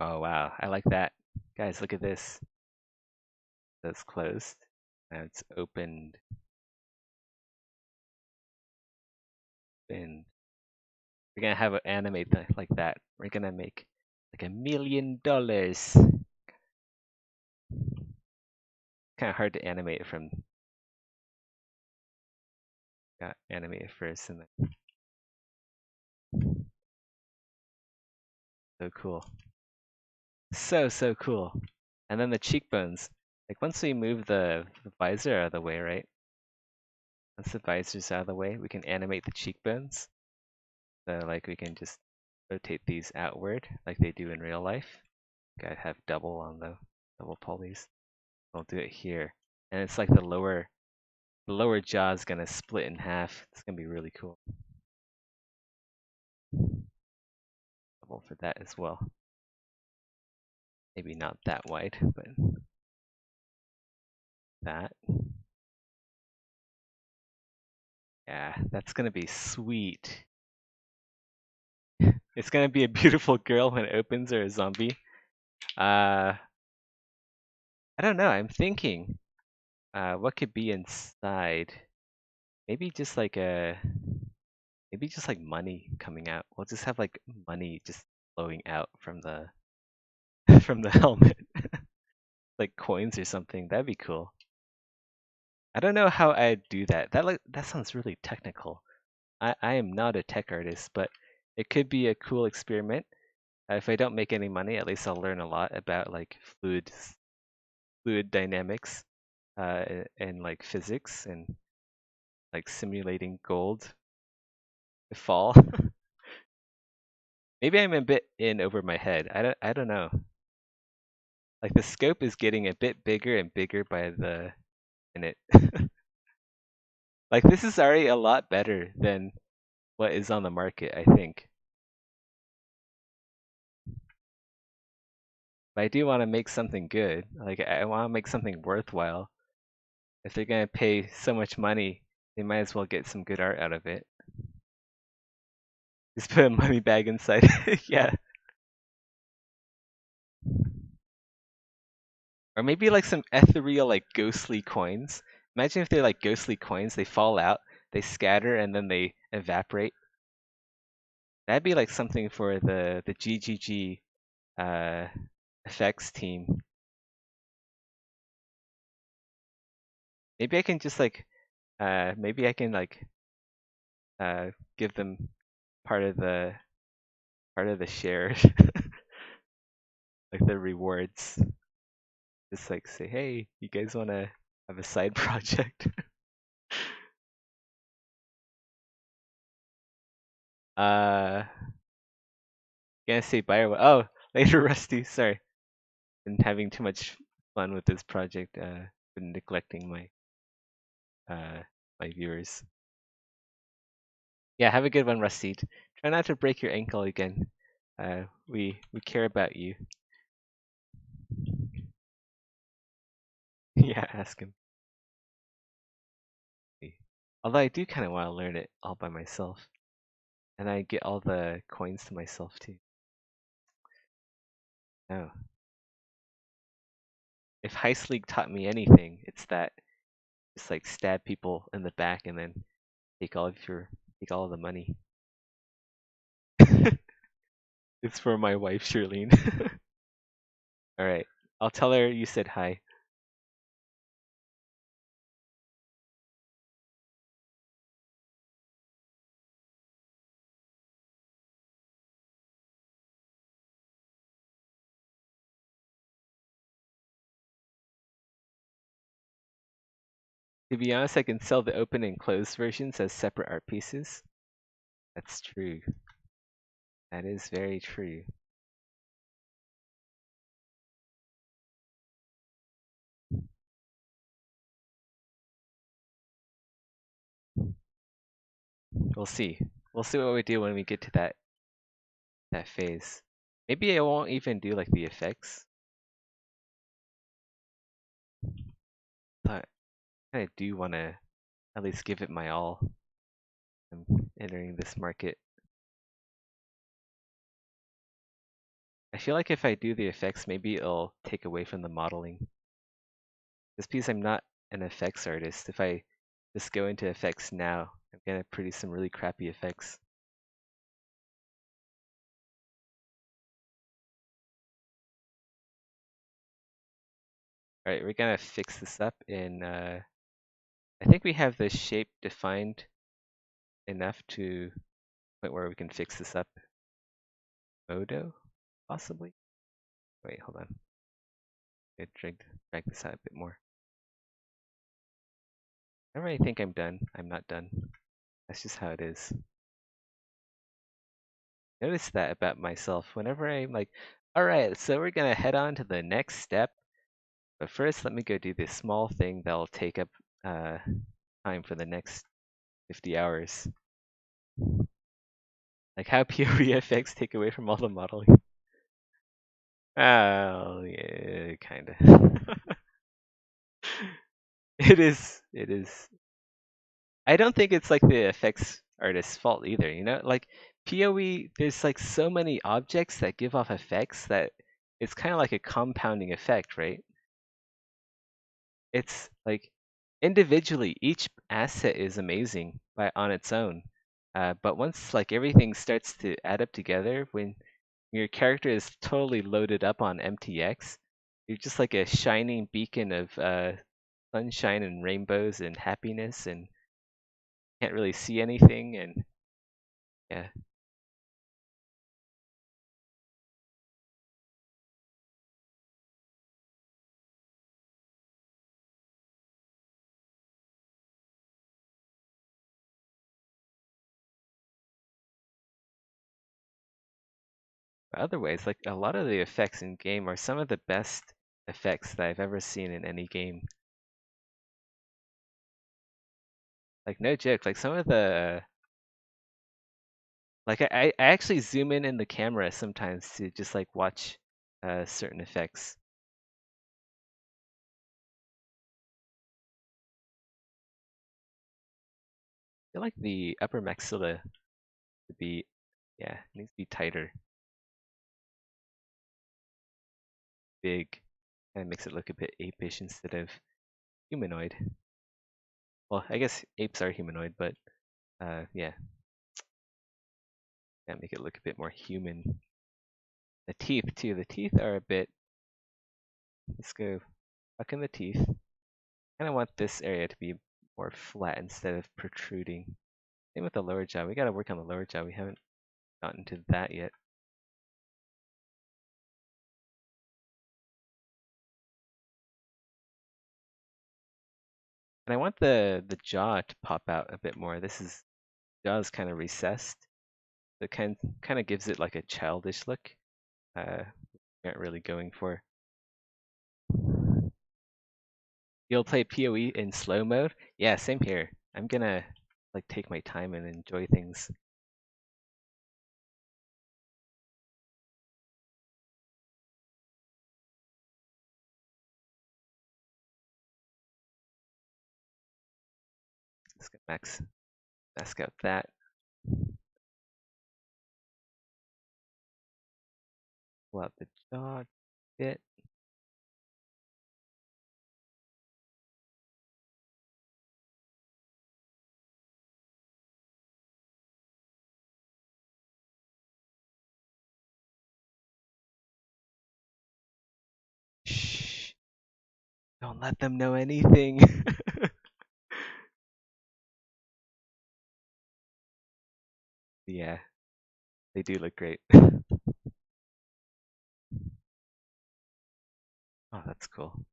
Oh wow, I like that. Guys, look at this. That's closed. Now it's opened. And we're gonna have an animate like that. We're gonna make like $1 million. Kind of hard to animate from. Got animate it first and then. So cool. So cool. And then the cheekbones. Like once we move the visor out of the way, right? Once the visor's out of the way, we can animate the cheekbones. So like we can just rotate these outward like they do in real life. Gotta have double on the double polys. I'll do it here. And it's like the lower jaw is gonna split in half. It's gonna be really cool. Double for that as well. Maybe not that wide, but that. Yeah, that's gonna be sweet. It's gonna be a beautiful girl when it opens, or a zombie. I don't know. I'm thinking, what could be inside? Maybe just like money coming out. We'll just have like money just flowing out from the from the helmet, like coins or something. That'd be cool. I don't know how I'd do that. That sounds really technical. I am not a tech artist, but it could be a cool experiment. If I don't make any money, at least I'll learn a lot about like fluid dynamics, and like physics and like simulating gold to fall. Maybe I'm a bit in over my head. I don't know. Like the scope is getting a bit bigger and bigger by the minute. Like this is already a lot better than what is on the market, I think. But I do want to make something good. Like I want to make something worthwhile. If they're gonna pay so much money, they might as well get some good art out of it. Just put a money bag inside. Yeah. Or maybe like some ethereal, like ghostly coins. Imagine if they're like ghostly coins, they fall out, they scatter, and then they evaporate. That'd be like something for the GGG effects team. Maybe I can just like maybe I can like give them part of the shares, like the rewards. Just like say, hey, you guys want to have a side project? uh, gonna say bye or what? Oh, later, Rusty. Sorry, been having too much fun with this project. Been neglecting uh my viewers. Yeah, have a good one, Rusty. Try not to break your ankle again. We care about you. Yeah, ask him. Although I do kind of want to learn it all by myself, and I get all the coins to myself too. Oh, if Heist League taught me anything, it's that just like stab people in the back and then take take all of the money. It's for my wife, Shirlene. All right, I'll tell her you said hi. To be honest, I can sell the open and closed versions as separate art pieces. That's true. That is very true. We'll see. We'll see what we do when we get to that phase. Maybe I won't even do like the effects, but I do want to at least give it my all. I'm entering this market. I feel like if I do the effects, maybe it'll take away from the modeling. Just because I'm not an effects artist, if I just go into effects now, I'm gonna produce some really crappy effects. Alright, we're gonna fix this up in, I think we have the shape defined enough to point where we can fix this up. Modo, possibly? Wait, hold on. I drag this out a bit more. Whenever I think I'm done, I'm not done. That's just how it is. Notice that about myself. Whenever I'm like, all right, so we're gonna head on to the next step, but first let me go do this small thing that'll take up uh, time for the next 50 hours. Like how PoE effects take away from all the modeling. Oh, yeah, kinda. It is. It is. I don't think it's like the effects artist's fault either, you know? Like PoE, there's like so many objects that give off effects that it's kind of like a compounding effect, right? It's like individually, each asset is amazing on its own. But once like everything starts to add up together, when your character is totally loaded up on MTX, you're just like a shining beacon of sunshine and rainbows and happiness, and can't really see anything. And yeah, but otherwise, like a lot of the effects in game are some of the best effects that I've ever seen in any game. Like no joke, like some of the like I actually zoom in the camera sometimes to just like watch certain effects. I feel like the upper maxilla to be, yeah, it needs to be tighter, big, kind of makes it look a bit apish instead of humanoid. Well, I guess apes are humanoid, but yeah, yeah, make it look a bit more human. The teeth too. The teeth are a bit. Let's go fuck in the teeth. Kind of want this area to be more flat instead of protruding. Same with the lower jaw. We gotta work on the lower jaw. We haven't gotten to that yet. And I want the jaw to pop out a bit more. This is jaw's kind of recessed. It kind of gives it like a childish look. We aren't really going for. You'll play PoE in slow mode? Yeah, same here. I'm gonna like take my time and enjoy things. Let's get mask out that. Pull out the jaw bit. Shh. Don't let them know anything. Yeah, they do look great. Oh, that's cool.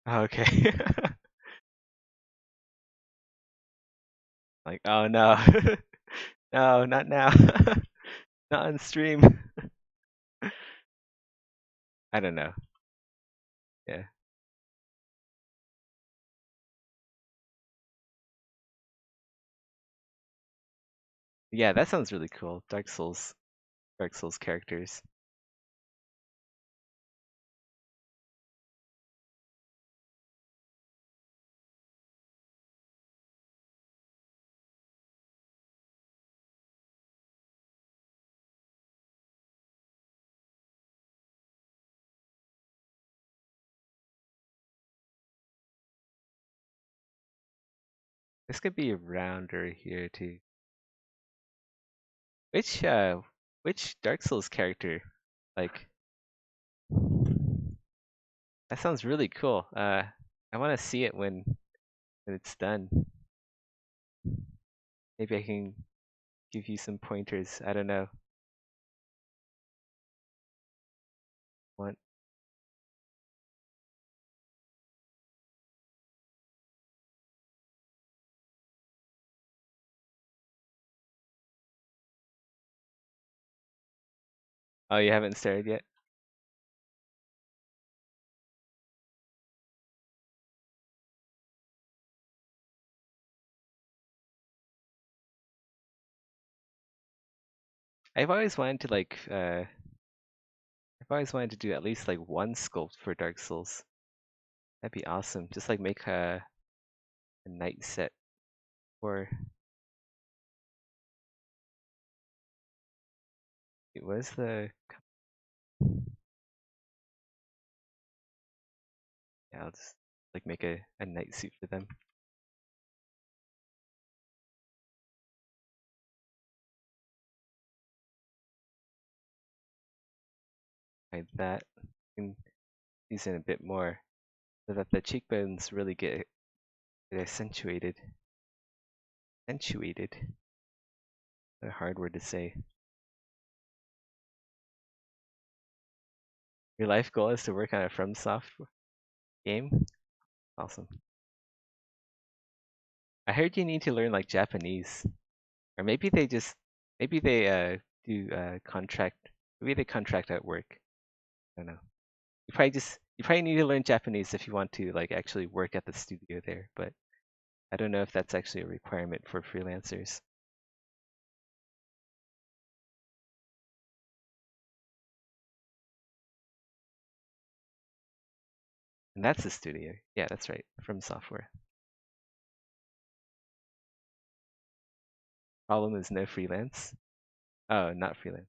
Okay. Like, oh no. No, not now. Not on stream. I don't know. Yeah. Yeah, that sounds really cool. Dark Souls characters. This could be a rounder here too. Which uh which Dark Souls character? Like that sounds really cool. I wanna see it when it's done. Maybe I can give you some pointers. I don't know. want. Oh, you haven't started yet? I've always wanted to like I've always wanted to do at least like one sculpt for Dark Souls. That'd be awesome. Just like make a knight set for it was the yeah, I'll just like make a knight suit for them. Like that. And use it a bit more so that the cheekbones really get accentuated. Accentuated. A hard word to say. Your life goal is to work on a FromSoft game? Awesome. I heard you need to learn like Japanese. Or maybe they do contract maybe they contract out work. I don't know. You probably need to learn Japanese if you want to like actually work at the studio there, but I don't know if that's actually a requirement for freelancers. And that's the studio. Yeah, that's right. From software. Problem is no freelance. Oh, not freelance.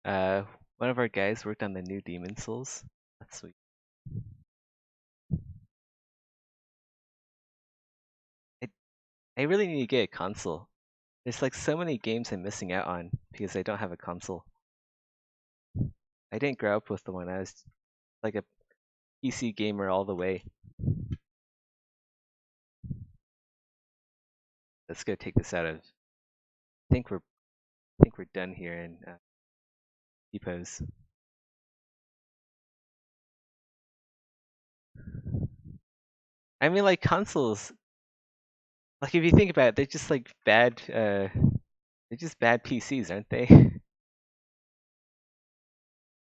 Uh, one of our guys worked on the new Demon Souls. That's sweet. I, I really need to get a console. There's like so many games I'm missing out on because I don't have a console. I didn't grow up with the one. I was like a PC gamer all the way. Let's go take this out of. I think we're done here in depots. I mean, like consoles. Like if you think about it, they're just like bad. They're just bad PCs, aren't they?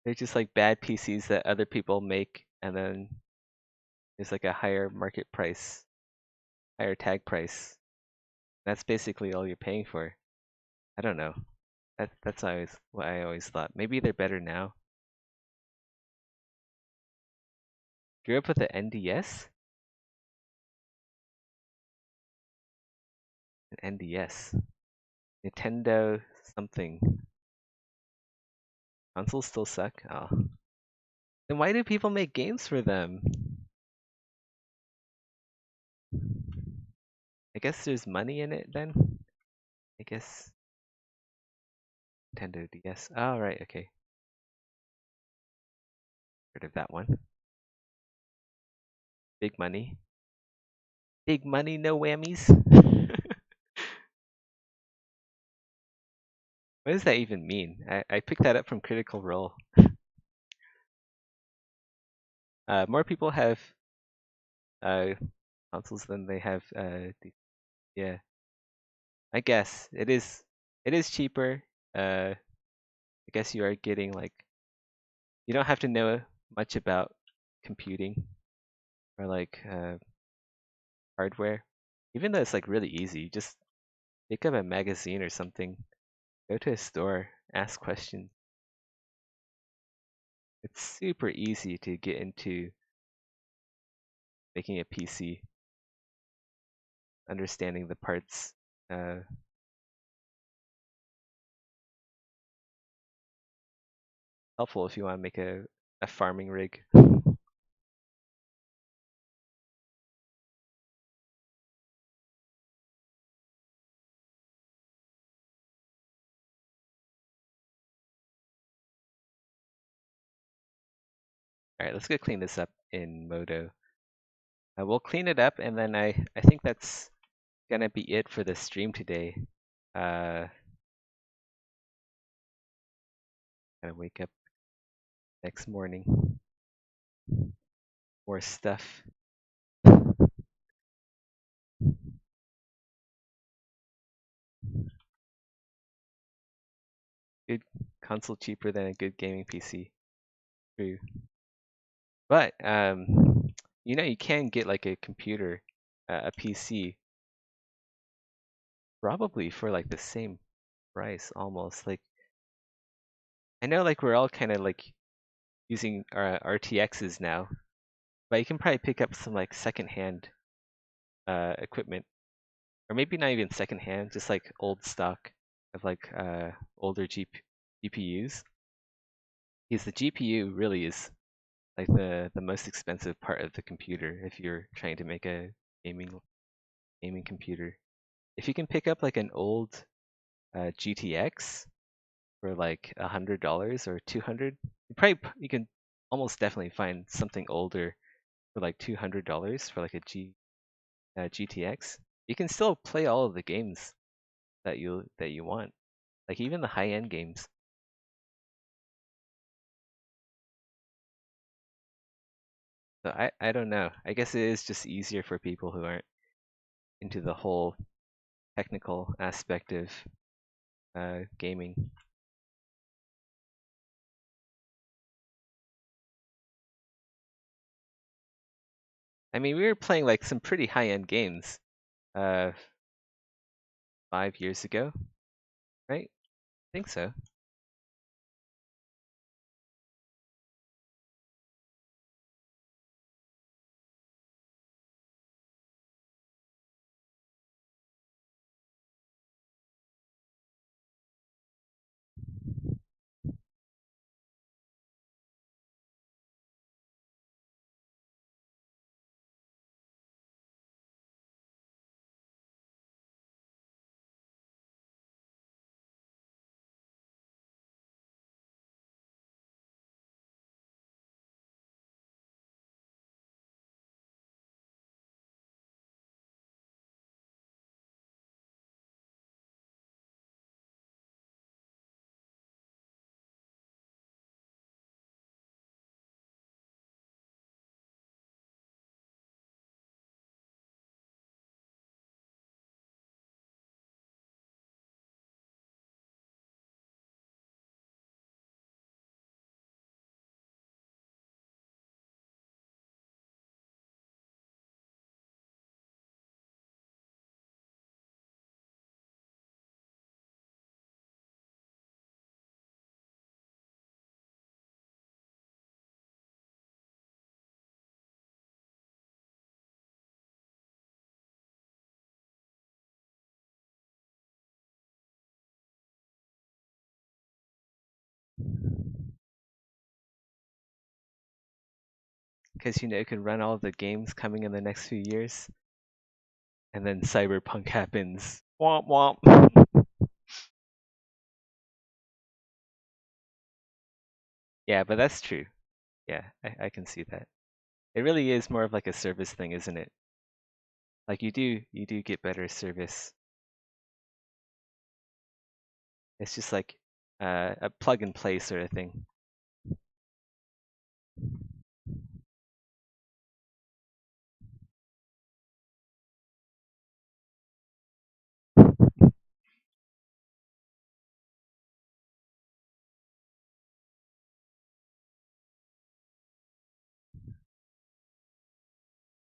They're just like bad PCs that other people make, and then there's like a higher market price, higher tag price. That's basically all you're paying for. I don't know. That's always what I always thought. Maybe they're better now. Grew up with the NDS? An NDS. Nintendo something. Consoles still suck? Oh. Then why do people make games for them? I guess there's money in it then? I guess Nintendo DS. Oh, right, okay. Heard of that one. Big money. Big money, no whammies. What does that even mean? I picked that up from Critical Role. More people have uh, consoles than they have yeah. I guess it is cheaper. I guess you are getting like you don't have to know much about computing or like hardware. Even though it's like really easy, just pick up a magazine or something, go to a store, ask questions. It's super easy to get into making a PC, understanding the parts. Uh, Helpful if you want to make a farming rig. All right, let's go clean this up in Modo. We'll clean it up, and then I think that's gonna be it for the stream today. Gotta wake up next morning. More stuff. Good console cheaper than a good gaming PC. True. But you can get like a computer, a PC, probably for like the same price almost. Like I know like we're all kind of like using RTXs now, but you can probably pick up some like secondhand equipment, or maybe not even secondhand, just like old stock of like older GPUs. Because the GPU really is like the most expensive part of the computer if you're trying to make a gaming gaming computer. If you can pick up like an old GTX for like $100 or 200, you can almost definitely find something older for like $200 for like a GTX. You can still play all of the games that you want, like even the high end games. So I don't know. I guess it is just easier for people who aren't into the whole technical aspect of gaming. I mean, we were playing like some pretty high end games uh 5 years ago, right? I think so. Because you can run all the games coming in the next few years, and then Cyberpunk happens. Womp womp. Yeah, but that's true. Yeah, I can see that. It really is more of like a service thing, isn't it? Like you do get better service. It's just like a plug and play sort of thing.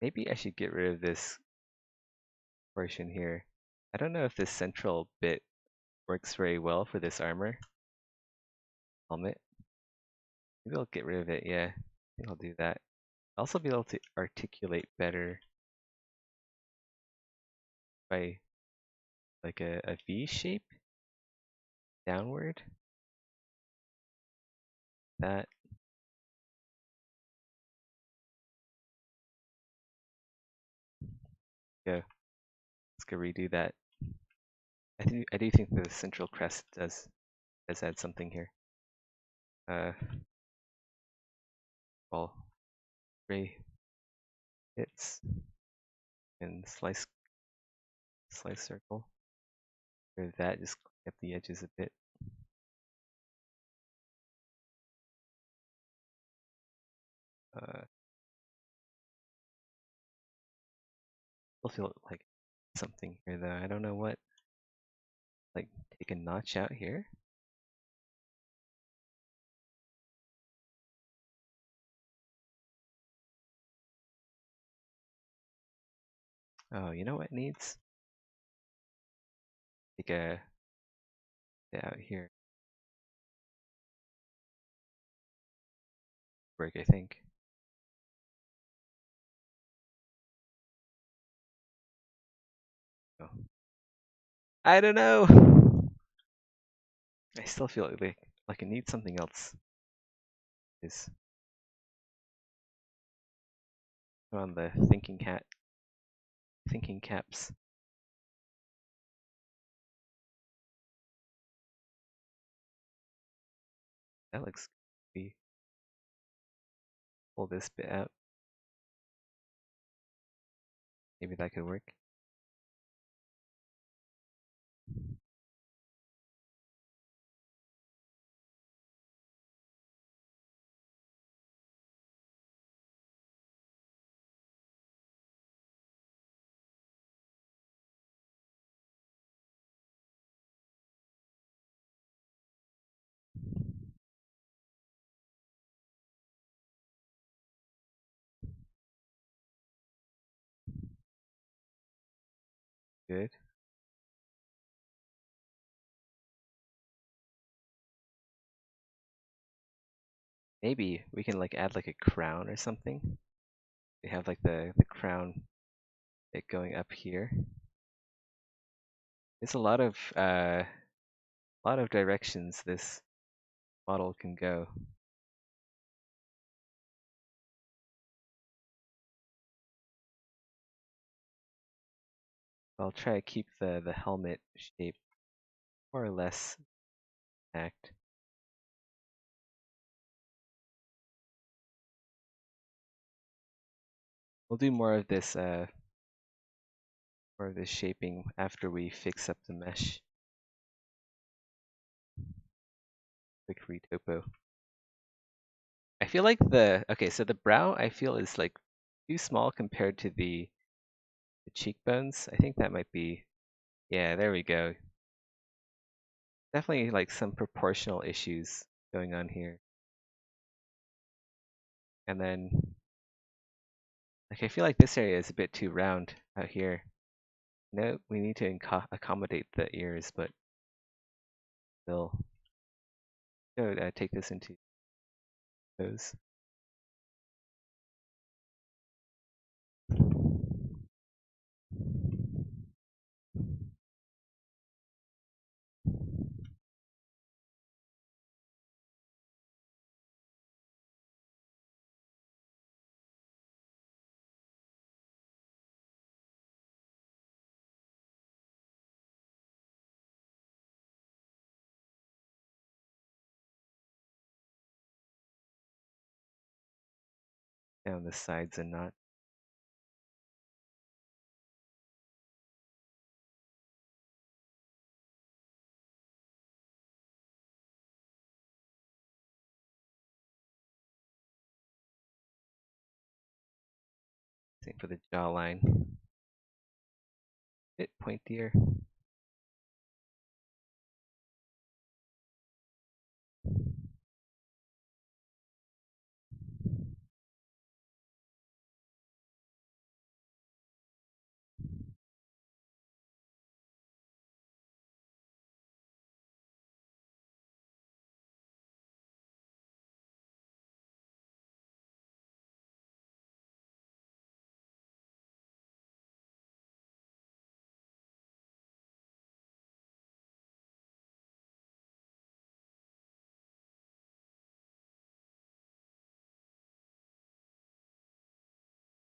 Maybe I should get rid of this portion here. I don't know if this central bit works very well for this armor helmet. Maybe I'll get rid of it, yeah. I think I'll do that. I'll also be able to articulate better by like a V shape downward. That. Go. Let's go redo that. I do think the central crest does add something here. Well, gray hits and slice circle. Or that, just clean up the edges a bit. Still feel like something here though. I don't know what. Like take a notch out here. Oh, you know what needs? Take a out here. Break, I think. Oh. I don't know. I still feel like I need something else. Is on the thinking caps. That looks good. Pull this bit out. Maybe that could work. Good. Maybe we can like add like a crown or something. We have like the crown bit going up here. There's a lot of directions this model can go. I'll try to keep the helmet shape more or less intact. We'll do more of this shaping after we fix up the mesh. Quick retopo. I feel like so the brow I feel is like too small compared to the cheekbones. I think that might be, yeah, there we go. Definitely like some proportional issues going on here. And then, like I feel like this area is a bit too round out here. No, we need to accommodate the ears, but still. So take this into those. Down the sides and not. Same for the jawline. Bit pointier.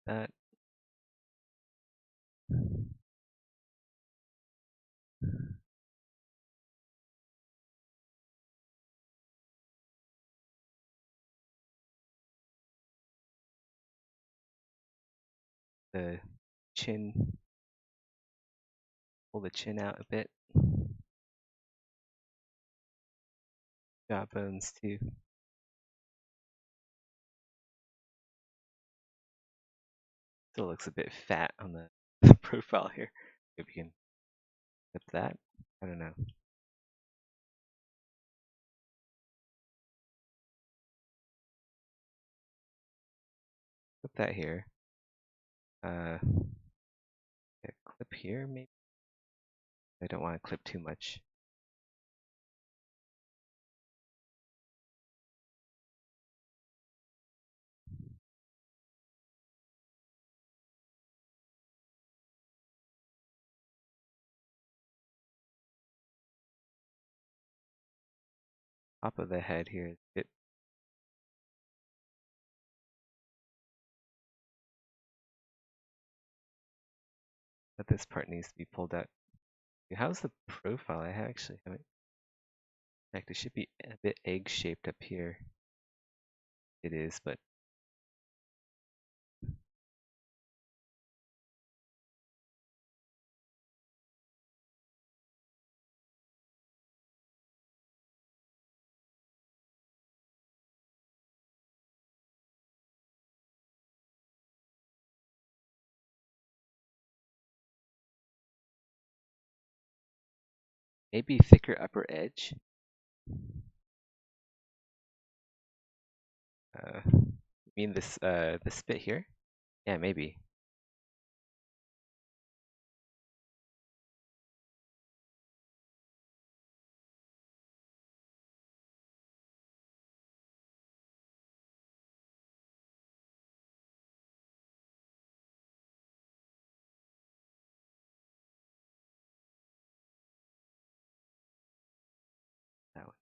that. The chin, pull the chin out a bit. Jawbones too. Still looks a bit fat on the profile here. Maybe we can clip that. I don't know. Clip that here. Yeah, clip here maybe. I don't want to clip too much. Top of the head here is a bit. But this part needs to be pulled out. How's the profile? I actually haven't checked. It should be a bit egg-shaped up here. It is, but maybe thicker upper edge. You mean this bit here? Yeah, maybe. That one.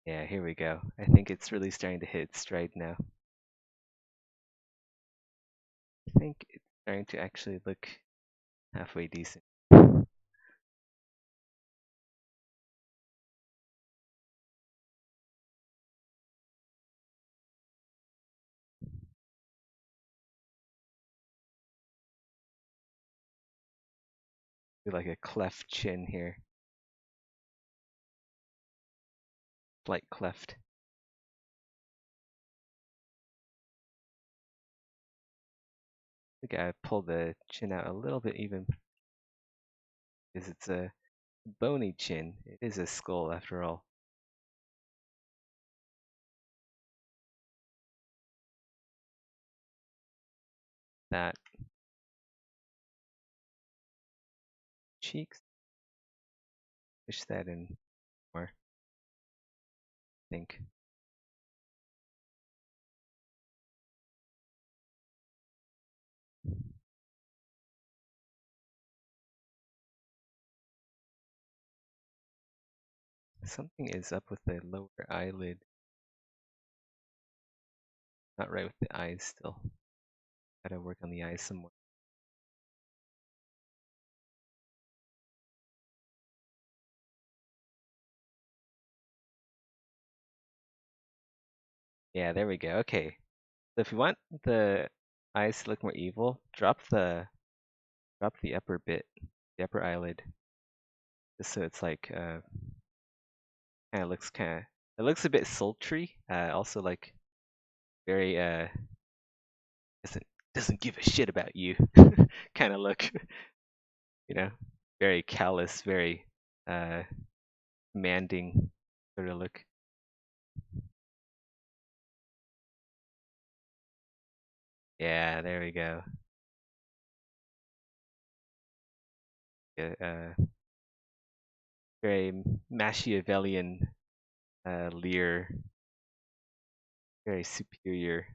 Yeah, here we go. I think it's really starting to hit its stride now. I think it's starting to actually look halfway decent. Do like a cleft chin here. Slight cleft. I think I pull the chin out a little bit even because it's a bony chin. It is a skull after all. That cheeks. Push that in more. I think. Something is up with the lower eyelid. Not right with the eyes still. Gotta work on the eyes some more. Yeah, there we go. Okay. So if you want the eyes to look more evil, drop the upper bit, the upper eyelid, just so it's like kind of looks it looks a bit sultry. Also like very doesn't give a shit about you kind of look, you know. very callous, very commanding sort of look. Yeah, there we go. Very Machiavellian leer, very superior.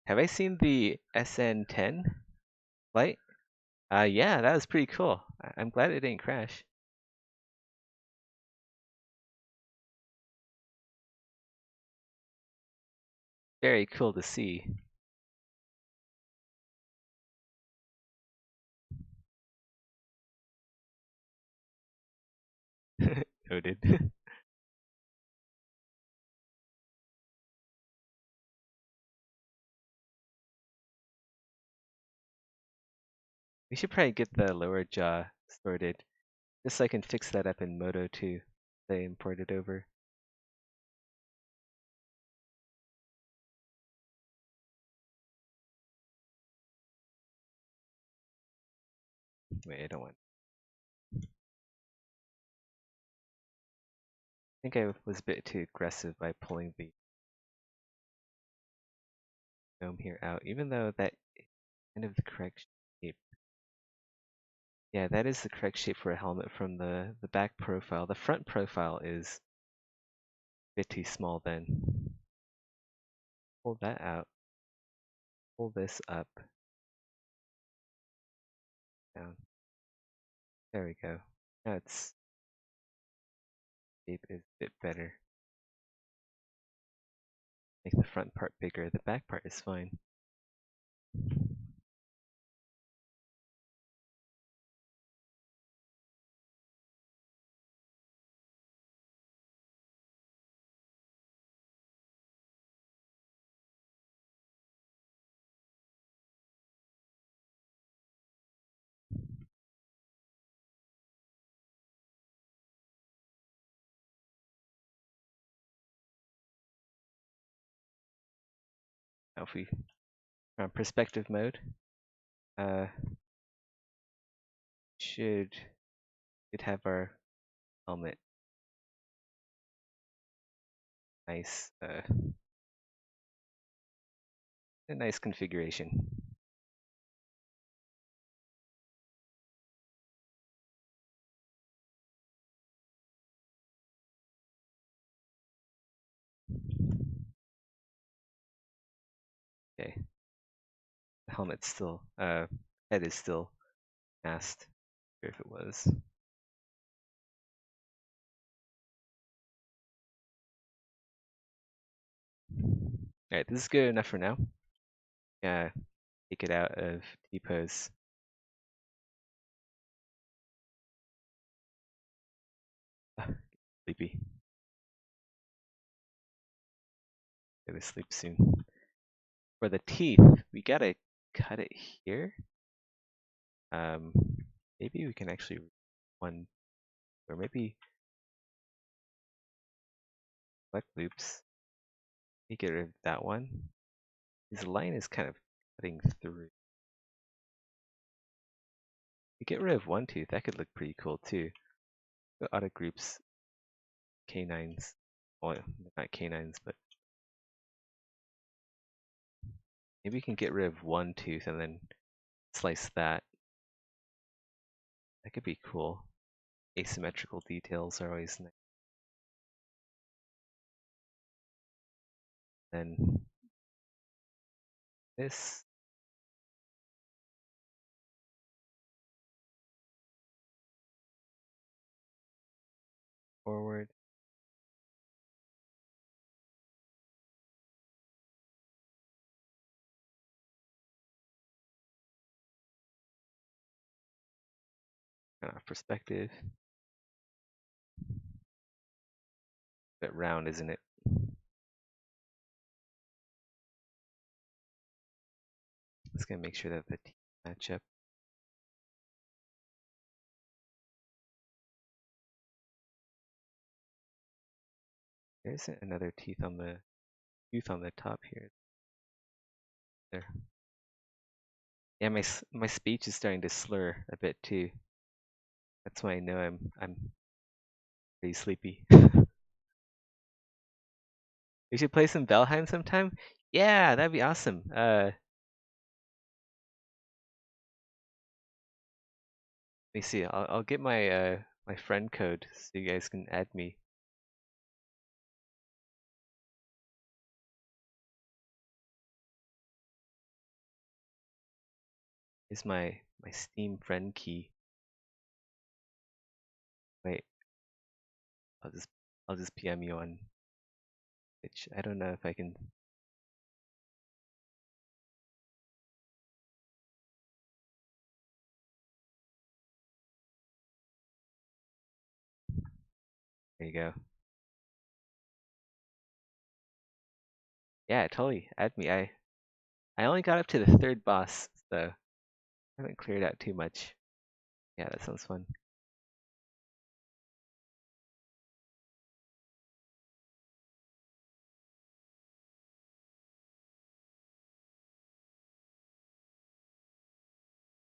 Have I seen the SN10 flight? Yeah, that was pretty cool. I'm glad it didn't crash. Very cool to see. Noted. We should probably get the lower jaw sorted, just so I can fix that up in Moto 2. They imported over. Wait, I don't want. I think I was a bit too aggressive by pulling the dome here out, even though that is kind of the correct shape. Yeah, that is the correct shape for a helmet from the back profile. The front profile is a bit too small then. Pull that out. Pull this up. Down. There we go. Now its shape is a bit better. Make the front part bigger. The back part is fine. Now if we are on perspective mode, uh, should have our helmet nice, a nice configuration. Okay, the helmet's still, head is still masked. If it was. Alright, this is good enough for now. Yeah, take it out of T-pose. Sleepy. Go to sleep soon. For the teeth, we gotta cut it here. Um, maybe we can actually one, or maybe select loops. We get rid of that one. This line is kind of cutting through. We get rid of one tooth. That could look pretty cool too. The auto groups, canines. Well, not canines, but maybe we can get rid of one tooth and then slice that. That could be cool. Asymmetrical details are always nice. Then this. Forward. Kind of perspective. Bit round, isn't it? Just gonna make sure that the teeth match up. There's another tooth on the top here. There. Yeah, my speech is starting to slur a bit too. That's why I know I'm pretty sleepy. We should play some Valheim sometime. Yeah, that'd be awesome. Let me see. I'll get my my friend code so you guys can add me. Here's my Steam friend key. Wait, I'll just I'll just PM you on Twitch. I don't know if I can. There you go. Yeah, totally. Add me. I only got up to the third boss, so I haven't cleared out too much. Yeah, that sounds fun.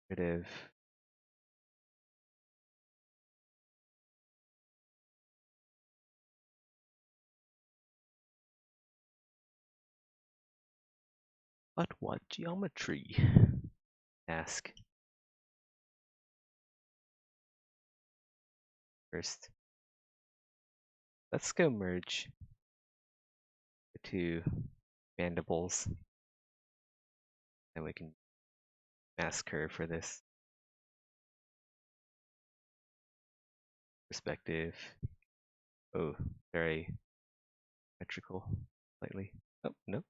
Narrative. But what geometry? Ask first. Let's go merge the two mandibles, and we can mask her for this perspective. Oh, very symmetrical, slightly. Oh, no,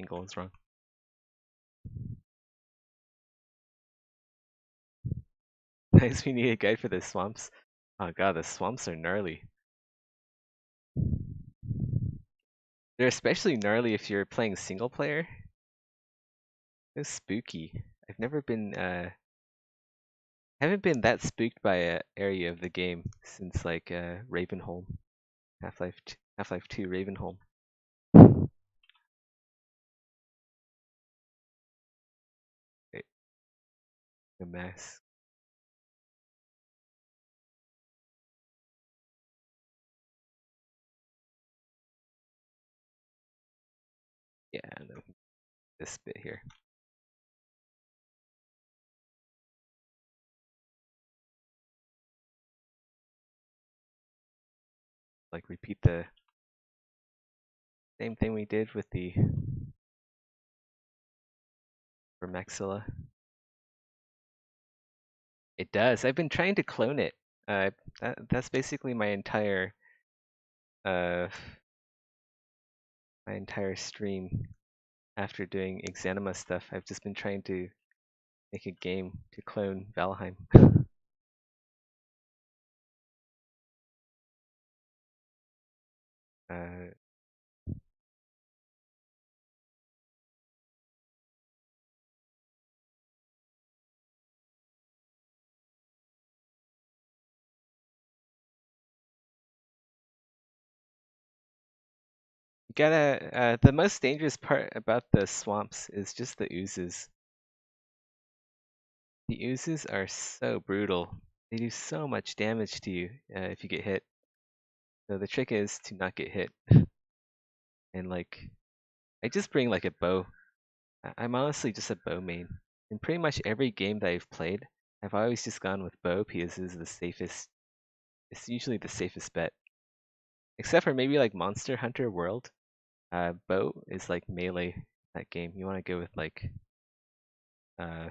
angle is wrong. Nice, we need a guide for the swamps. Oh god, the swamps are gnarly. They're especially gnarly if you're playing single player. It's spooky. I've never been haven't been that spooked by a area of the game since like Ravenholm. Half-Life 2 Ravenholm. Wait, a mess. Yeah, no, this bit here. Like repeat the same thing we did with the Vermaxilla. It does. I've been trying to clone it. That's basically uh my entire stream after doing Exanima stuff. I've just been trying to make a game to clone Valheim. uh, you gotta the most dangerous part about the swamps is just the oozes. The oozes are so brutal. They do so much damage to you if you get hit. So the trick is to not get hit. And like, I just bring like a bow. I'm honestly just a bow main. In pretty much every game that I've played, I've always just gone with bow because it's the safest. It's usually the safest bet. Except for maybe like Monster Hunter World. Bow is like melee that game. You want to go with like uh,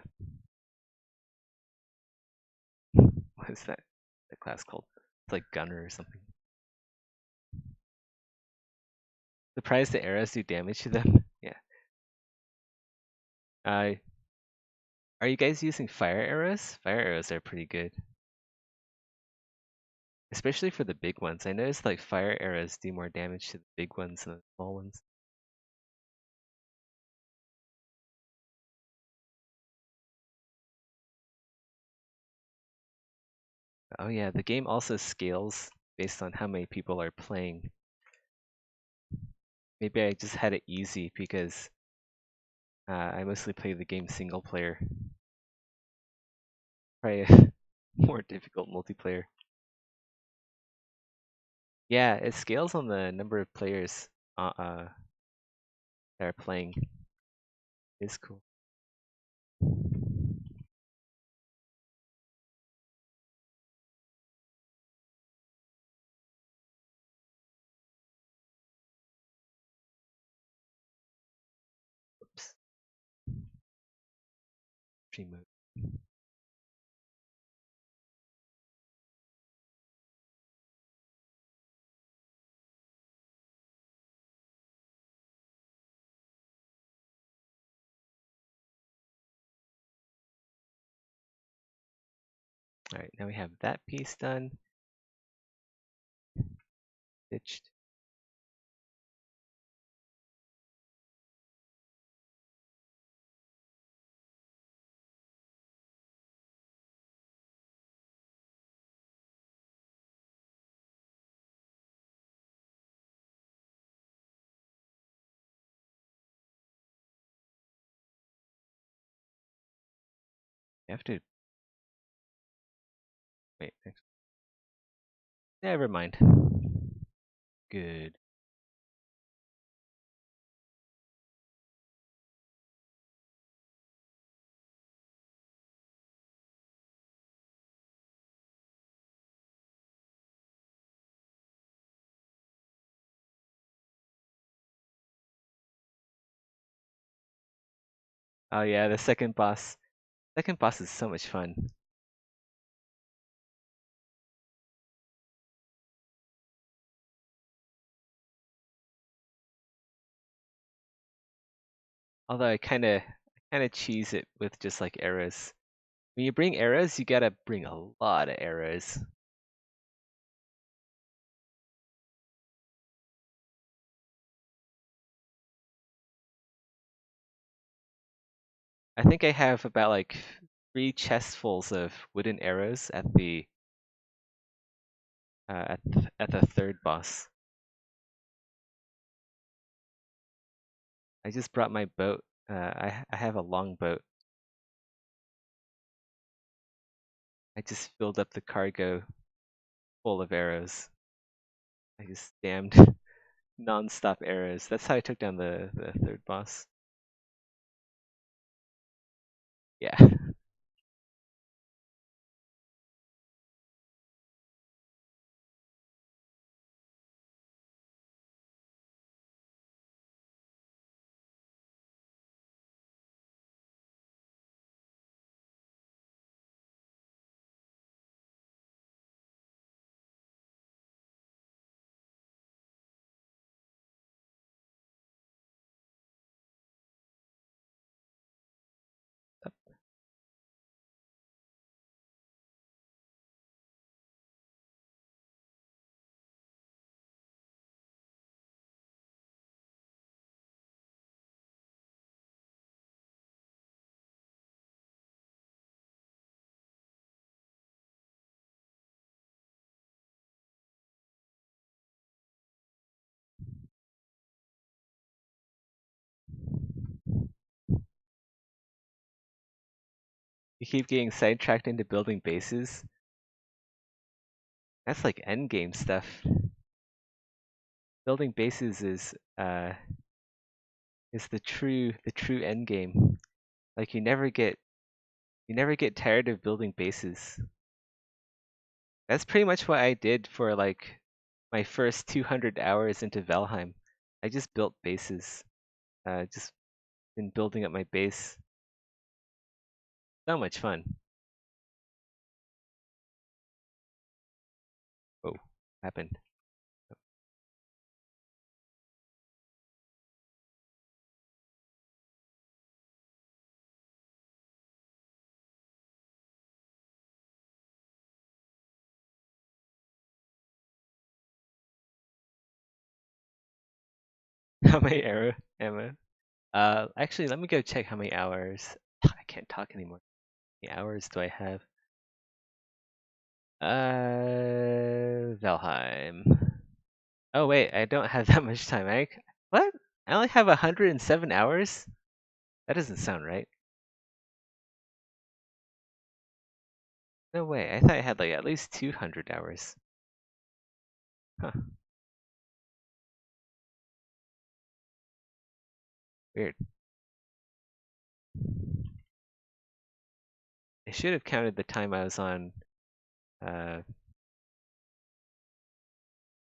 what is that? The class called? It's like gunner or something. Surprised the arrows do damage to them. Yeah. Uh, are you guys using fire arrows? Fire arrows are pretty good, especially for the big ones. I noticed like fire arrows do more damage to the big ones than the small ones. Oh yeah, the game also scales based on how many people are playing. Maybe I just had it easy because I mostly play the game single player. Probably a more difficult multiplayer. Yeah, it scales on the number of players that are playing. It's cool. Oops. Stream mode. All right, now we have that piece done. Stitched. You have to wait. Never mind. Good. Oh yeah, the second boss. Second boss is so much fun. Although I kinda cheese it with just like arrows. When you bring arrows, you gotta bring a lot of arrows. I think I have about like 3 chestfuls of wooden arrows at the third boss. I just brought my boat. I have a long boat. I just filled up the cargo full of arrows. I just damned non-stop arrows. That's how I took down the third boss. Yeah. You keep getting sidetracked into building bases. That's like endgame stuff. Building bases is the true endgame. Like you never get tired of building bases. That's pretty much what I did for like my first 200 hours into Valheim. I just built bases. Just been building up my base. So much fun. Oh, happened. How many arrow ammo? Actually, let me go check how many hours. I can't talk anymore. How many hours do I have? Valheim. Oh wait, I don't have that much time. What? I only have 107 hours? That doesn't sound right. No way. I thought I had like at least 200 hours. Huh. Weird. I should have counted the time I was on. Uh,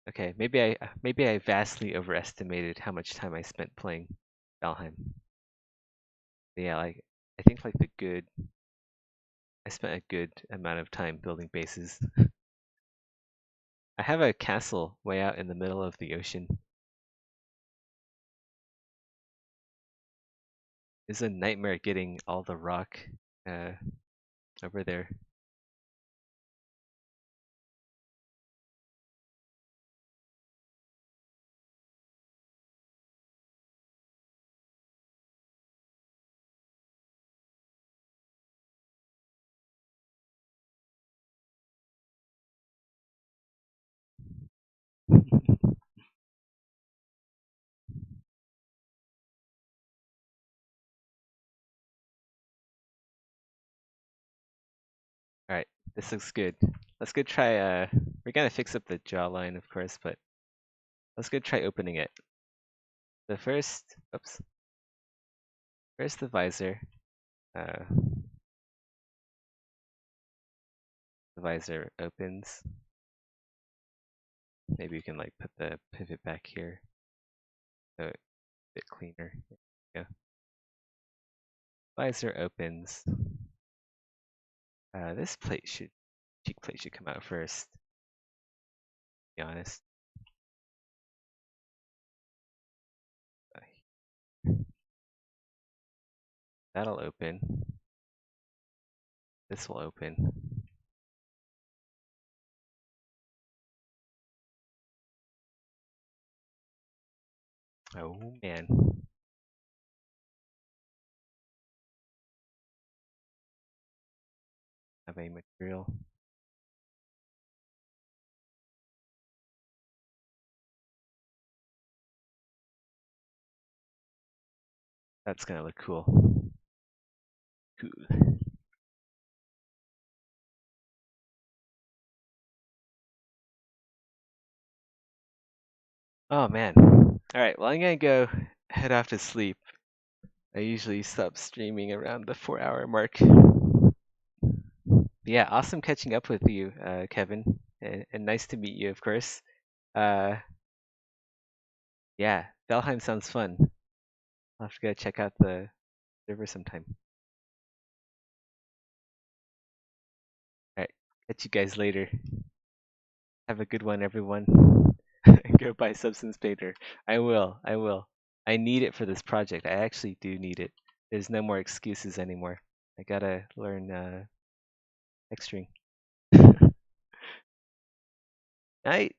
okay, maybe I vastly overestimated how much time I spent playing Valheim. But yeah, like I think like I spent a good amount of time building bases. I have a castle way out in the middle of the ocean. It's a nightmare getting all the rock uh, over there. All right, this looks good. Let's go try. We're gonna fix up the jawline, of course, but let's go try opening it. The oops, first the visor. Uh, the visor opens. Maybe you can like put the pivot back here, so it's a bit cleaner. Yeah. Visor opens. This cheek plate should come out first. To be honest. That'll open. This will open. Oh man. Have a material. That's gonna look cool. Cool. Oh man. Alright, well I'm gonna go head off to sleep. I usually stop streaming around the 4 hour mark. Yeah, awesome catching up with you, Kevin. And nice to meet you, of course. Uh, yeah, Valheim sounds fun. I'll have to go check out the server sometime. Alright, catch you guys later. Have a good one, everyone. Go buy Substance Painter. I will. I need it for this project. I actually do need it. There's no more excuses anymore. I gotta learn Xstring. Night.